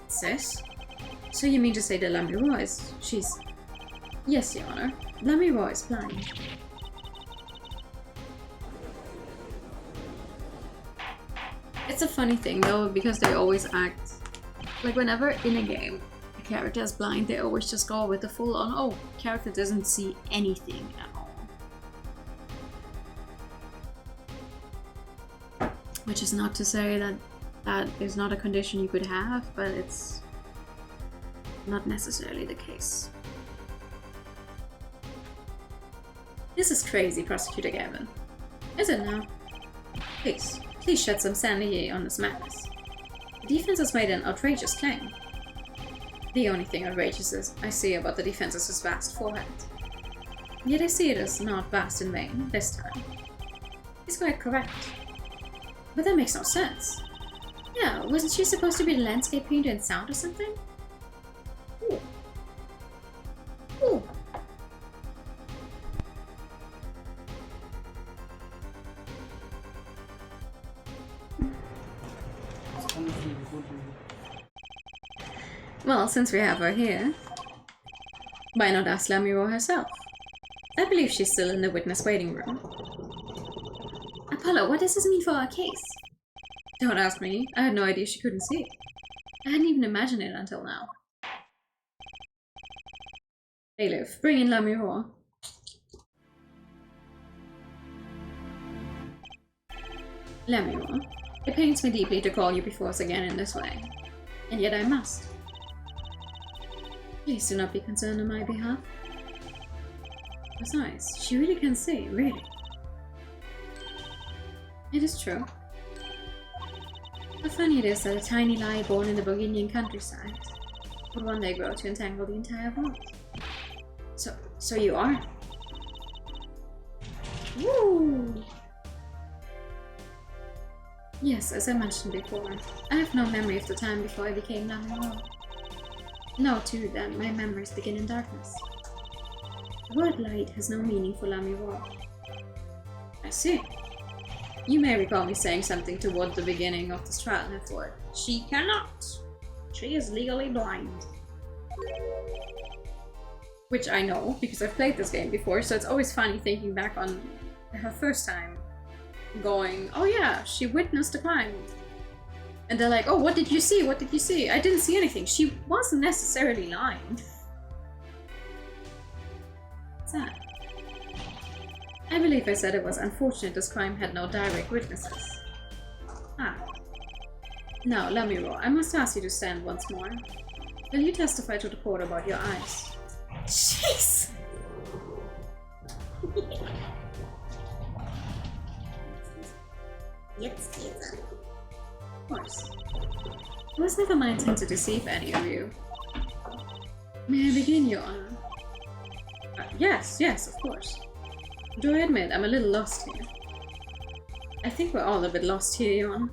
Sis? So you mean to say that Lamiro is... she's... Yes, Your Honor. Lamiro is blind. It's a funny thing though, because they always act... like whenever in a game a character is blind, they always just go with the full on, oh, character doesn't see anything at all. Which is not to say that that is not a condition you could have, but it's not necessarily the case. This is crazy, Prosecutor Gavin. Is it now? Please shed some sanity on this madness. The defense has made an outrageous claim. The only thing outrageous I see about the defense is his vast forehead. Yet I see it as not vast in vain, this time. He's quite correct. But that makes no sense. Yeah, wasn't she supposed to be the landscape painter in sound or something? Ooh. Ooh. Well, since we have her here, why not ask Lamiro herself? I believe she's still in the witness waiting room. Apollo, what does this mean for our case? Don't ask me. I had no idea she couldn't see. I hadn't even imagined it until now. Bailiff, bring in Lamiro. Lamiro, it pains me deeply to call you before us again in this way. And yet I must. Please do not be concerned on my behalf. Besides, she really can see, really. It is true. How funny it is that a tiny lie born in the Bohemian countryside would one day grow to entangle the entire world. So you are? Woo! Yes, as I mentioned before, I have no memory of the time before I became Lamiro. Know too that my memories begin in darkness. The word light has no meaning for Lamiro. I see. You may recall me saying something toward the beginning of this trial, Netford. She cannot. She is legally blind. Which I know, because I've played this game before, so it's always funny thinking back on her first time. Going, oh yeah, she witnessed a crime. And they're like, oh, what did you see? What did you see? I didn't see anything. She wasn't necessarily lying. What's that? I believe I said it was unfortunate this crime had no direct witnesses. Ah. Now, Lamiro, I must ask you to stand once more. Will you testify to the court about your eyes? Jeez! Jetzt geht's. course. It was never my intent to deceive any of you. May I begin, Your Honor? Yes, of course. Do I admit I'm a little lost here? I think we're all a bit lost here, Your Honor.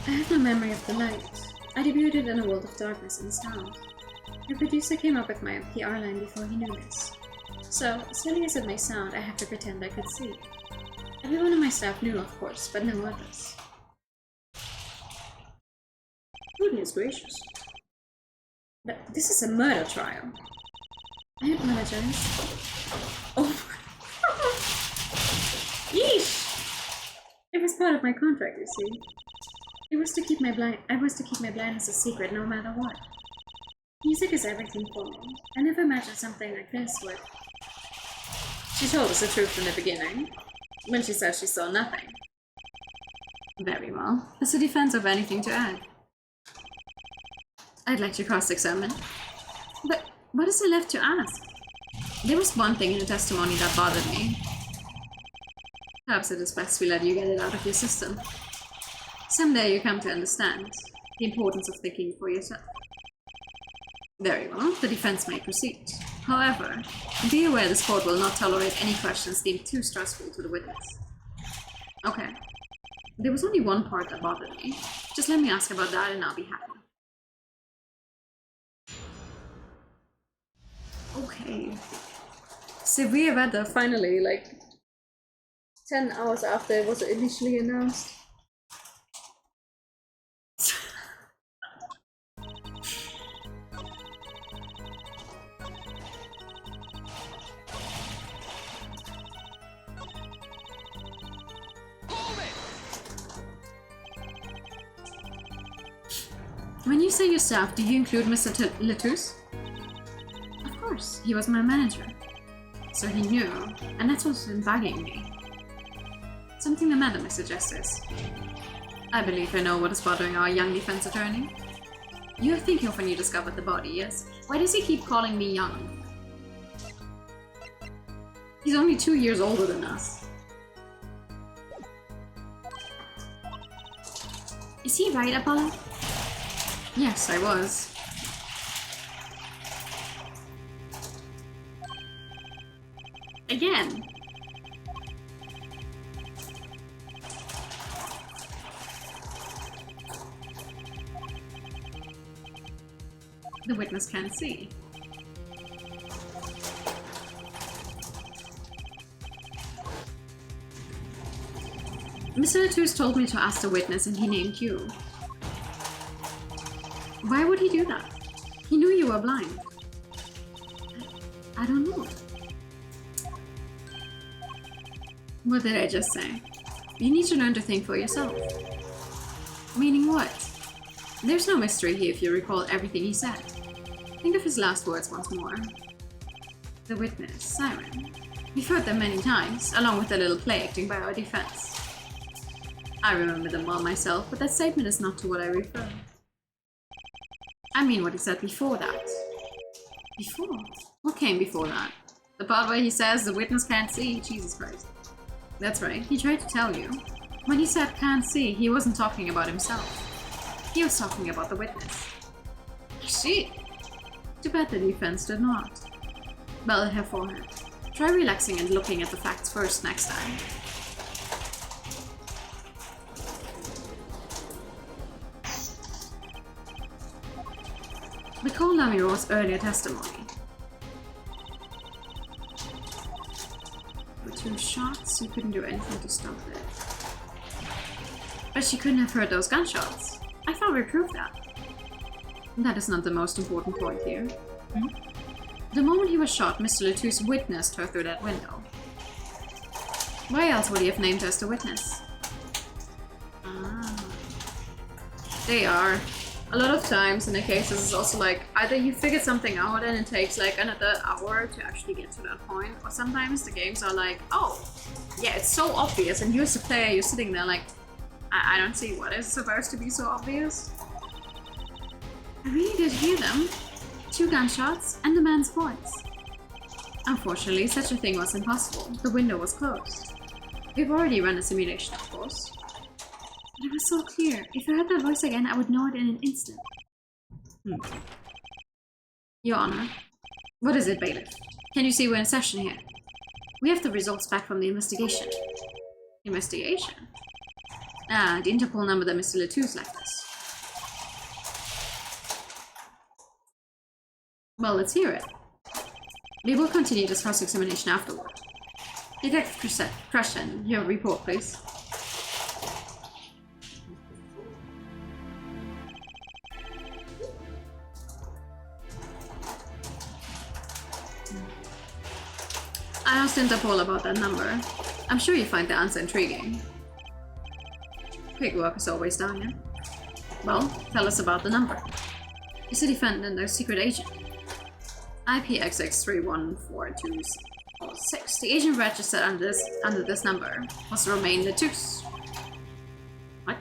I have no memory of the light. I debuted in a world of darkness and sound. The producer came up with my PR line before he knew this. So, silly as it may sound, I have to pretend I could see. Everyone on my staff knew, of course, but no others. Goodness gracious. But this is a murder trial. I apologize. Oh. Yeesh! It was part of my contract, you see. I was to keep my blindness a secret no matter what. Music is everything for me. I never imagined something like this would. She told us the truth in the beginning, when she said she saw nothing. Very well. As a defense of anything to add? I'd like to cross-examine. But what is there left to ask? There was one thing in the testimony that bothered me. Perhaps it is best we let you get it out of your system. Someday you come to understand the importance of thinking for yourself. Very well, the defense may proceed. However, be aware this court will not tolerate any questions deemed too stressful to the witness. Okay. There was only one part that bothered me. Just let me ask about that and I'll be happy. Okay. Severe weather, finally, like 10 hours after it was initially announced. When you say your staff, do you include Mr. Letus? Of course, he was my manager. So he knew, and that's what's been bugging me. Something the matter, Mr. Justice. I believe I know what is bothering our young defense attorney. You were thinking of when you discovered the body, yes? Why does he keep calling me young? He's only 2 years older than us. Is he right, Apollo? Yes, I was. Again. The witness can't see. Mr. Letus told me to ask the witness and he named you. Why would he do that? He knew you were blind. I don't know. What did I just say? You need to learn to think for yourself. Meaning what? There's no mystery here if you recall everything he said. Think of his last words once more. The witness, Siren. We've heard them many times, along with a little play acting by our defense. I remember them well myself, but that statement is not to what I refer. I mean what he said before that. Before? What came before that? The part where he says the witness can't see? Jesus Christ. That's right, he tried to tell you. When he said can't see, he wasn't talking about himself. He was talking about the witness. I see. Too bad the defense did not. Well, here for her. Try relaxing and looking at the facts first next time. Recall Namiro's earlier testimony. With 2 shots, you couldn't do anything to stop it. But she couldn't have heard those gunshots. I thought we proved that. That is not the most important point here. The moment he was shot, Mr. Letus witnessed her through that window. Why else would he have named her as the witness? Ah. They are. A lot of times in the cases it's also like, either you figure something out and it takes like another hour to actually get to that point, or sometimes the games are like, oh, yeah, it's so obvious, and you as a player, you're sitting there like, I don't see what is supposed to be so obvious. I really did hear them. 2 gunshots and the man's voice. Unfortunately, such a thing was impossible. The window was closed. We've already run a simulation, of course. But it was so clear. If I heard that voice again, I would know it in an instant. Your Honor. What is it, Bailiff? Can you see we're in session here? We have the results back from the investigation. Investigation? Ah, the Interpol number that Mr. Latouche left us. Well, let's hear it. We will continue this cross-examination afterward. Detective Crescent, your report, please. I asked Interpol about that number. I'm sure you find the answer intriguing. Quick work as always, Danya. Well, tell us about the number. Is a defendant or secret agent? IPXX314246. The agent registered under this number was Romain Latouche. What?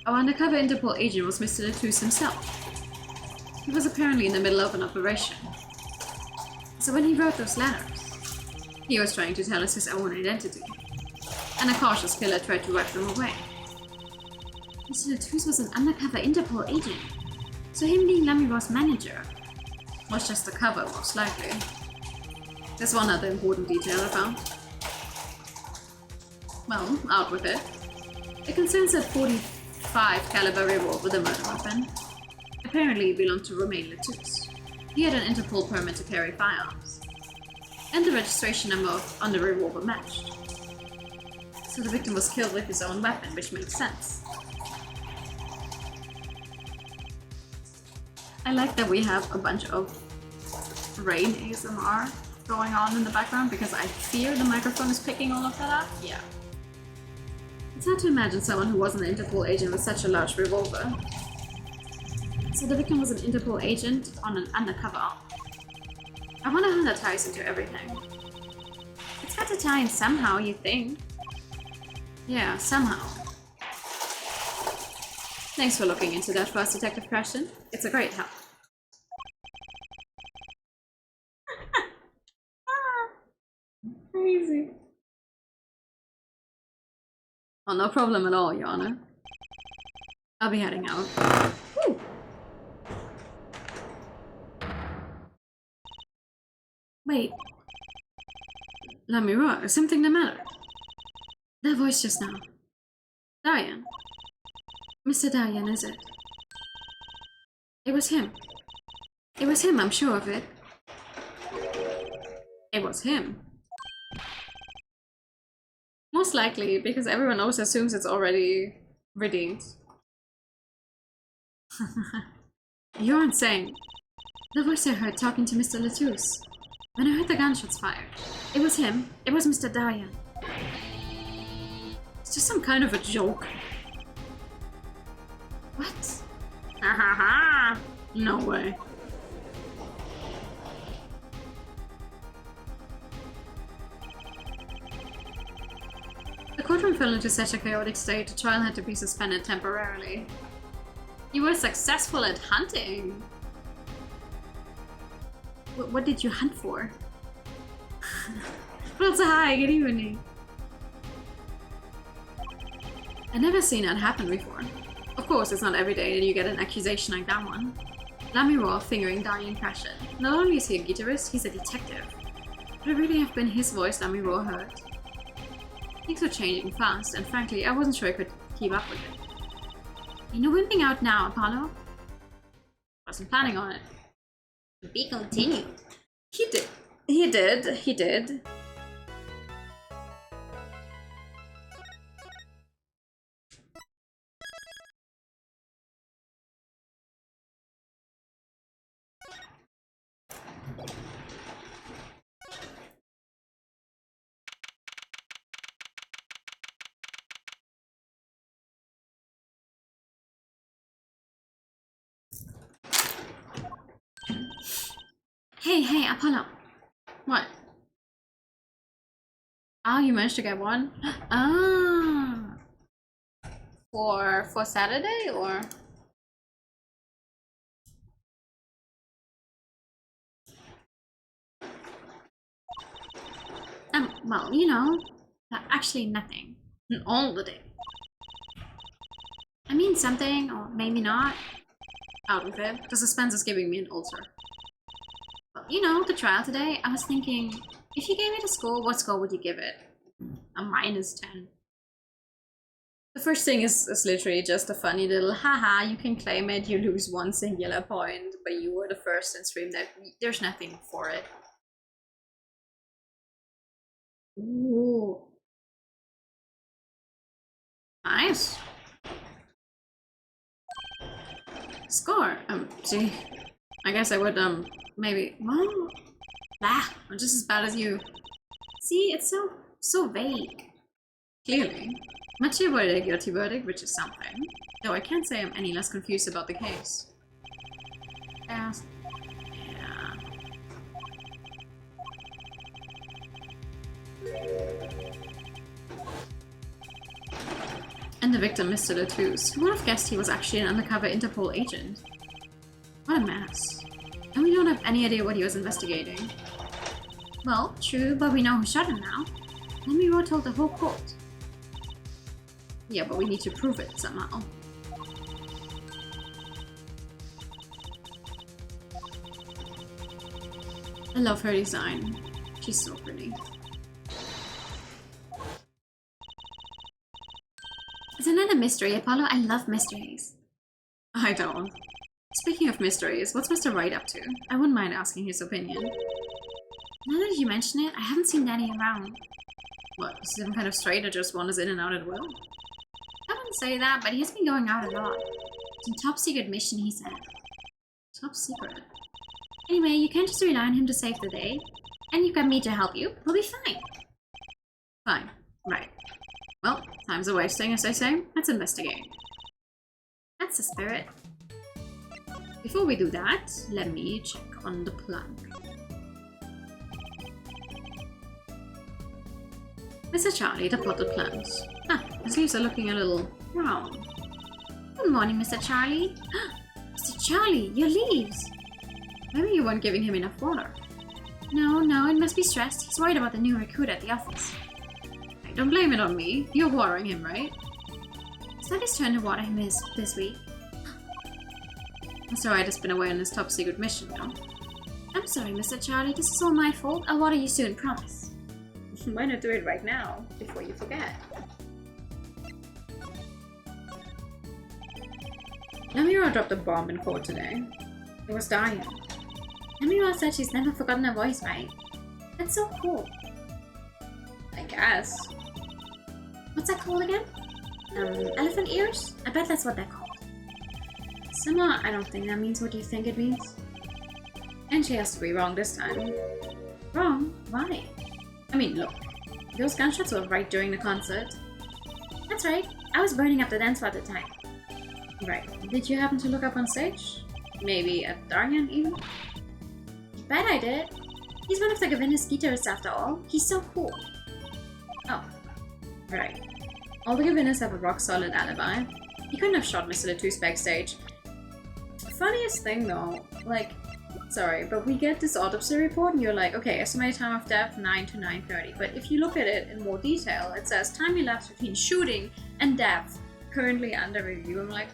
Our undercover Interpol agent was Mr. Latouche himself. He was apparently in the middle of an operation. So when he wrote those letters, he was trying to tell us his own identity. And a cautious killer tried to wipe them away. Mr. Latouche was an undercover Interpol agent, so him being Lamiro's manager was just a cover, most likely. There's one other important detail I found. Well, out with it. It concerns a .45 caliber revolver with a murder weapon. Apparently it belonged to Romain Latouche. He had an Interpol permit to carry firearms. And the registration number on the revolver matched. So the victim was killed with his own weapon, which makes sense. I like that we have a bunch of rain ASMR going on in the background because I fear the microphone is picking all of that up. Yeah. It's hard to imagine someone who wasn't an Interpol agent with such a large revolver. So the victim was an Interpol agent on an undercover op. I wonder how that ties into everything. It's got to tie in somehow, you think? Yeah, somehow. Thanks for looking into that for us, Detective Crescent. It's a great help. Crazy. Oh, no problem at all, Your Honor. I'll be heading out. Woo. Wait. Lamiro, is something the matter? That voice just now. Diane. Mr. Diane, is it? It was him. It was him, I'm sure of it. It was him. Most likely, because everyone always assumes it's already redeemed. You're insane. The voice I heard talking to Mr. Latouche. When I heard the gunshots fired. It was him. It was Mr. Diane. It's just some kind of a joke. What? Ha ha ha! No way. The courtroom fell into such a chaotic state, the trial had to be suspended temporarily. You were successful at hunting! What did you hunt for? Well, so hi, good evening. I've never seen that happen before. Of course, it's not every day that you get an accusation like that one. Lamiro fingering Diane Crescent. Not only is he a guitarist, he's a detective. Would it really have been his voice Lamiro heard? Things were changing fast, and frankly, I wasn't sure I could keep up with it. You know, wimping out now, Apollo? Wasn't planning on it. To be continued. He did. He did. He did. Hey, Apollo. What? Oh, you managed to get one? Ah. For Saturday, or? well, you know, actually nothing. All the day. I mean something, or maybe not. Out with it. The suspense is giving me an ulcer. Well, you know, the trial today, I was thinking, if you gave it a score, what score would you give it? A -10. The first thing is literally just a funny little, haha, you can claim it, you lose 1 singular point, but you were the first in stream that there's nothing for it. Ooh. Nice. Score. Gee. I guess I would, maybe, well, I'm just as bad as you. See, it's so vague. Clearly. Much avoided a guilty verdict, which is something. Though I can't say I'm any less confused about the case. Yeah. And the victim, Mr. Latouche. Who would have guessed he was actually an undercover Interpol agent? What a mess. And we don't have any idea what he was investigating. Well, true, but we know who shot him now. Lemiro told the whole court. Yeah, but we need to prove it somehow. I love her design. She's so pretty. Is another mystery, Apollo? I love mysteries. I don't. Speaking of mysteries, what's Mr. Wright up to? I wouldn't mind asking his opinion. Now that you mention it, I haven't seen Danny around. What, is he some kind of straight that just wanders in and out at will? I wouldn't say that, but he has been going out a lot. Some top secret mission, he said. Top secret? Anyway, you can't just rely on him to save the day. And you've got me to help you. We'll be fine. Fine. Right. Well, time's a wasting, as they say. Let's investigate. That's the spirit. Before we do that, let me check on the plank. Mr. Charlie, the potted plants. Ah, his leaves are looking a little brown. Good morning, Mr. Charlie. Mr. Charlie, your leaves! Maybe you weren't giving him enough water. No, it must be stressed. He's worried about the new recruit at the office. Hey, don't blame it on me. You're watering him, right? It's not his turn to water him this week. Mr. Wright has been away on his top secret mission, no? I'm sorry, Mr. Charlie. This is all my fault. I'll water you soon, promise. Why not do it right now, before you forget? Lemiro dropped a bomb in court today. It was dying. Lemiro said she's never forgotten her voice, right? That's so cool. I guess. What's that called again? Elephant ears? I bet that's what they're called. Simma, I don't think that means what you think it means. And she has to be wrong this time. Wrong? Why? I mean, look. Those gunshots were right during the concert. That's right. I was burning up the dance floor at the time. Right. Did you happen to look up on stage? Maybe at Daryan, even? You bet I did. He's one of the Gavinus guitarists after all. He's so cool. Oh. Right. All the Gavinus have a rock-solid alibi. He couldn't have shot Mr. Latouche backstage. Funniest thing though, like, sorry, but we get this autopsy report and you're like, okay, estimated time of death 9 to 9:30. But if you look at it in more detail, it says time elapsed between shooting and death, currently under review. I'm like,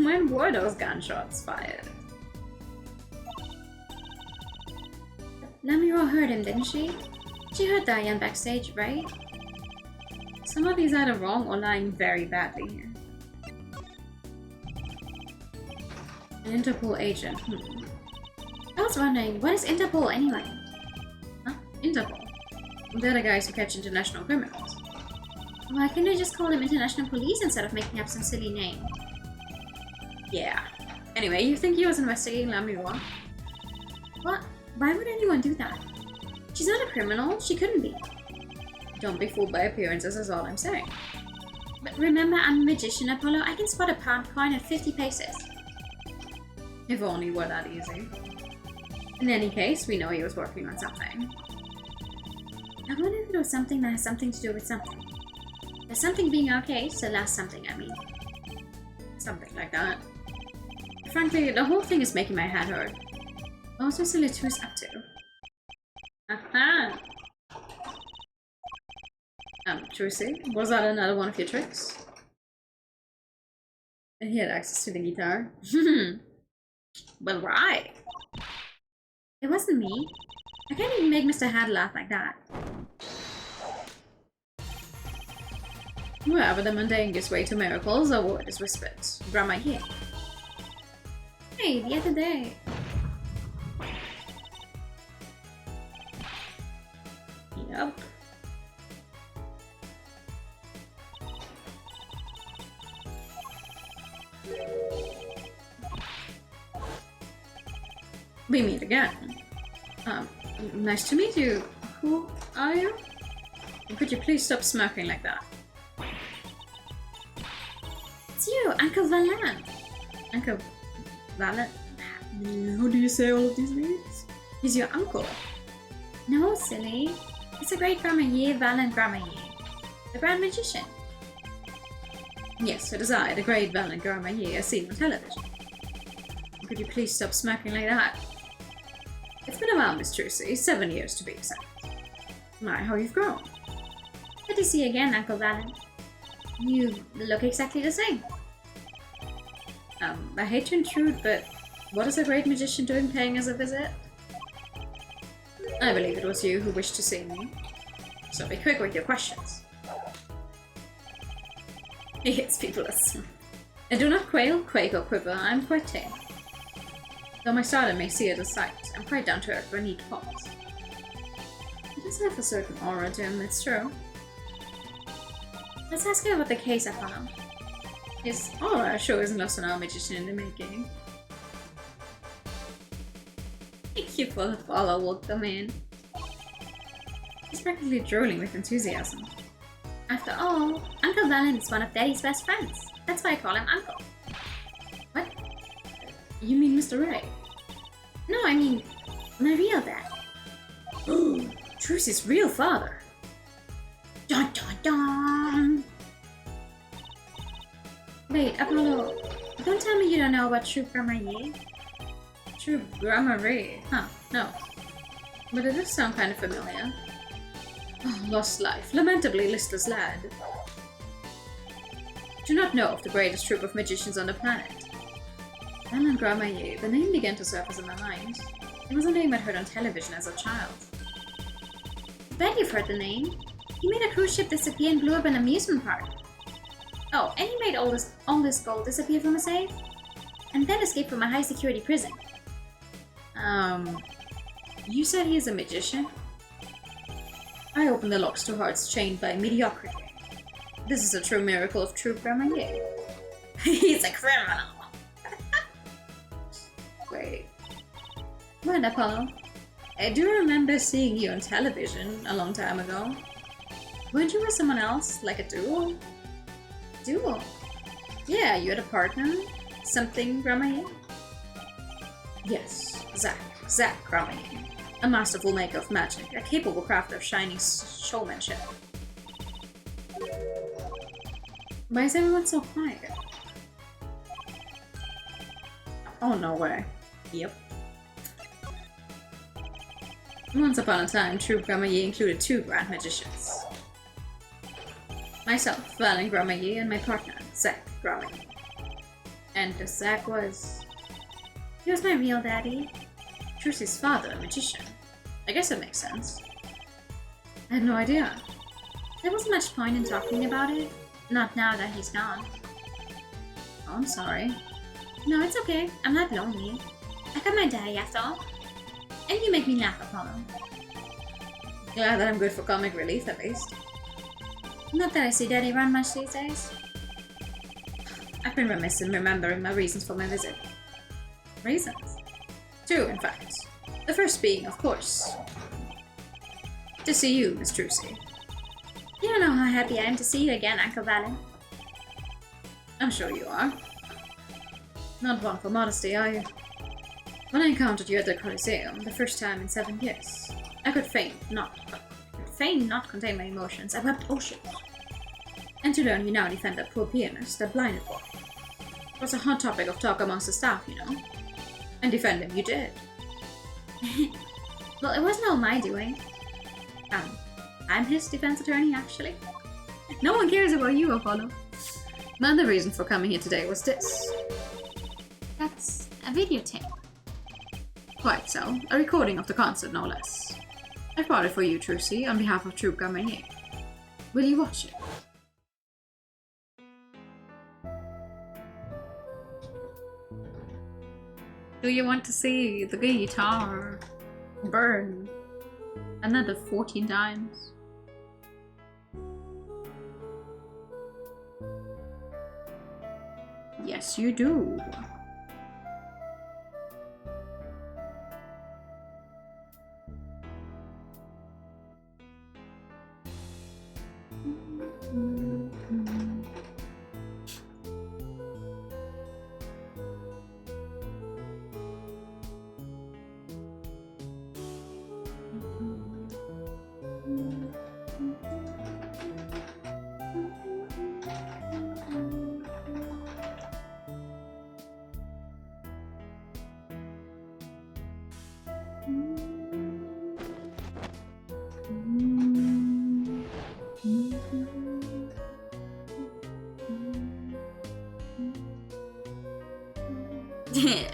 when were those gunshots fired? Lemiro heard him, didn't she? She heard Diane backstage, right? Some of these are either wrong or lying very badly here. An Interpol agent. I was wondering, what is Interpol anyway? Huh? Interpol? They're the guys who catch international criminals. Why can't they just call them international police instead of making up some silly name? Yeah. Anyway, you think he was investigating Lemiro? What? Why would anyone do that? She's not a criminal. She couldn't be. Don't be fooled by appearances is all I'm saying. But remember, I'm a magician, Apollo. I can spot a pound coin at 50 paces. If only it were that easy. In any case, we know he was working on something. I wonder if it was something that has something to do with something. There's something being our case, the last something, I mean. Something like that. Frankly, the whole thing is making my head hurt. What's Mr. Litou's up to? Aha! Trucy, was that another one of your tricks? And he had access to the guitar. Well, right. It wasn't me. I can't even make Mr. Had laugh like that. Wherever the mundane gives way to miracles, a word is whispered. Grandma here. Hey, the other day. Yep. We meet again. Nice to meet you. Who are you? Could you please stop smirking like that? It's you, Uncle Valen. Uncle Valen? How do you say all of these names? He's your uncle. No, silly. It's a great Grandma Yi, Valen Grandma Yi. The Grand Magician. Yes, it is I, the great Valen Grandma Yi, as seen on television. Could you please stop smirking like that? It's been a while, Miss Trucy. 7 years to be exact. My, how you've grown. Good to see you again, Uncle Valen. You look exactly the same. I hate to intrude, but what is a great magician doing paying us a visit? I believe it was you who wished to see me. So be quick with your questions. He hits people as I do not quail, quake, or quiver. I am quite tame. Though my stardom may see it as sight, I'm quite down to earth beneath pause. He does have a certain aura to him, it's true. Let's ask him about the case I found. His aura sure isn't also now a magician in the making. Thank you for the follow, welcome in. He's practically drooling with enthusiasm. After all, Uncle Valen is one of Daddy's best friends. That's why I call him Uncle. What? You mean Mr. Ray? No, I mean my real dad. Oh, Trucy's real father. Dun dun dun! Wait, Apollo, don't tell me you don't know about True Grandma Yi? True Grandma Ray? Huh, no. But it does sound kind of familiar. Oh, lost life, lamentably listless lad. Do not know of the greatest troupe of magicians on the planet. Valen Grandma Yi, the name began to surface in my mind. It was a name I'd heard on television as a child. I bet you've heard the name. He made a cruise ship disappear and blew up an amusement park. Oh, and he made all this gold disappear from a safe? And then escaped from a high-security prison. You said he is a magician? I opened the locks to hearts chained by mediocrity. This is a true miracle of True Grandma Yi. He's a criminal! Wait. What, Apollo? I do remember seeing you on television a long time ago. Weren't you with someone else? Like a duo? Duo? Yeah, you had a partner? Something, Grandma Yi? Yes, Zack Grandma Yi. A masterful maker of magic, a capable crafter of shining showmanship. Why is everyone so quiet? Oh, no way. Yep. Once upon a time, True Grandma Yi included 2 grand magicians. Myself, Valen Grandma Yi, and my partner, Zack Grandma Yi. And Zack was... He was my real daddy. Trucy's father, a magician. I guess that makes sense. I had no idea. There wasn't much point in talking about it. Not now that he's gone. Oh, I'm sorry. No, it's okay. I'm not lonely. I got my daddy after all. And you make me laugh, Apollo. Glad that I'm good for comic relief, at least. Not that I see Daddy around much these days. I've been remiss in remembering my reasons for my visit. Reasons? 2, in fact. The first being, of course, to see you, Miss Trucy. You don't know how happy I am to see you again, Uncle Valen. I'm sure you are. Not one for modesty, are you? When I encountered you at the Coliseum, the first time in 7 years, I could fain not contain my emotions. I wept oceans. And to learn you now defend that poor pianist, that blinded boy. It was a hot topic of talk amongst the staff, you know. And defend him you did. Well, it wasn't all my doing. I'm his defense attorney, actually. No one cares about you, Apollo. And the reason for coming here today was this. That's a videotape. Quite so. A recording of the concert, no less. I brought it for you, Trucy, on behalf of Troop Gamma. Will you watch it? Do you want to see the guitar burn another 14 times? Yes, you do.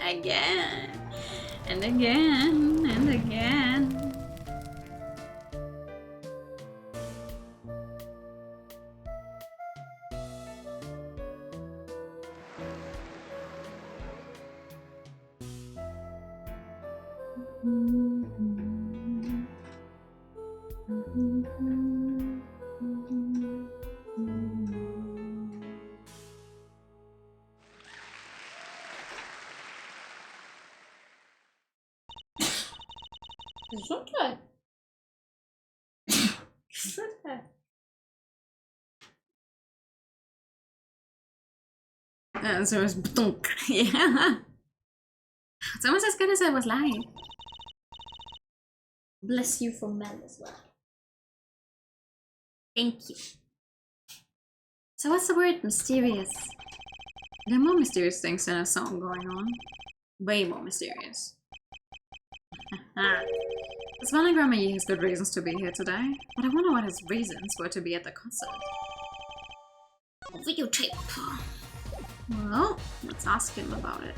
Again and again and again. Gesundheit. Gesundheit. So it was yeah. It's almost as good as it was live. Bless you for Mel as well. Thank you. So what's the word mysterious? There are more mysterious things than a song going on. Way more mysterious. This Grandma Yi has good reasons to be here today, but I wonder what his reasons were to be at the concert. A videotape. Well, let's ask him about it.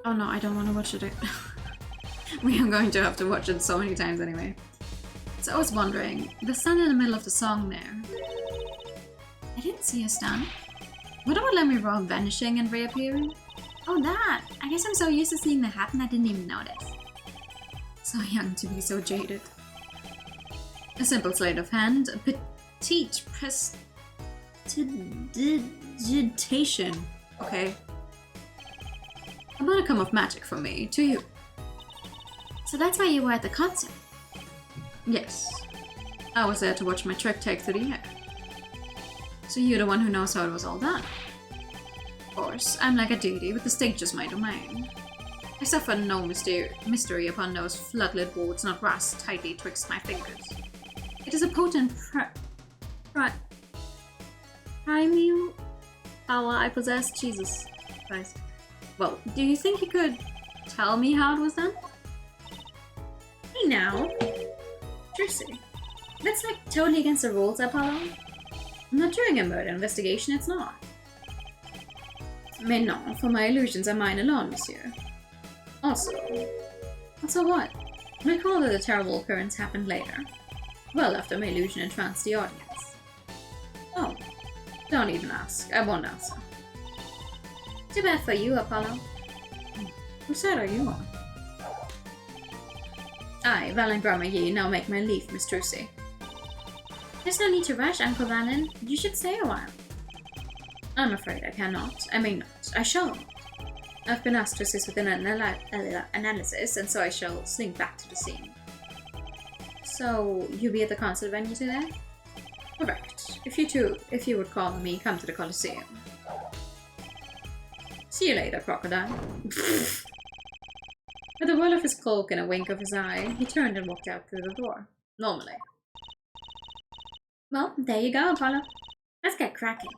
Oh no, I don't want to watch it. We are going to have to watch it so many times anyway. So I was wondering, the sun in the middle of the song there. I didn't see a stun. What about Lemmy Rob vanishing and reappearing? Oh, that! I guess I'm so used to seeing that happen I didn't even notice. So young to be so jaded. A simple sleight of hand, a petite prestidigitation. Okay. A modicum of magic from me to you. So that's why you were at the concert? Yes. I was there to watch my trick take to the air. So you're the one who knows how it was all done. Of course, I'm like a deity, but the stage is my domain. I suffer no mystery upon those floodlit wards not grasped tightly twixt my fingers. It is a potent primeval power I possess. Jesus Christ. Well, do you think you could tell me how it was done? Hey now. Trucy. That's like totally against the rules, Apollo. Not during a murder investigation, it's not. Mais non, for my illusions are mine alone, monsieur. Also what? Recall that the terrible occurrence happened later. Well after my illusion entranced the audience. Oh, don't even ask. I won't answer. Too bad for you, Apollo. Whose side are you on? I, Valen Grandma Yi, now make my leave, Miss Trucy. There's no need to rush, Uncle Valen. You should stay a while. I'm afraid I cannot. I may not. I shall not. I've been asked to assist with an analysis, and so I shall slink back to the scene. So, you'll be at the concert venue today? Correct. If you would call me, come to the Coliseum. See you later, crocodile. With a whirl of his cloak and a wink of his eye, he turned and walked out through the door. Normally. Well, there you go, Apollo. Let's get cracking.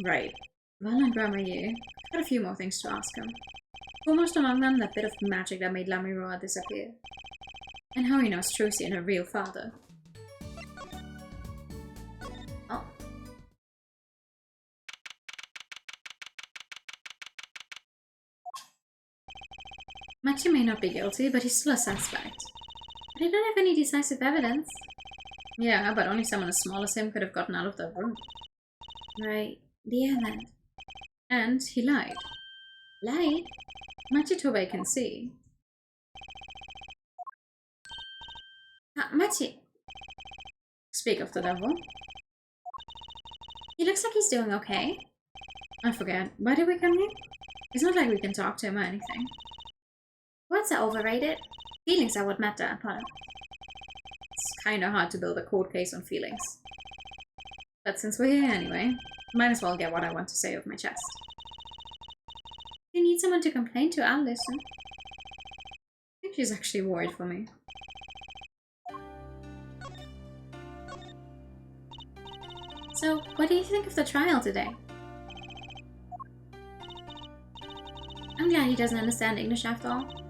Right. Well, and Grandma Ye, I've got a few more things to ask him. Foremost among them, that bit of magic that made Lamiroa disappear. And how he knows Trucy and her real father. Oh. Machi may not be guilty, but he's still a suspect. But I don't have any decisive evidence. Yeah, but only someone as small as him could have gotten out of that room. Right. The island. And he lied. Lied? Machi Tobe can see. Machi! Speak of the devil. He looks like he's doing okay. I forget. Why did we come here? It's not like we can talk to him or anything. Words are overrated. Feelings are what matter, Apollo. It's kinda hard to build a court case on feelings. But since we're here anyway, might as well get what I want to say off my chest. If you need someone to complain to, I'll listen. I think she's actually worried for me. So, what do you think of the trial today? I'm glad he doesn't understand English after all.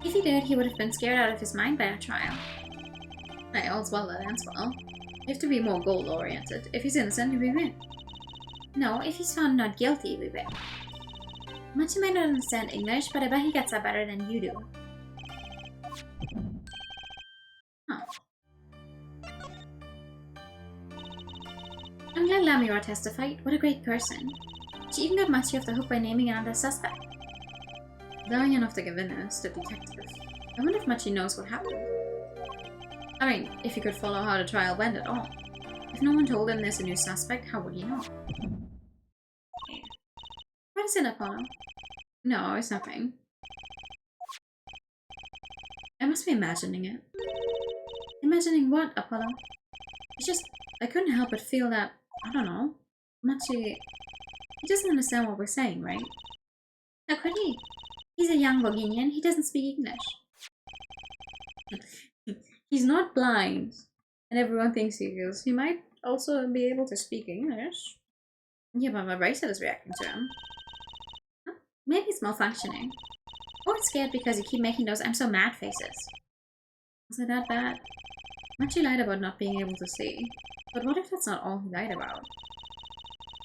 If he did, he would have been scared out of his mind by a trial. Hey, all's well that ends well. You have to be more goal-oriented. If he's innocent, we win. No, if he's found not guilty, we win. Machi might not understand English, but I bet he gets that better than you do. Huh. I'm glad Lamira testified. What a great person. She even got Machi off the hook by naming another suspect. Darian of the Gavinas, the detective. I wonder if Machi knows what happened. I mean, if he could follow how the trial went at all. If no one told him there's a new suspect, how would he know? Okay. What is it, Apollo? No, it's nothing. I must be imagining it. Imagining what, Apollo? It's just, I couldn't help but feel that, I don't know, Machi... He doesn't understand what we're saying, right? How could he? He's a young Bohemian, he doesn't speak English. He's not blind, and everyone thinks he is. He might also be able to speak English. Yeah, but my bracelet is reacting to him. Huh? Maybe it's malfunctioning. Or it's scared because you keep making those I'm so mad faces. Is it that bad? Machi lied about not being able to see. But what if that's not all he lied about?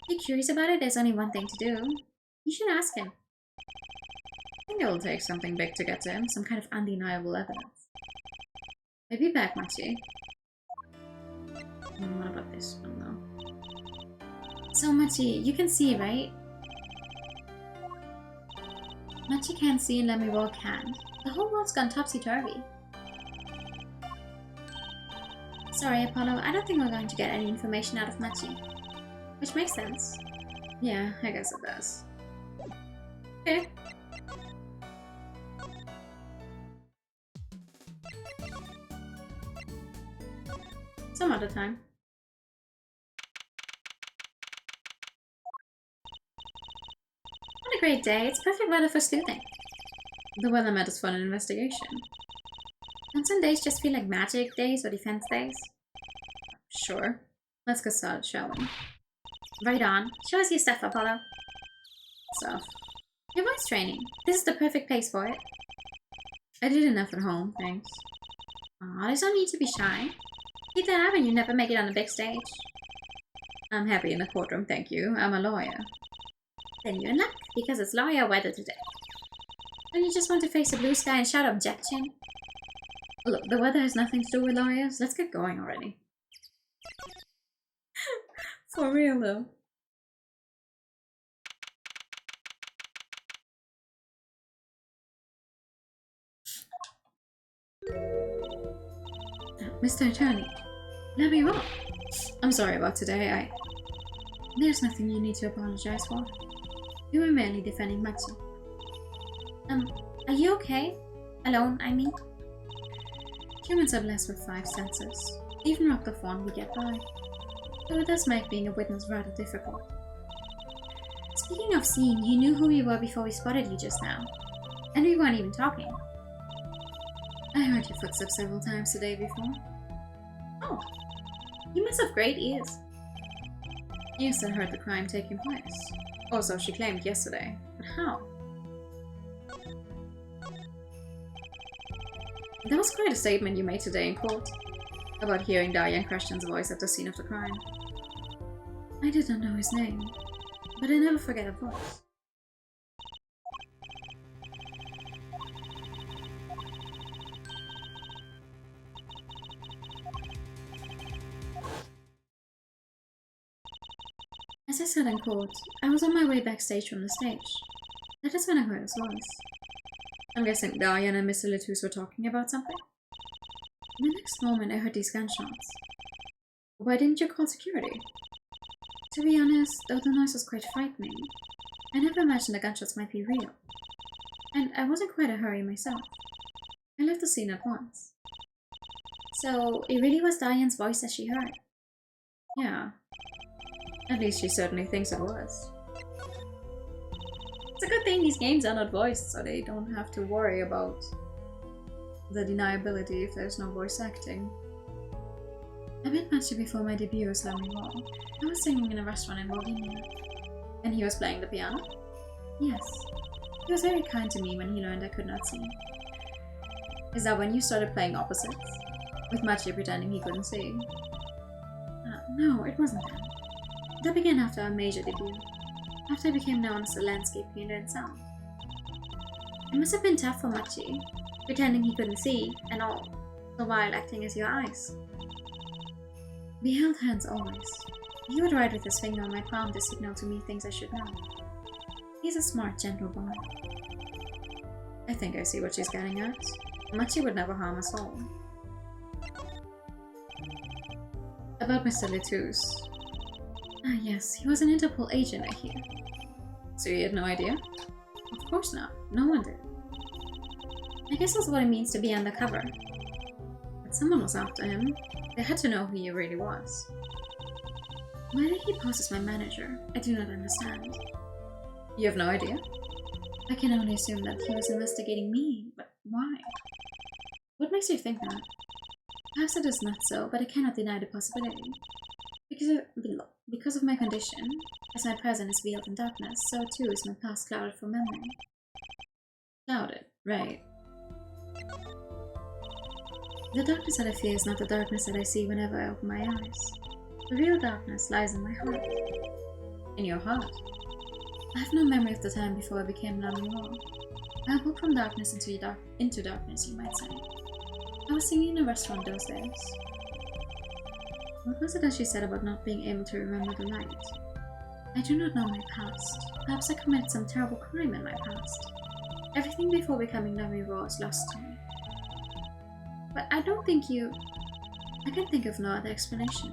If you're curious about it, there's only one thing to do. You should ask him. I think it'll take something big to get to him, some kind of undeniable evidence. I'll be back, Machi. What about this one, though? So, Machi, you can see, right? Machi can't see and Lemmy can. The whole world's gone topsy-turvy. Sorry, Apollo, I don't think we're going to get any information out of Machi. Which makes sense. Yeah, I guess it does. Okay. Some other time. What a great day. It's perfect weather for sleuthing. The weather matters for an investigation. Don't some days just feel like magic days or defense days? Sure. Let's get started, shall we? Right on. Show us your stuff, Apollo. Stuff. Your voice training. This is the perfect place for it. I did enough at home, thanks. Aw, there's no need to be shy. Keep that up and you never make it on the big stage. I'm happy in the courtroom, thank you. I'm a lawyer. Then you're in luck, because it's lawyer weather today. Don't you just want to face the blue sky and shout objection? Look, the weather has nothing to do with lawyers. Let's get going already. For real, though. Mr. Attorney, let me walk. I'm sorry about today. There's nothing you need to apologize for. You were merely defending Machi. Are you okay? Alone, I mean? Humans are blessed with 5 senses. Even robbed of one, we get by. Though it does make being a witness rather difficult. Speaking of seeing, you knew who you were before we spotted you just now. And we weren't even talking. I heard your footsteps several times today before. Oh, you must have great ears. Houston heard the crime taking place. Or so she claimed yesterday. But how? That was quite a statement you made today in court. About hearing Diane Christian's voice at the scene of the crime. I did not know his name. But I never forget a voice. As I said in court, I was on my way backstage from the stage. That is when I heard his voice. I'm guessing Diane and Mr. Letus were talking about something? The next moment I heard these gunshots. Why didn't you call security? To be honest, though the noise was quite frightening, I never imagined the gunshots might be real. And I wasn't quite in a hurry myself. I left the scene at once. So, it really was Diane's voice that she heard? Yeah. At least she certainly thinks it was. It's a good thing these games are not voiced, so they don't have to worry about the deniability if there's no voice acting. I met Matthew before my debut as Lemmy Wall. I was singing in a restaurant in Bohemia. And he was playing the piano? Yes. He was very kind to me when he learned I could not sing. Is that when you started playing opposites? With Matthew pretending he couldn't sing? No, it wasn't then. That began after our major debut, after I became known as the landscape painter in sound. It must have been tough for Machi, pretending he couldn't see, and all, the while acting as your eyes. We held hands always. He would write with his finger on my palm to signal to me things I should know. He's a smart, gentle boy. I think I see what she's getting at. Machi would never harm a soul. About Mr. Letus. Ah yes, he was an Interpol agent, I hear. So you had no idea? Of course not. No one did. I guess that's what it means to be undercover. But someone was after him. They had to know who he really was. Why did he pose as my manager? I do not understand. You have no idea? I can only assume that he was investigating me, but why? What makes you think that? Perhaps it is not so, but I cannot deny the possibility. Because of my condition, as my present is veiled in darkness, so too is my past clouded for memory. Clouded, right. The darkness that I fear is not the darkness that I see whenever I open my eyes. The real darkness lies in my heart. In your heart? I have no memory of the time before I became Lamuel. I awoke from darkness into darkness, you might say. I was singing in a restaurant those days. What was it that she said about not being able to remember the light? I do not know my past. Perhaps I committed some terrible crime in my past. Everything before becoming Lamuel is lost to me. But I don't think you... I can think of no other explanation.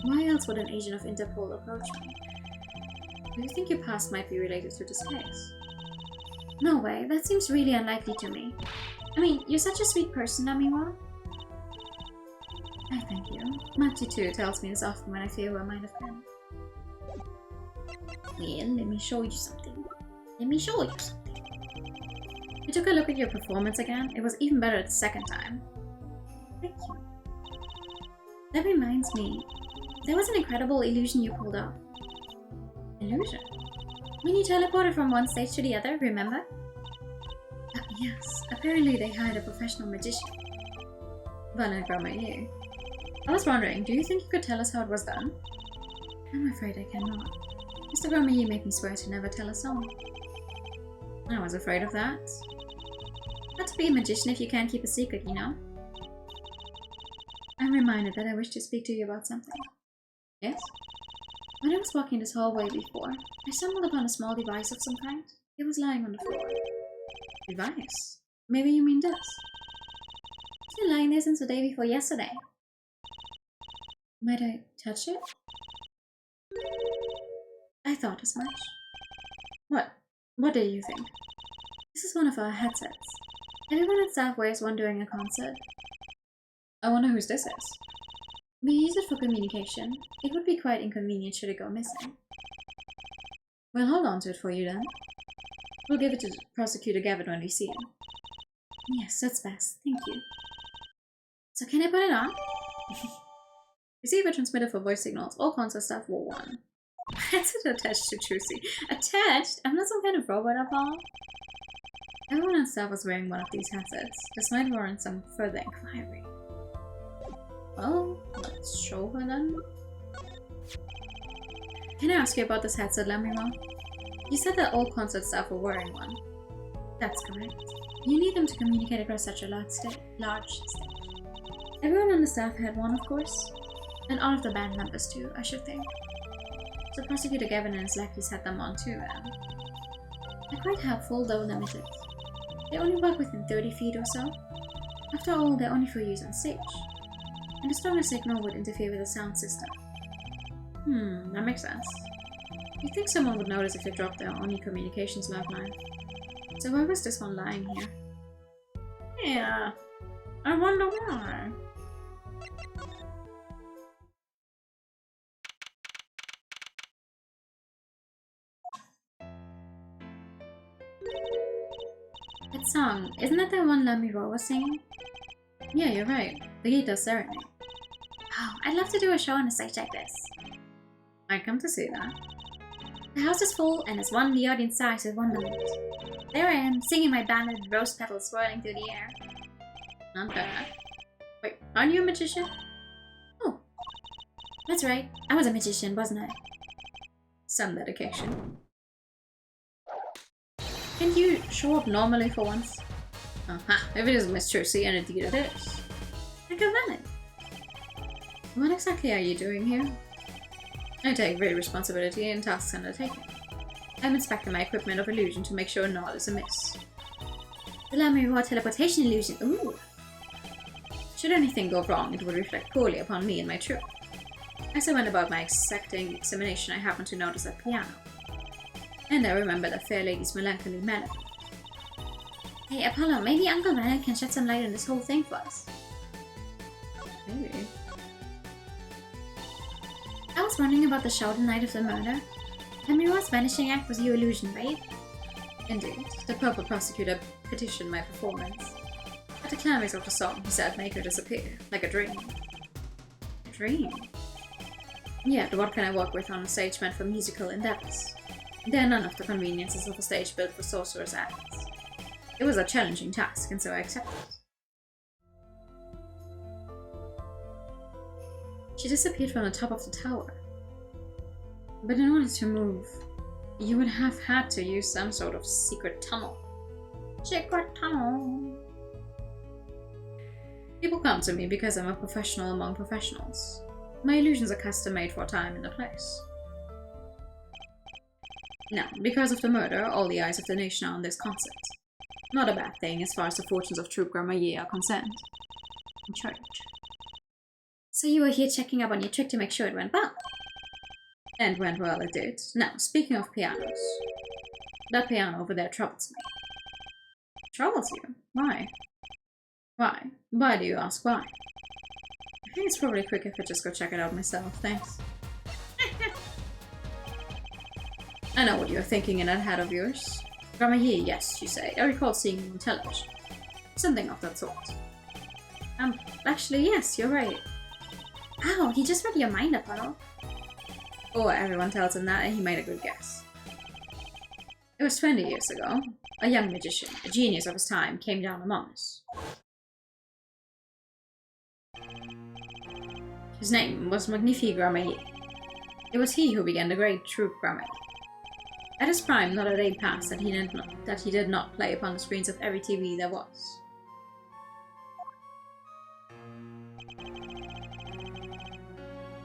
Why else would an agent of Interpol approach me? Do you think your past might be related to this case? No way, that seems really unlikely to me. I mean, you're such a sweet person, Namiwa. I thank you. Matty too tells me this often when I fear who I might have been. Well, let me show you something. Let me show you something. You took a look at your performance again? It was even better the second time. Thank you. That reminds me, there was an incredible illusion you pulled off. Illusion? When you teleported from one stage to the other, remember? Yes, apparently they hired a professional magician. I was wondering, do you think you could tell us how it was done? I'm afraid I cannot. Mr. Gramaye made me swear to never tell us all. I was afraid of that. Not to be a magician if you can't keep a secret, you know? I'm reminded that I wish to speak to you about something. Yes? When I was walking this hallway before, I stumbled upon a small device of some kind. It was lying on the floor. Device? Maybe you mean this? It's been lying there since the day before yesterday. Might I touch it? I thought as much. What? What do you think? This is one of our headsets. Everyone at staff wears one during a concert. I wonder whose this is. We use it for communication. It would be quite inconvenient should it go missing. We'll hold on to it for you then. We'll give it to Prosecutor Gavin when we see him. Yes, that's best. Thank you. So can I put it on? Receiver transmitter for voice signals. All concert staff wore one. Headset attached to Trucy. Attached? I'm not some kind of robot at all. Everyone on staff was wearing one of these headsets. This might warrant some further inquiry. Well, let's show her then. Can I ask you about this headset, Lemuel? You said that all concert staff were wearing one. That's correct. You need them to communicate across such a large stage. Everyone on the staff had one, of course. And all of the band members too, I should think. So Prosecutor Gavin and his lackeys had them on too, and they're quite helpful, though limited. They only work within 30 feet or so. After all, they're only for use on stage. And the strongest signal would interfere with the sound system. That makes sense. You'd think someone would notice if they dropped their only communications lifeline. So why was this one lying here? Yeah, I wonder why. That song, isn't that the one Lamiro was singing? Yeah, you're right. The guitar serenade. Oh, I'd love to do a show on a stage like this. I'd come to see that. The house is full, and as one, the audience sighs with wonderment. There I am, singing my ballad, rose petals swirling through the air. Not bad. Wait, aren't you a magician? Oh, that's right. I was a magician, wasn't I? Some dedication. Can you show up normally for once? Aha, if it is Miss Trucy, and indeed it is. I can run it. What exactly are you doing here? I take great responsibility in tasks undertaken. I'm inspecting my equipment of illusion to make sure naught is amiss. The Lamiro teleportation illusion, ooh! Should anything go wrong, it would reflect poorly upon me and my troupe. As I went about my exacting examination, I happened to notice a piano. And I remember the fair lady's melancholy melody. Hey Apollo, maybe Uncle Venom can shed some light on this whole thing for us. Maybe. I was wondering about the show the night of the murder. Lamiro's vanishing act was your illusion, right? Indeed. The purple prosecutor petitioned my performance. At the climax of the song, he said make her disappear, like a dream. A dream? Yet, what can I work with on a stage meant for musical endeavors? There are none of the conveniences of a stage built for sorcerers' acts. It was a challenging task, and so I accepted. She disappeared from the top of the tower. But in order to move, you would have had to use some sort of secret tunnel. Secret tunnel! People come to me because I'm a professional among professionals. My illusions are custom-made for a time and a place. Now, because of the murder, all the eyes of the nation are on this concert. Not a bad thing as far as the fortunes of Troupe Grandmayer are concerned. In church. So you were here checking up on your trick to make sure it went well? And went well it did. Now, speaking of pianos. That piano over there troubles me. Troubles you? Why? Why? Why do you ask why? I think it's probably quicker if I just go check it out myself, thanks. I know what you're thinking in that head of yours. Grandmayer, yes, you say. I recall seeing you on television. Something of that sort. Actually, yes, you're right. Ow, he just read your mind, Apollo. Oh, everyone tells him that, and he made a good guess. It was 20 years ago. A young magician, a genius of his time, came down among us. His name was Magnifique Grandmayer. It was he who began the great Troupe Grandmayer. At his prime, not a day passed that he did not play upon the screens of every TV there was.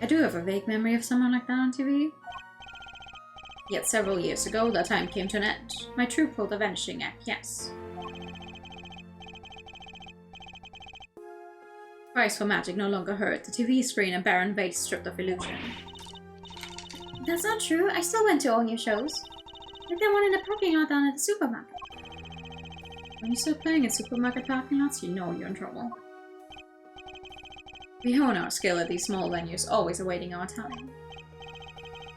I do have a vague memory of someone like that on TV. Yet several years ago, that time came to an end. My troupe pulled a vanishing act, yes. Cries for magic no longer heard, the TV screen a barren vase stripped of illusion. That's not true, I still went to all your shows. Like that one in the parking lot down at the supermarket. When you start playing in supermarket parking lots, you know you're in trouble. We hone our skill at these small venues, always awaiting our time.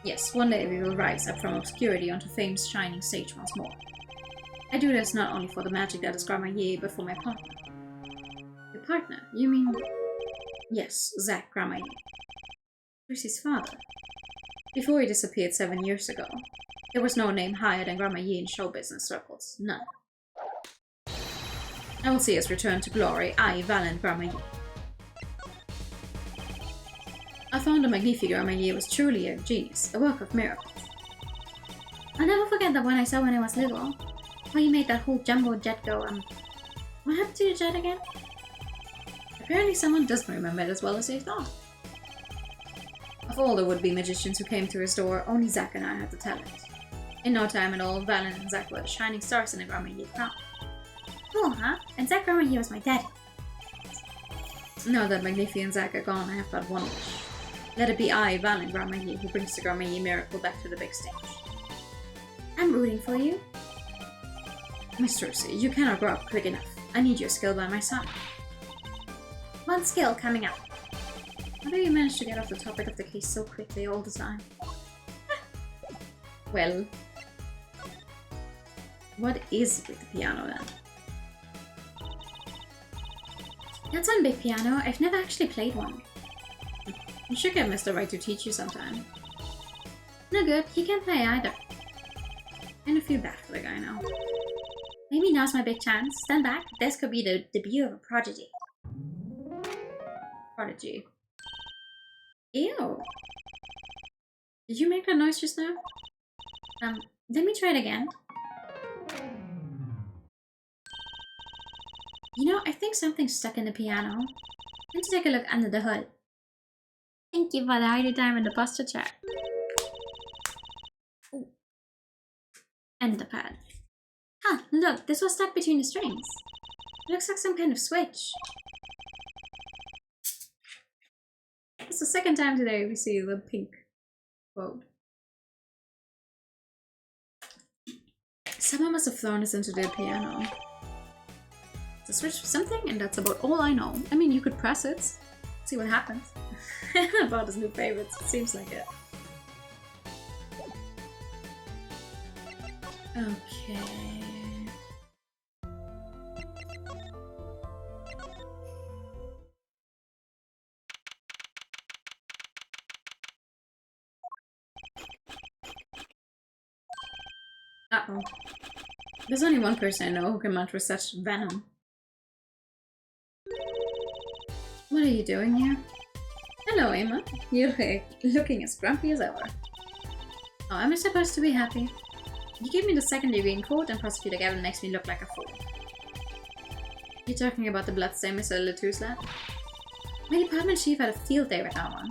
Yes, one day we will rise up from obscurity onto fame's shining stage once more. I do this not only for the magic that is Grandmayer, but for my partner. Your partner? You mean... Yes, Zach Grandmayer. Trucy's father. Before he disappeared 7 years ago, there was no name higher than Grandma Yi in show business circles. None. I will see us return to glory, I, valiant Grandma Yi. I found the magnificent Grandma Yi was truly a genius, a work of miracles. I'll never forget the one I saw when I was little. How you made that whole jumbo jet go, what happened to the jet again? Apparently someone doesn't remember it as well as they thought. Of all the would-be magicians who came to his door, only Zack and I had the talent. In no time at all, Valen and Zack were the shining stars in the Grandma Yi crown. Cool, huh? And Zack Grandma Yi was my daddy. Now that Magnifi and Zack are gone, I have but one wish. Let it be I, Valen Grandma Yi, who brings the Grandma Yi miracle back to the big stage. I'm rooting for you. Miss Trucy, you cannot grow up quick enough. I need your skill by my side. One skill coming up. How do you manage to get off the topic of the case so quickly all the time? Well, what is with the piano then? That's one big piano. I've never actually played one. You should get Mr. Right to teach you sometime. No good, he can't play either. Kind of feel bad for the guy now. Maybe now's my big chance. Stand back, this could be the debut of a prodigy. Prodigy. Ew. Did you make that noise just now? Let me try it again. You know, I think something's stuck in the piano. Let's take a look under the hood. Thank you for the hidey time in the posture chat. Ooh. And the pad. Huh, look, this was stuck between the strings. It looks like some kind of switch. It's the second time today we see the pink quote. Someone must have thrown this into the piano. It's a switch for something, and that's about all I know. I mean, you could press it, see what happens. About his new favorites, it seems like it. Okay. Uh-oh. There's only one person I know who can mutter such venom. What are you doing here? Hello, Emma. You're looking as grumpy as ever. Oh, am I supposed to be happy? You gave me the second degree in court, and Prosecutor Gavin makes me look like a fool. You talking about the bloodstain Mr. Latou's lab? My department chief had a field day with that one.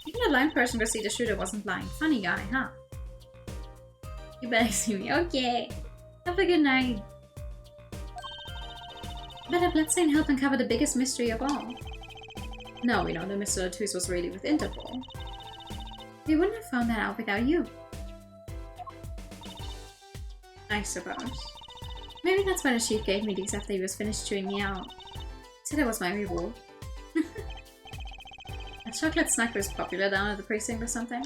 Even a blind person could see the shooter wasn't blind. Funny guy, huh? You better see me. Okay. Have a good night. Better bloodstain help uncover the biggest mystery of all. Now we know that Mr. Latou's was really with Interpol. We wouldn't have found that out without you. I suppose. Maybe that's why the chief gave me these after he was finished chewing me out. Said it was my reward. A chocolate snack was popular down at the precinct or something?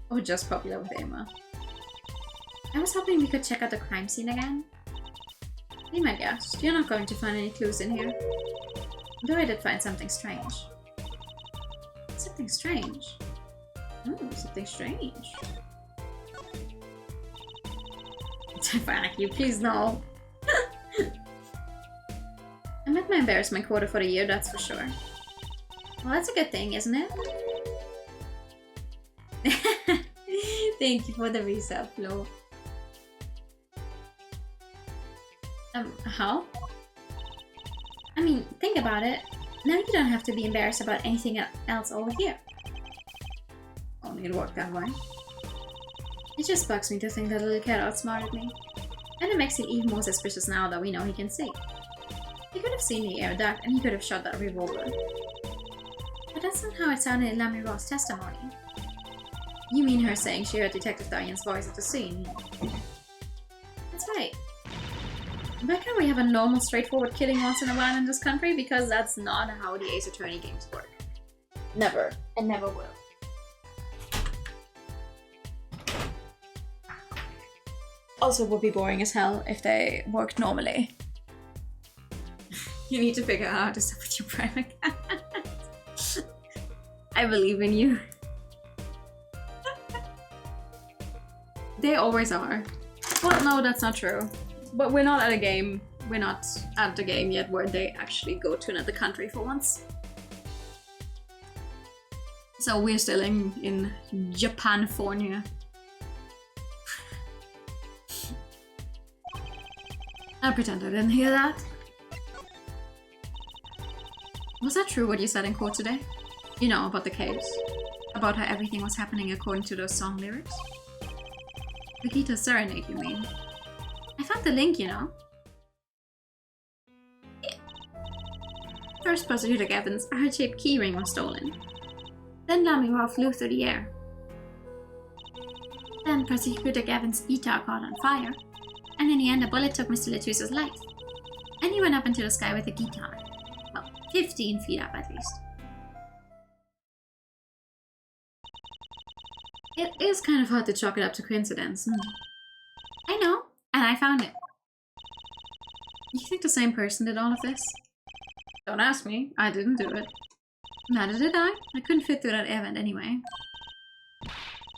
Or just popular with Emma? I was hoping we could check out the crime scene again. Be my guest, you're not going to find any clues in here. Though I did find something strange. Something strange? Oh, something strange. Thank you, please no. I met my embarrassment quota for the year, that's for sure. Well, that's a good thing, isn't it? Thank you for the resub, Flo. How? I mean, think about it. Now you don't have to be embarrassed about anything else over here. Only it worked that way. It just bugs me to think that little cat outsmarted me. And it makes him even more suspicious now that we know he can see. He could have seen the air duct and he could have shot that revolver. But that's not how it sounded in Lamy Ross' testimony. You mean her saying she heard Detective Diane's voice at the scene? That's right. Why can't we have a normal, straightforward killing once in a while in this country? Because that's not how the Ace Attorney games work. Never. And never will. Also, it would be boring as hell if they worked normally. You need to figure out how to stop with your private account. I believe in you. They always are. Well, no, that's not true. But we're not at a game. We're not at the game yet where they actually go to another country for once. So we're still in Japan-fornia. I pretend I didn't hear that. Was that true what you said in court today? You know, about the caves? About how everything was happening according to those song lyrics? The guitar serenade, you mean? I found the link, you know. Yeah. First, Prosecutor Gavin's heart-shaped keyring was stolen. Then Lamira flew through the air. Then Prosecutor Gavin's guitar caught on fire. And in the end, a bullet took Mr. Lettuce's life. And he went up into the sky with a guitar. Well, 15 feet up at least. It is kind of hard to chalk it up to coincidence. I know, and I found it. You think the same person did all of this? Don't ask me, I didn't do it. Neither did I. I couldn't fit through that event anyway.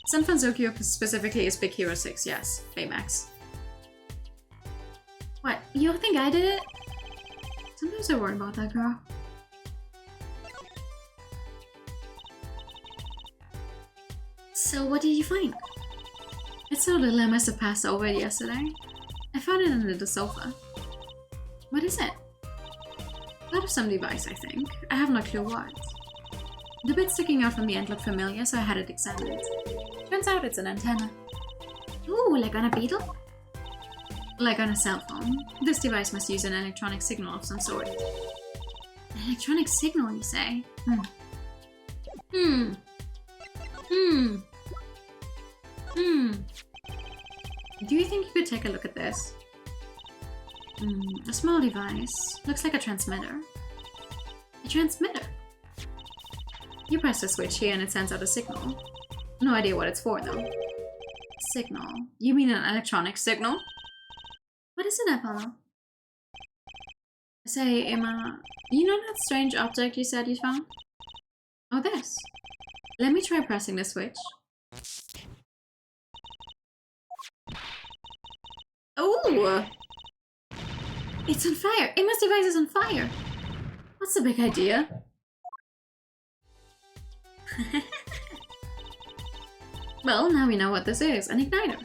San Francisco specifically is Big Hero 6, yes. Baymax. What? You don't think I did it? Sometimes I worry about that girl. So what did you find? It's so little I must have passed over it yesterday. I found it under the sofa. What is it? Part of some device, I think. I have no clue what. The bit sticking out from the end looked familiar, so I had it examined. Turns out it's an antenna. Ooh, like on a beetle? Like on a cell phone. This device must use an electronic signal of some sort. An electronic signal, you say? Do you think you could take a look at this? A small device. Looks like a transmitter. A transmitter? You press the switch here and it sends out a signal. No idea what it's for though. Signal? You mean an electronic signal? What is it, Apollo? Say, Emma, you know that strange object you said you found? Oh, this. Let me try pressing the switch. Oh! It's on fire! Emma's device is on fire! What's the big idea? Well, now we know what this is, an igniter.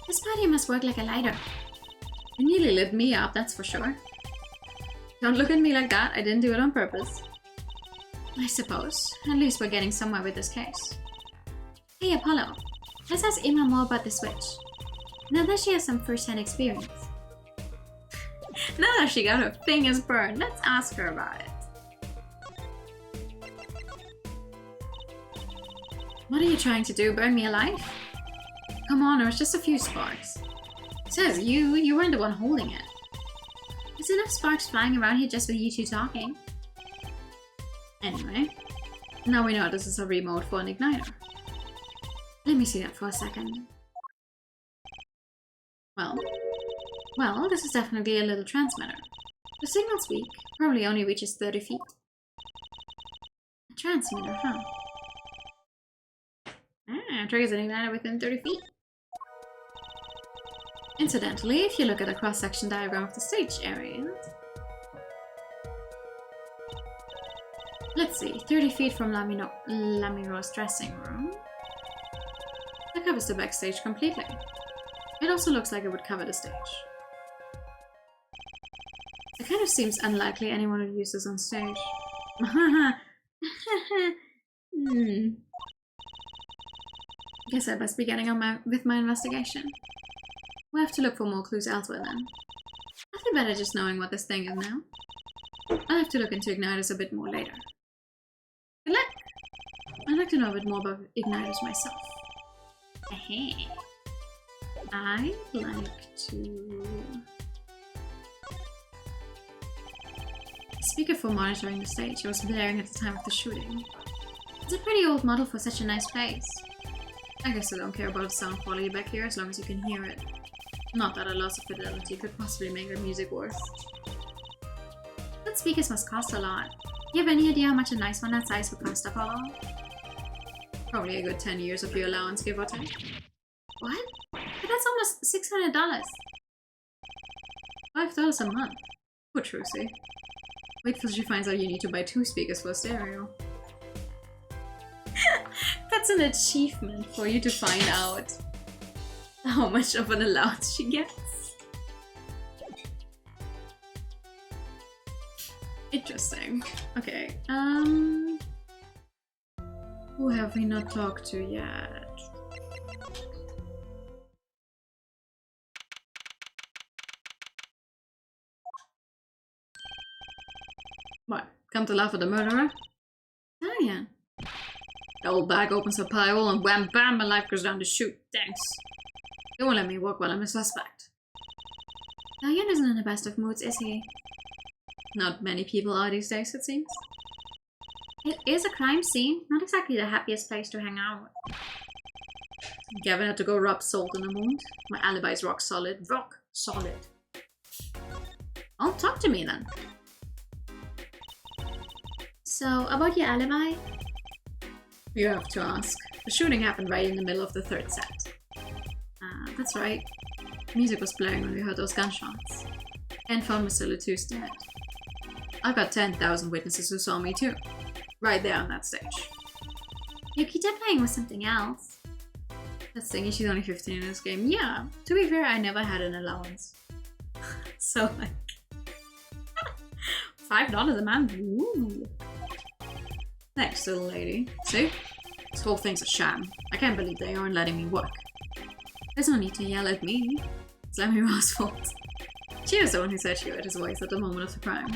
This body must work like a lighter. It nearly lit me up, that's for sure. Don't look at me like that, I didn't do it on purpose. I suppose. At least we're getting somewhere with this case. Hey Apollo, let's ask Emma more about the switch. Now that she has some first-hand experience. Now that she got her fingers burned, let's ask her about it. What are you trying to do, burn me alive? Come on, it was just a few sparks. Says you weren't the one holding it. There's enough sparks flying around here just with you two talking. Anyway, now we know this is a remote for an igniter. Let me see that for a second. Well, this is definitely a little transmitter. The signal's weak, probably only reaches 30 feet. A transmitter, huh? Triggers an igniter within 30 feet. Incidentally, if you look at a cross-section diagram of the stage area... Let's see, 30 feet from Lamiro's dressing room. That covers the backstage completely. It also looks like it would cover the stage. It kind of seems unlikely anyone would use this on stage. Guess I must be getting on with my investigation. We'll have to look for more clues elsewhere then. I feel better just knowing what this thing is now. I'll have to look into igniters a bit more later. Good luck! I'd like to know a bit more about igniters myself. Hey. I'd like to... The speaker for monitoring the stage was blaring at the time of the shooting. It's a pretty old model for such a nice place. I guess I don't care about the sound quality back here as long as you can hear it. Not that a loss of fidelity could possibly make the music worse. But speakers must cost a lot. You have any idea how much a nice one that size would cost, Apollo? Probably a good 10 years of your allowance, give or take. What? Almost $600. $5 a month. Poor Trucy. Wait till she finds out you need to buy 2 speakers for a stereo. That's an achievement for you to find out how much of an allowance she gets. Interesting. Okay, who have we not talked to yet? What? Come to laugh at the murderer? Oh yeah. The old bag opens her pie hole and wham bam, my life goes down the chute. Thanks. They won't let me walk while I'm a suspect. Diane isn't in the best of moods, is he? Not many people are these days, it seems. It is a crime scene. Not exactly the happiest place to hang out. Gavin had to go rub salt in the wound. My alibi's rock solid. Rock solid. Oh, talk to me then. So, about your alibi? You have to ask. The shooting happened right in the middle of the 3rd set. That's right. Music was playing when we heard those gunshots. And found Mr. Latou's dead. I've got 10,000 witnesses who saw me too. Right there on that stage. Yuki did playing with something else. That's thinking she's only 15 in this game. Yeah, to be fair, I never had an allowance. So like... $5 a month. Ooh. Next little lady. See? This whole thing's a sham. I can't believe they aren't letting me work. There's no need to yell at me. It's Lemmy-Ra's fault. She was the one who said she heard his voice at the moment of the crime.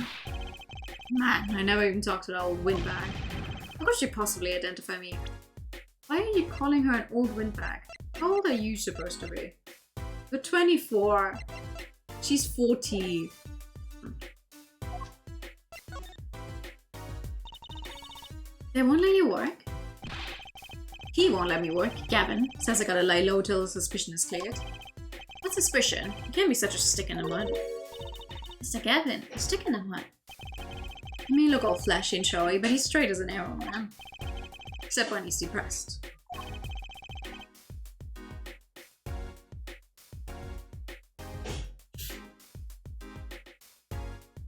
Man, I never even talked to that old windbag. How could she possibly identify me? Why are you calling her an old windbag? How old are you supposed to be? You're 24. She's 40. They won't let you work? He won't let me work. Gavin says I gotta lie low till the suspicion is cleared. What suspicion? You can't be such a stick in the mud. Mr. Gavin, a stick in the mud. He may look all flashy and showy, but he's straight as an arrow, man. Except when he's depressed.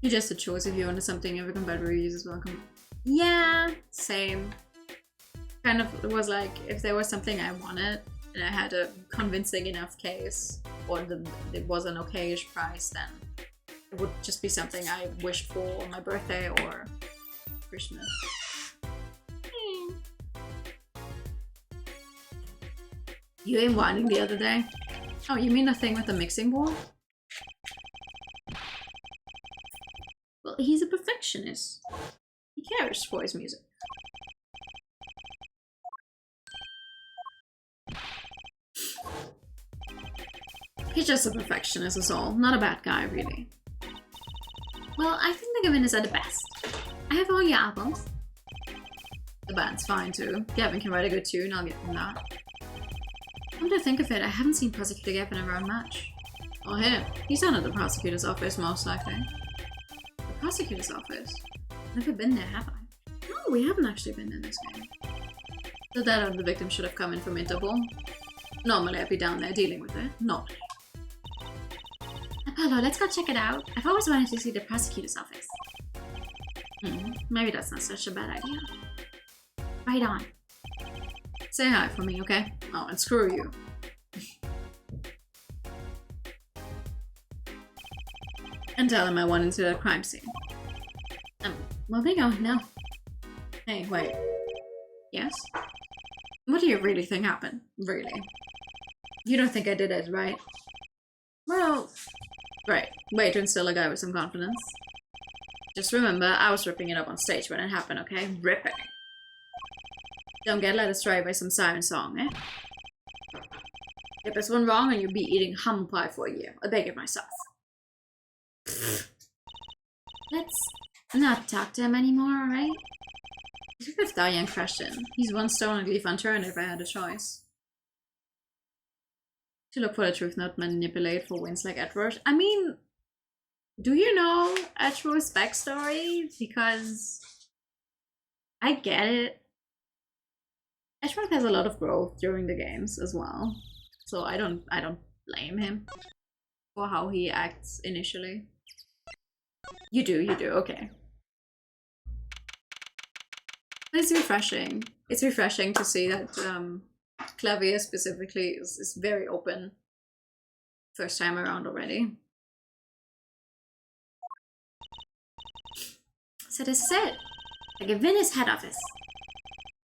You just a choice if you wanted something every competitor uses welcome. Yeah, same. Kind of, it was like, if there was something I wanted, and I had a convincing enough case, or it was an okayish price, then it would just be something I wished for on my birthday or Christmas. You ain't whining the other day. Oh, you mean the thing with the mixing board? Well, he's a perfectionist. He cares for his music. He's just a perfectionist is all. Not a bad guy, really. Well, I think the Gavin is at the best. I have all your albums. The band's fine too. Gavin can write a good tune, I'll give him that. Come to think of it, I haven't seen Prosecutor Gavin around much. Or him. He's down at the prosecutor's office, most likely. The prosecutor's office? Never been there, have I? No, we haven't actually been in this game. The dad of the victim should have come in from Interpol. Normally I'd be down there dealing with it. Not. Apollo, let's go check it out. I've always wanted to see the prosecutor's office. Maybe that's not such a bad idea. Right on. Say hi for me, okay? Oh, and screw you. And tell him I went into the crime scene. Where we going now? Hey, wait. Yes? What do you really think happened? Really? You don't think I did it, right? Well, right. Way to instill a guy with some confidence. Just remember, I was ripping it up on stage when it happened, okay? Ripping. Don't get led astray by some siren song, eh? If there's one wrong and you'll be eating humble pie for a year, I beg it myself. Let's not talk to him anymore, alright? He's a 5th Diane question. He's one stone and leave unturned if I had a choice. To look for the truth, not manipulate for wins like Edward. I mean, do you know Edward's backstory? Because I get it. Edward has a lot of growth during the games as well. So I don't blame him for how he acts initially. You do, okay. But it's refreshing. It's refreshing to see that Clavier specifically is very open first time around already. So this is it. The Gavin's head office.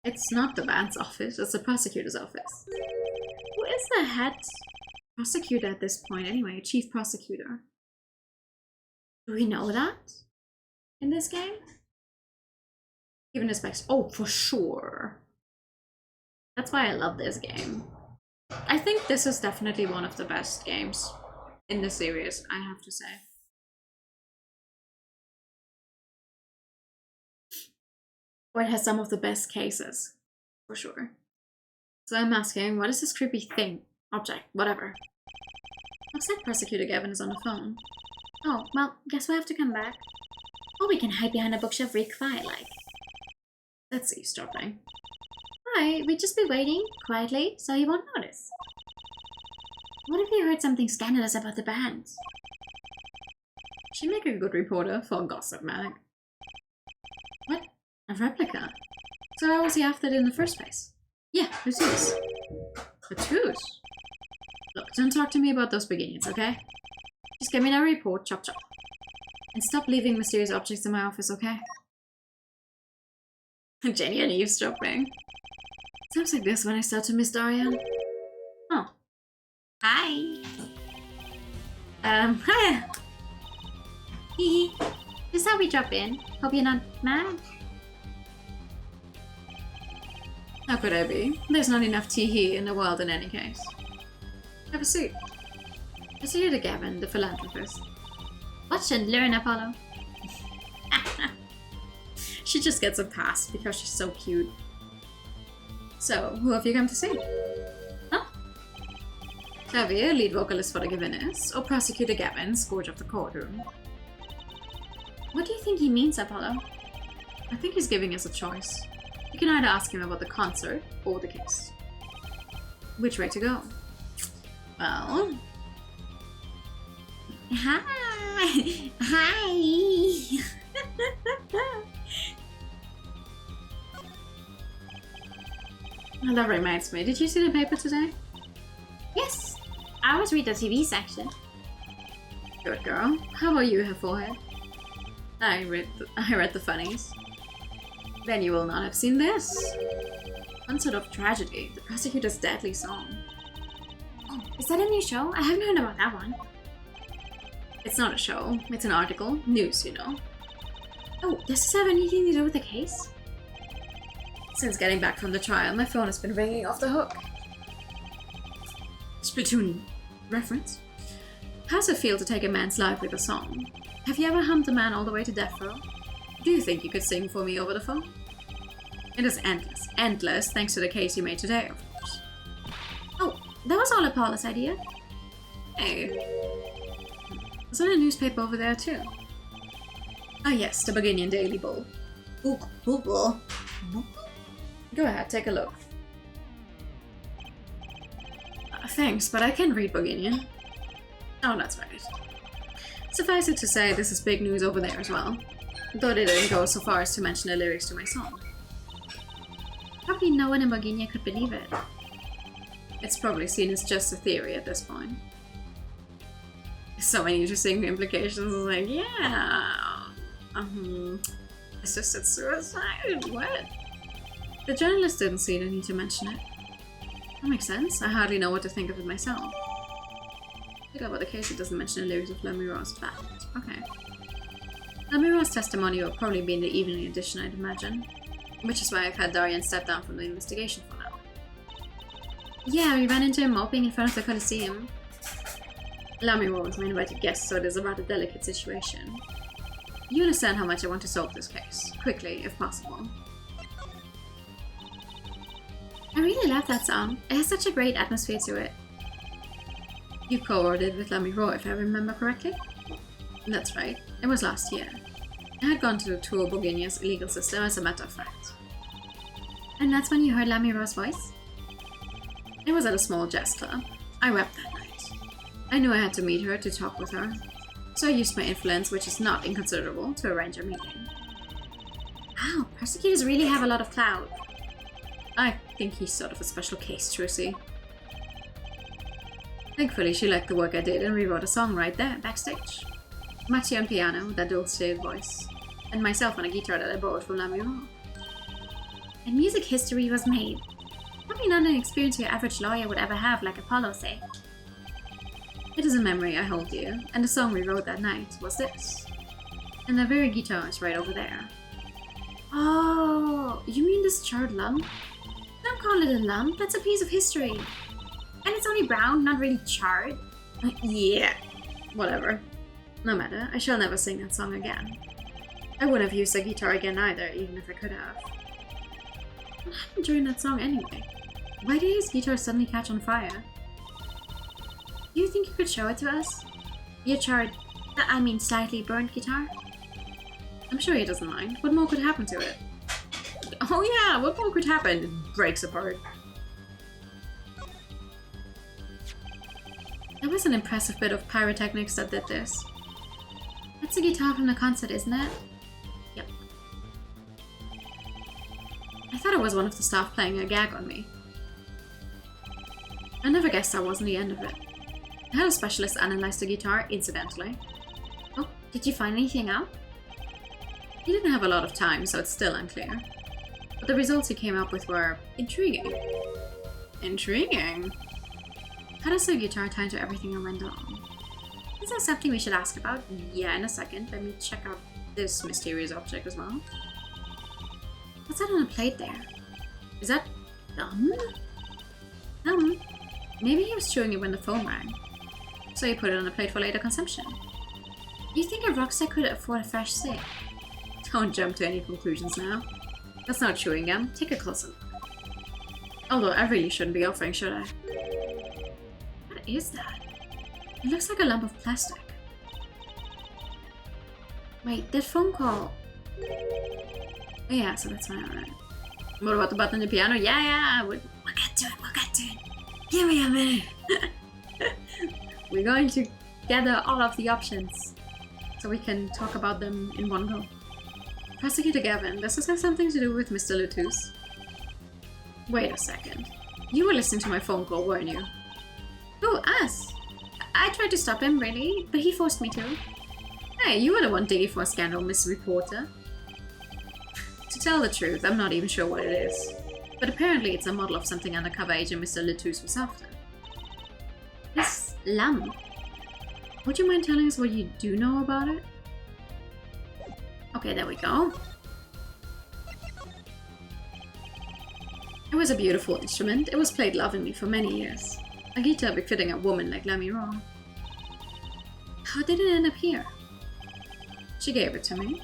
It's not the band's office, it's the prosecutor's office. Who is the head prosecutor at this point anyway? Chief prosecutor. Do we know that In this game? Given his specs. Oh, for sure. That's why I love this game. I think this is definitely one of the best games in the series, I have to say. Or it has some of the best cases, for sure. So I'm asking, what is this creepy thing? Object, whatever. Looks like Prosecutor Gavin is on the phone. Oh, well, guess we'll have to come back. Or we can hide behind a bookshelf real quiet like. That's eavesdropping. Right, we'd just be waiting, quietly, so he won't notice. What if he heard something scandalous about the band? She'd make a good reporter for a gossip mag. What? A replica? So why was he after it in the first place? Yeah, Lutus. Lutus? Look, don't talk to me about those beginnings, okay? Just give me that report, chop chop. And stop leaving mysterious objects in my office, okay? Genuine eavesdropping. Sounds like this when I start to miss Darian. Oh. Hi. Hiya. Hehe. Just how we drop in. Hope you're not mad. How could I be? There's not enough tea here in the world in any case. Have a seat. I see you to Gavin, the philanthropist. Watch and learn, Apollo. She just gets a pass because she's so cute. So, who have you come to see? Huh? Xavier, lead vocalist for the Gavinis, or Prosecutor Gavin, scourge of the courtroom? What do you think he means, Apollo? I think he's giving us a choice. You can either ask him about the concert or the case. Which way to go? Well... Hi! Hi! Oh, that reminds me, did you see the paper today? Yes! I always read the TV section. Good girl. How about you, her forehead? I read the funnies. Then you will not have seen this. One sort of tragedy, the prosecutor's deadly song. Oh, is that a new show? I haven't heard about that one. It's not a show, it's an article. News, you know. Oh, does this have anything to do with the case? Since getting back from the trial, my phone has been ringing off the hook. Splatoon reference. How's it feel to take a man's life with a song? Have you ever hummed a man all the way to death row? Do you think you could sing for me over the phone? It is endless. Endless, thanks to the case you made today, of course. Oh, that was all Apollo's idea. Hey. Was there a newspaper over there too? Ah yes, the Bulgarian Daily Bull. Bull. Go ahead, take a look. Thanks, but I can read Bulgarian. Oh, that's right. Suffice it to say, this is big news over there as well. Though they didn't go so far as to mention the lyrics to my song. Probably no one in Bulgaria could believe it. It's probably seen as just a theory at this point. So many interesting implications, like, yeah... assisted suicide? What? The journalist didn't see the need to mention it. That makes sense. I hardly know what to think of it myself. Pick up about the case, it doesn't mention the lyrics of Lamiro's fact. Okay. Lamiro's testimony will probably be in the evening edition, I'd imagine. Which is why I've had Darian step down from the investigation for now. Yeah, we ran into him moping in front of the Coliseum. Lamiro was my invited guest, so it is a rather delicate situation. You understand how much I want to solve this case. Quickly, if possible. I really love that song. It has such a great atmosphere to it. You co-wrote it with Lamiro, if I remember correctly? That's right. It was last year. I had gone to tour Bulgaria's legal system, as a matter of fact. And that's when you heard Lamiro's voice? It was at a small jazz club. I wept that night. I knew I had to meet her to talk with her, so I used my influence, which is not inconsiderable, to arrange a meeting. Wow, persecutors really have a lot of clout. I think he's sort of a special case, Trucy. Thankfully, she liked the work I did and rewrote a song right there, backstage. Machi on piano with that dulcet voice, and myself on a guitar that I borrowed from Lamuro. And music history was made. Probably not an experience your average lawyer would ever have, like Apollo say. It is a memory I hold dear, and the song we wrote that night was this. And the very guitar is right over there. Oh, you mean this charred lump? Don't call it a lump, that's a piece of history. And it's only brown, not really charred. Yeah, whatever. No matter, I shall never sing that song again. I wouldn't have used a guitar again either, even if I could have. What happened during that song anyway? Why did his guitar suddenly catch on fire? Do you think you could show it to us? Your charred, I mean slightly burned guitar? I'm sure he doesn't mind. What more could happen to it? Oh yeah, what more could happen? It breaks apart. That was an impressive bit of pyrotechnics that did this. That's the guitar from the concert, isn't it? Yep. I thought it was one of the staff playing a gag on me. I never guessed that wasn't the end of it. I had a specialist analyze the guitar, incidentally. Oh, did you find anything out? He didn't have a lot of time, so it's still unclear. But the results he came up with were intriguing. Intriguing? How does the guitar tie into everything that went on? Is that something we should ask about? Yeah, in a second. Let me check out this mysterious object as well. What's that on a plate there? Is that gum? Gum? Maybe he was chewing it when the phone rang. So he put it on a plate for later consumption. You think a rockstar could afford a fresh stick? Don't jump to any conclusions now. That's not chewing gum. Take a closer look. Although I really shouldn't be offering, should I? What is that? It looks like a lump of plastic. Wait, that phone call. Oh yeah, so that's fine, alright. What about the button on the piano? Yeah, we'll get to it. Give me a minute. We're going to gather all of the options so we can talk about them in one go. Prosecutor Gavin, does this have something to do with Mr. Lutus? Wait a second. You were listening to my phone call, weren't you? Oh, us! I tried to stop him, really, but he forced me to. Hey, you were the one digging for a scandal, Miss Reporter. To tell the truth, I'm not even sure what it is. But apparently it's a model of something undercover agent Mr. Lutus was after. This lump. Would you mind telling us what you do know about it? Okay, there we go. It was a beautiful instrument. It was played lovingly for many years. A guitar befitting a woman like Lamuro. How did it end up here? She gave it to me.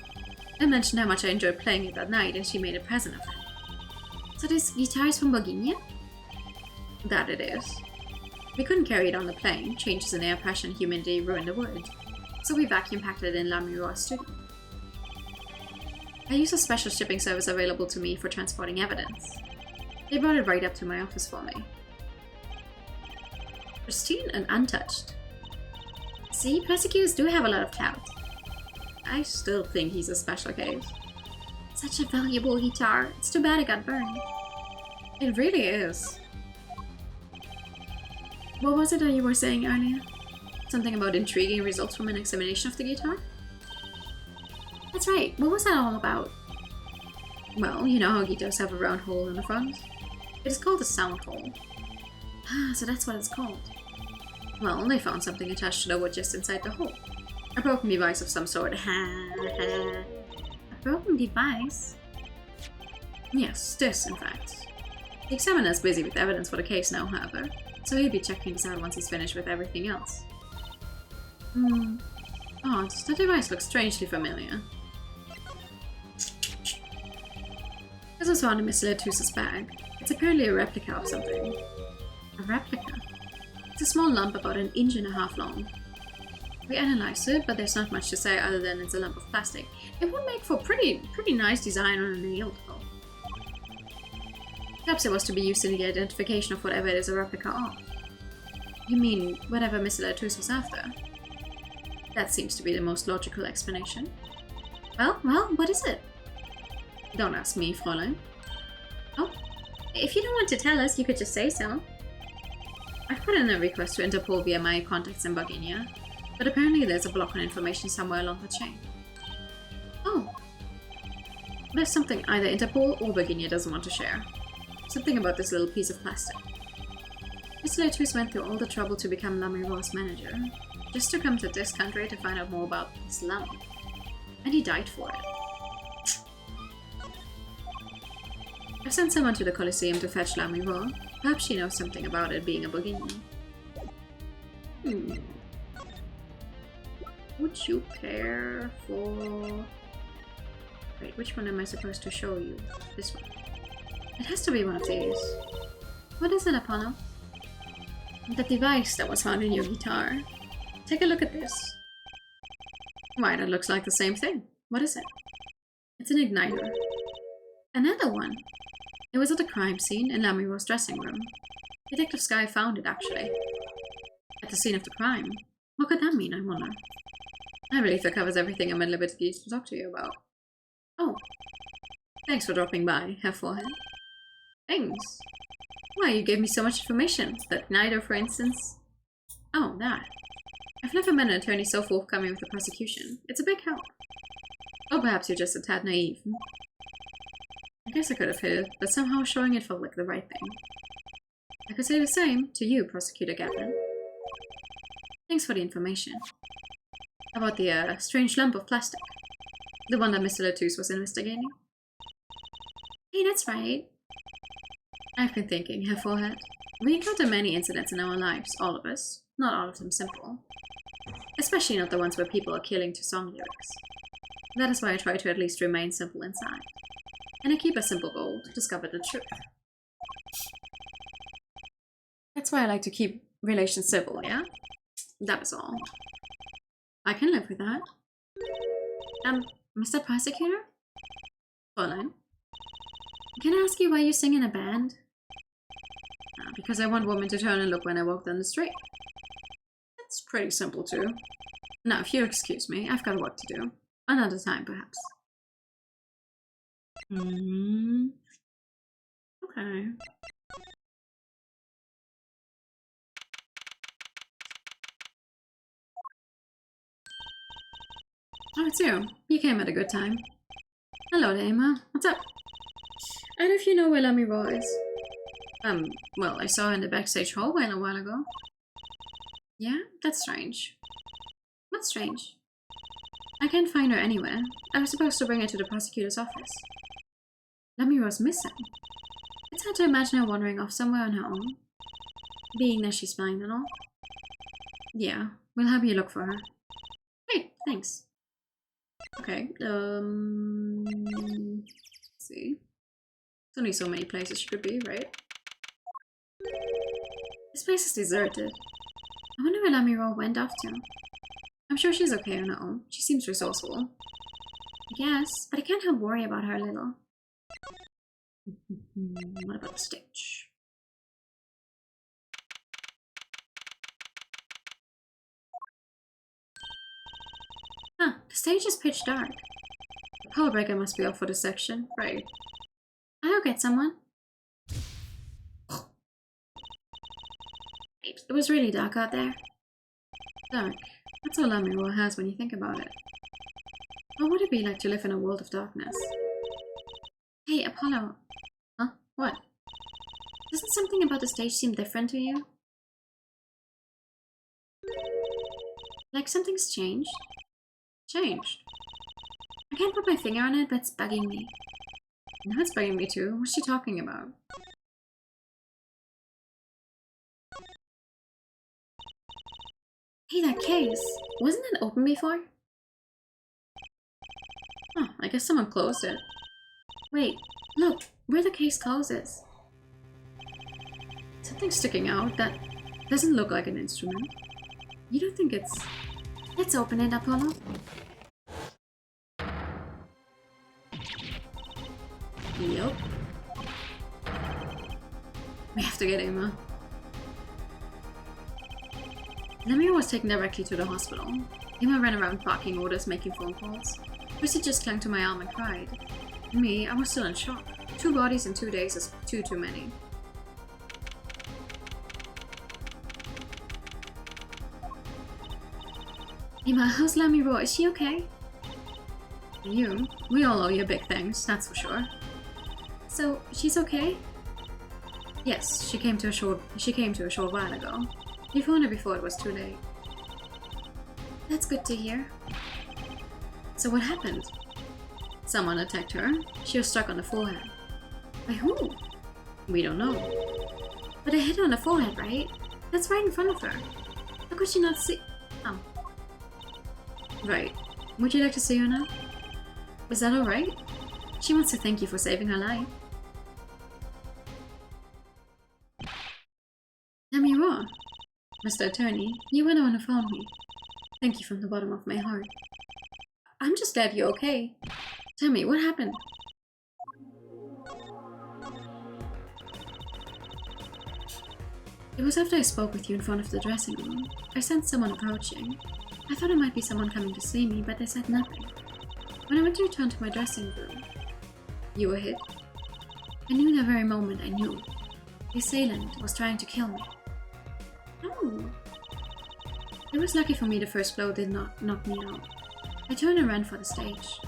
I mentioned how much I enjoyed playing it that night and she made a present of it. So this guitar is from Bohemia? That it is. We couldn't carry it on the plane. Changes in air pressure and humidity ruined the wood. So we vacuum packed it in Lamuro's studio. I used a special shipping service available to me for transporting evidence. They brought it right up to my office for me. Pristine and untouched. See, prosecutors do have a lot of clout. I still think he's a special case. Such a valuable guitar. It's too bad it got burned. It really is. What was it that you were saying earlier? Something about intriguing results from an examination of the guitar? That's right. What was that all about? Well, you know how guitars have a round hole in the front? It is called a sound hole. Ah, so that's what it's called. Well, they found something attached to the wood just inside the hole. A broken device of some sort. A broken device? Yes, this, in fact. The examiner's busy with evidence for the case now, however, so he'll be checking this out once he's finished with everything else. Odd, the device looks strangely familiar. This was found in Miss Letus's bag. It's apparently a replica of something. A replica? It's a small lump about 1.5 inches long. We analyzed it, but there's not much to say other than it's a lump of plastic. It would make for pretty nice design on a nail though. Perhaps it was to be used in the identification of whatever it is a replica of. You mean whatever Mr. Latus was after? That seems to be the most logical explanation. Well, what is it? Don't ask me, Fräulein. Oh, if you don't want to tell us, you could just say so. I've put in a request to Interpol via my contacts in Bohemia, but apparently there's a block on information somewhere along the chain. Oh. There's something either Interpol or Bohemia doesn't want to share. Something about this little piece of plastic. Mr. Latus went through all the trouble to become Lamiro's manager, just to come to this country to find out more about his lump. And he died for it. I've sent someone to the Colosseum to fetch Lamiro. Perhaps she knows something about it being a Bohemian. Would you care for... Wait, which one am I supposed to show you? This one. It has to be one of these. What is it, Apollo? The device that was found in your guitar. Take a look at this. Why, that looks like the same thing. What is it? It's an igniter. Another one. It was at the crime scene in Lamiro's dressing room. Detective Sky found it, actually. At the scene of the crime. What could that mean, I wonder? I believe that covers everything I'm at liberty to talk to you about. Oh. Thanks for dropping by, Herr Forehead. Thanks. Why, you gave me so much information. That igniter, for instance. Oh, that. I've never met an attorney so forthcoming with the prosecution. It's a big help. Or perhaps you're just a tad naive. I guess I could have hid it, but somehow showing it felt like the right thing. I could say the same to you, Prosecutor Gavin. Thanks for the information. About the strange lump of plastic. The one that Mr. Latus was investigating. Hey, that's right. I've been thinking, Herr Forehead. We encounter many incidents in our lives, all of us. Not all of them simple. Especially not the ones where people are killing to song lyrics. That is why I try to at least remain simple inside. And I keep a simple goal to discover the truth. That's why I like to keep relations civil, yeah? That was all. I can live with that. Mr. Prosecutor? Fräulein? Can I ask you why you sing in a band? Because I want women to turn and look when I walk down the street. That's pretty simple too. Now, if you'll excuse me, I've got work to do. Another time, perhaps. Okay. Oh, it's you. You came at a good time. Hello there, Emma. What's up? I don't know if you know where Lamiro is. Well, I saw her in the backstage hallway a while ago. Yeah? That's strange. What's strange? I can't find her anywhere. I was supposed to bring her to the prosecutor's office. Lamiro's missing. It's hard to imagine her wandering off somewhere on her own. Being that she's blind and all. Yeah, we'll have you look for her. Great, thanks. Okay, let's see. There's only so many places she could be, right? This place is deserted. I wonder where Lamiro went off to. I'm sure she's okay on her own. She seems resourceful. I guess, but I can't help worry about her a little. What about the stage? Huh, the stage is pitch dark. The power breaker must be off for this section. Right. I'll get someone. It was really dark out there. Dark. That's all Lamiro has when you think about it. What would it be like to live in a world of darkness? Hey, Apollo. Huh? What? Doesn't something about the stage seem different to you? Like something's changed? Changed? I can't put my finger on it, but it's bugging me. Now it's bugging me too. What's she talking about? Hey, that case! Wasn't it open before? Huh, I guess someone closed it. Wait, look! Where the case closes. Something's sticking out that doesn't look like an instrument. You don't think it's... Let's open it, Apollo. Yup. We have to get Emma. Lemire was taken directly to the hospital. Ima ran around barking orders, making phone calls. Chrissy just clung to my arm and cried. Me, I was still in shock. 2 bodies in 2 days is too many. Ima, how's Lemire? Is she okay? You? We all owe you big thanks, that's for sure. So, she's okay? Yes, she came to a short while ago. You phoned her before it was too late. That's good to hear. So what happened? Someone attacked her. She was struck on the forehead. By who? We don't know. But a hit on the forehead, right? That's right in front of her. How could she not see? Oh. Right. Would you like to see her now? Is that alright? She wants to thank you for saving her life. Lemire. Mr. Attorney, you were the one who phoned me. Thank you from the bottom of my heart. I'm just glad you're okay. Tell me, what happened? It was after I spoke with you in front of the dressing room. I sensed someone approaching. I thought it might be someone coming to see me, but they said nothing. When I went to return to my dressing room, you were hit. I knew the very moment I knew. The assailant was trying to kill me. Oh. It was lucky for me the first blow did not knock me out. I turned and ran for the stage.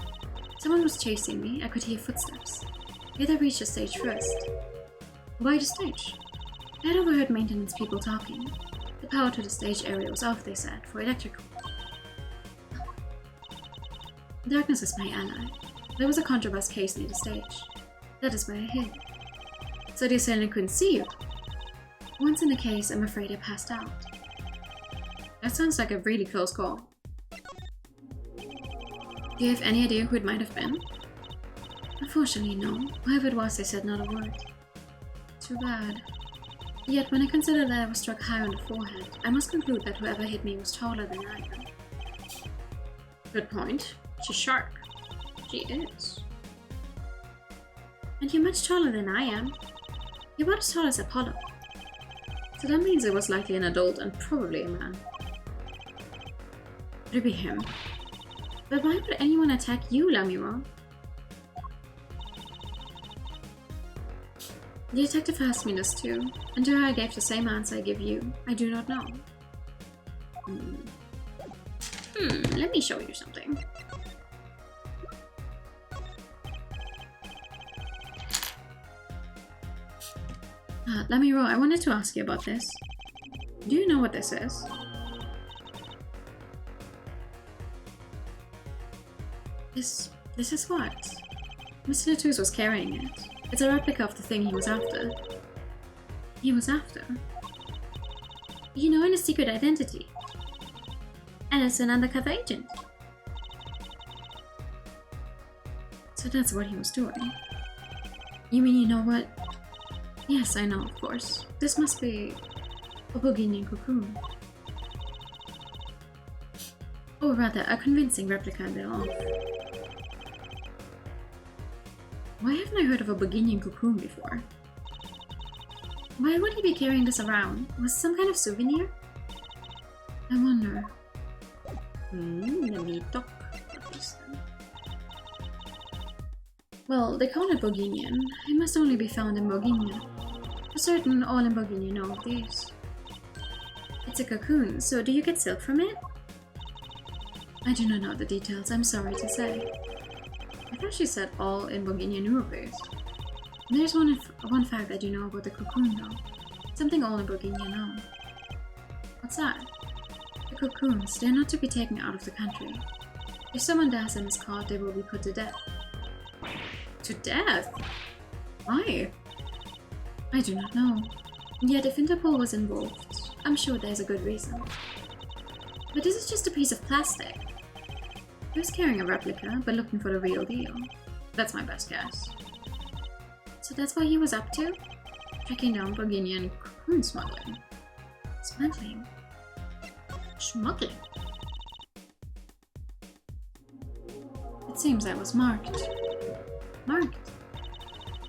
Someone was chasing me, I could hear footsteps. Yet I reached the stage first. Why the stage? I had overheard maintenance people talking. The power to the stage area was off, they said, for electrical. Darkness is my ally. There was a contraband case near the stage. That is where I hid. So the assailant couldn't see you? Once in the case, I'm afraid I passed out. That sounds like a really close call. Do you have any idea who it might have been? Unfortunately, no. Whoever it was, they said not a word. Too bad. Yet, when I consider that I was struck high on the forehead, I must conclude that whoever hit me was taller than I am. Good point. She's sharp. She is. And you're much taller than I am. You're about as tall as Apollo. So that means it was likely an adult and probably a man. Could it be him? But why would anyone attack you, Lemire? The detective asked me this too, and to her I gave the same answer I give you. I do not know. Let me show you something. Lemire, I wanted to ask you about this. Do you know what this is? This is what? Mr. Latouche was carrying it. It's a replica of the thing he was after. He was after? You know, in a secret identity. And it's an undercover agent. So that's what he was doing. You mean you know what? Yes, I know, of course. This must be a Bohemian cocoon. Or rather, a convincing replica thereof. Why haven't I heard of a Bohemian cocoon before? Why would he be carrying this around? Was it some kind of souvenir? I wonder. Let me talk about this then. Well, they call it Bohemian. It must only be found in Bohemia. For certain, all in Bohemia know of these. It's a cocoon, so do you get silk from it? I do not know the details, I'm sorry to say. I thought she said all in Bohemia knew of this. There's one fact I do know about the cocoon though. Something all in Bohemia know. What's that? The cocoons, they're not to be taken out of the country. If someone does and is caught, they will be put to death. To death? Why? I do not know. Yet if Interpol was involved, I'm sure there's a good reason. But this is just a piece of plastic. He was carrying a replica, but looking for the real deal. That's my best guess. So that's what he was up to? Tracking down Bohemian cocoon smuggling. Smuggling? Smuggling? It seems I was marked. Marked?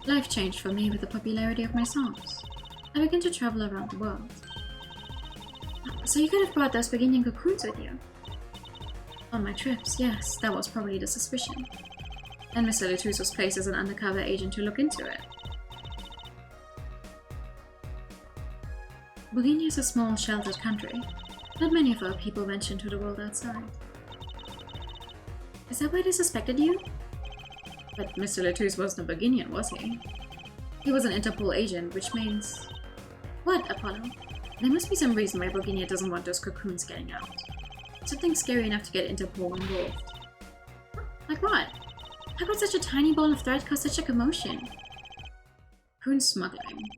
Life changed for me with the popularity of my songs. I began to travel around the world. So you could have brought those Virginian cocoons with you? On my trips, yes, that was probably the suspicion. And Mr. Letus was placed as an undercover agent to look into it. Virginia is a small, sheltered country. Not many of our people venture into the world outside. Is that why they suspected you? But Mr. Letus wasn't a Virginian, was he? He was an Interpol agent, which means... What, Apollo? There must be some reason why Virginia doesn't want those cocoons getting out. Something scary enough to get Interpol involved. Like what? How could such a tiny ball of thread cause such a commotion? Cocoon smuggling.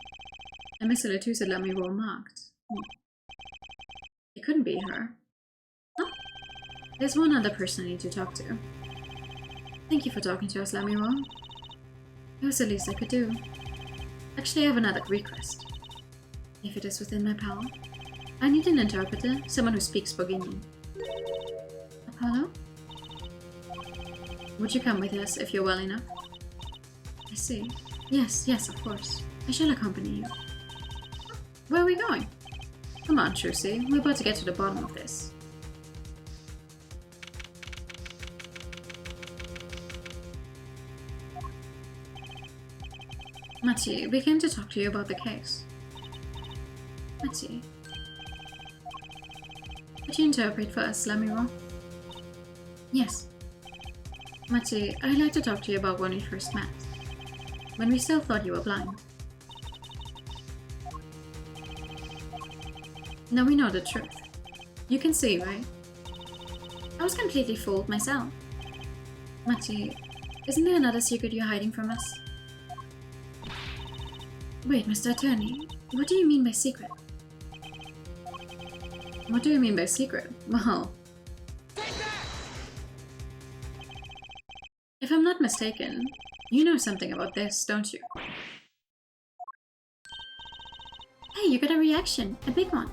And Mr. Letus had Lamiro marked. It couldn't be her. Oh, there's one other person I need to talk to. Thank you for talking to us, Lamiro. It was the least I could do. Actually, I have another request. If it is within my power. I need an interpreter, someone who speaks Bohemian. Apollo? Would you come with us if you're well enough? I see. Yes, of course. I shall accompany you. Where are we going? Come on, Trucy. We're about to get to the bottom of this. Matty, we came to talk to you about the case. Matty. Could you interpret for us, Lamiro? Yes. Matty, I'd like to talk to you about when we first met. When we still thought you were blind. Now we know the truth. You can see, right? I was completely fooled myself. Matty, isn't there another secret you're hiding from us? Wait, Mr. Attorney, what do you mean by secret? What do you mean by secret? Well... If I'm not mistaken, you know something about this, don't you? Hey, you got a reaction. A big one.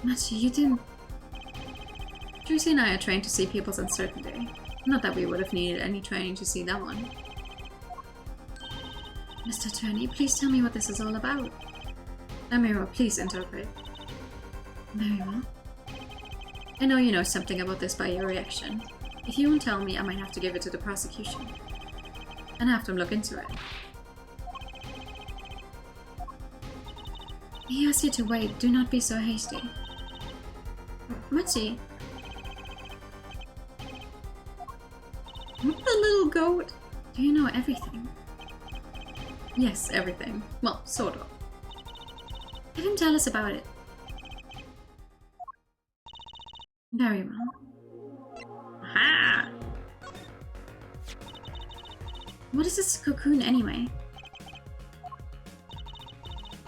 Matty, you didn't... Trucy and I are trained to see people's uncertainty. Not that we would have needed any training to see that one. Mr. Attorney, please tell me what this is all about. Lamiro, please interpret. Very well. I know you know something about this by your reaction. If you won't tell me, I might have to give it to the prosecution. And have them look into it. He asked you to wait. Do not be so hasty. Matty. What the little goat? Do you know everything? Yes, everything. Well, sort of. Have him tell us about it. Very well. Aha! What is this cocoon anyway?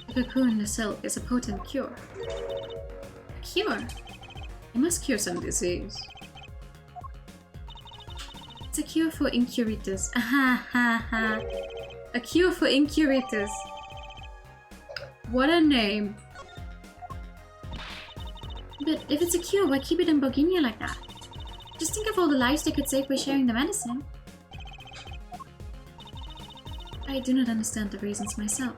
The cocoon, the silk, is a potent cure. A cure? It must cure some disease. It's a cure for incuritus. Aha ha ha. A cure for incuritus. What a name. But if it's a cure, why keep it in Bohemia like that? Just think of all the lives they could save by sharing the medicine. I do not understand the reasons myself.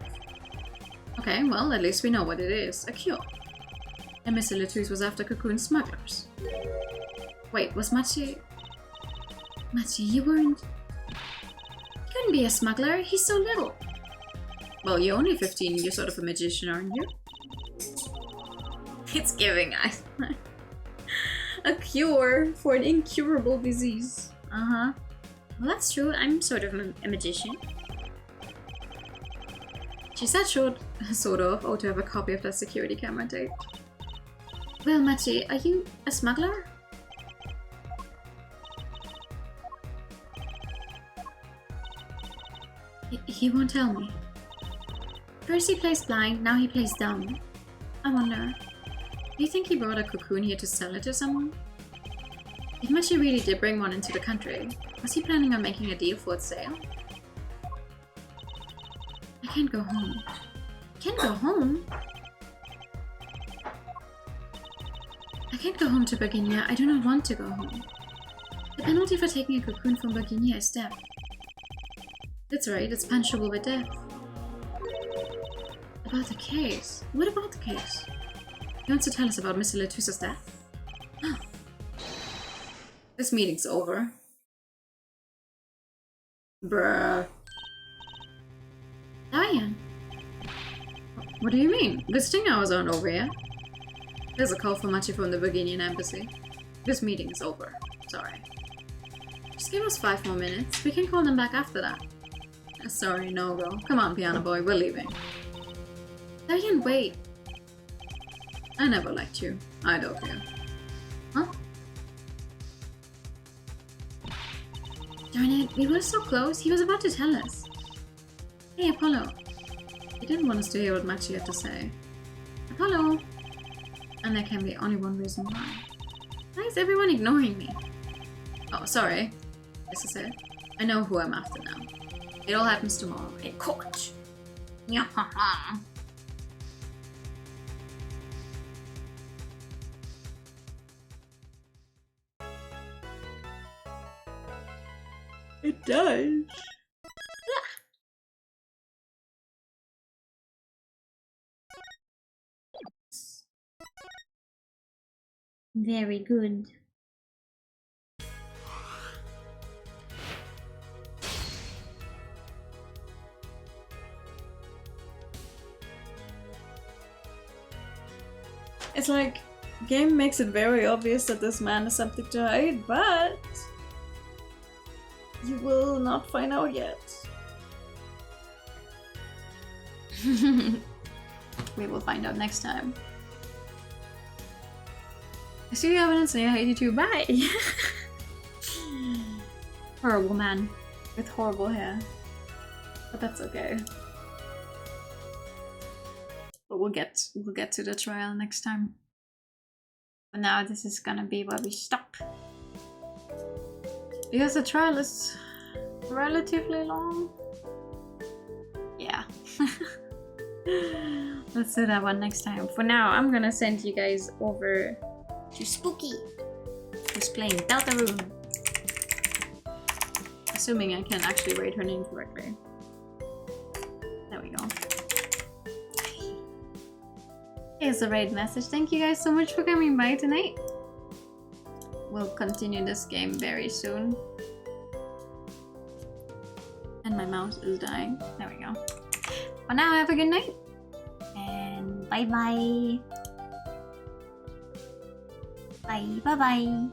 Okay, well, at least we know what it is. A cure. And Mr. Letus was after cocoon smugglers. Wait, was Matty... Matty, you weren't... You couldn't be a smuggler, he's so little. Well, you're only 15, you're sort of a magician, aren't you? It's giving us a cure for an incurable disease. Uh-huh. Well, that's true, I'm sort of a magician. She said sort of, oh, to have a copy of that security camera tape. Well, Matty, are you a smuggler? He won't tell me. First he plays blind, now he plays dumb. I wonder, do you think he brought a cocoon here to sell it to someone? If Matty really did bring one into the country, was he planning on making a deal for its sale? I can't go home. Can't go home? I can't go home to Virginia. I do not want to go home. The penalty for taking a cocoon from Virginia is death. That's right, it's punishable with death. About the case? What about the case? He wants to tell us about Mr. Letusa's death? This meeting's over. Bruh. Diane. What do you mean? Visiting hours aren't over yet. There's a call for Machi from the Virginian embassy. This meeting is over. Sorry. Just give us 5 more minutes. We can call them back after that. Sorry, no go. Come on, piano boy, we're leaving. Diane, wait. I never liked you. I don't care. Huh? Darn it, we were so close. He was about to tell us. Hey, Apollo. He didn't want us to hear what Machi had to say. Apollo! And there can be only one reason why. Why is everyone ignoring me? Oh, sorry. This is it. I know who I'm after now. It all happens tomorrow. In court. It does. Very good. It's like, game makes it very obvious that this man is something to hide, but you will not find out yet. We will find out next time. I see the evidence and I hate you too. Bye! Horrible man with horrible hair. But that's okay. But we'll get to the trial next time. But now this is gonna be where we stop. Because the trial is relatively long. Yeah. Let's do that one next time. For now, I'm gonna send you guys over to Spooky, who's playing Deltarune. Assuming I can actually write her name correctly. There we go. Here's the raid message. Thank you guys so much for coming by tonight. We'll continue this game very soon. And my mouse is dying. There we go. For now, have a good night. And bye-bye. Bye bye.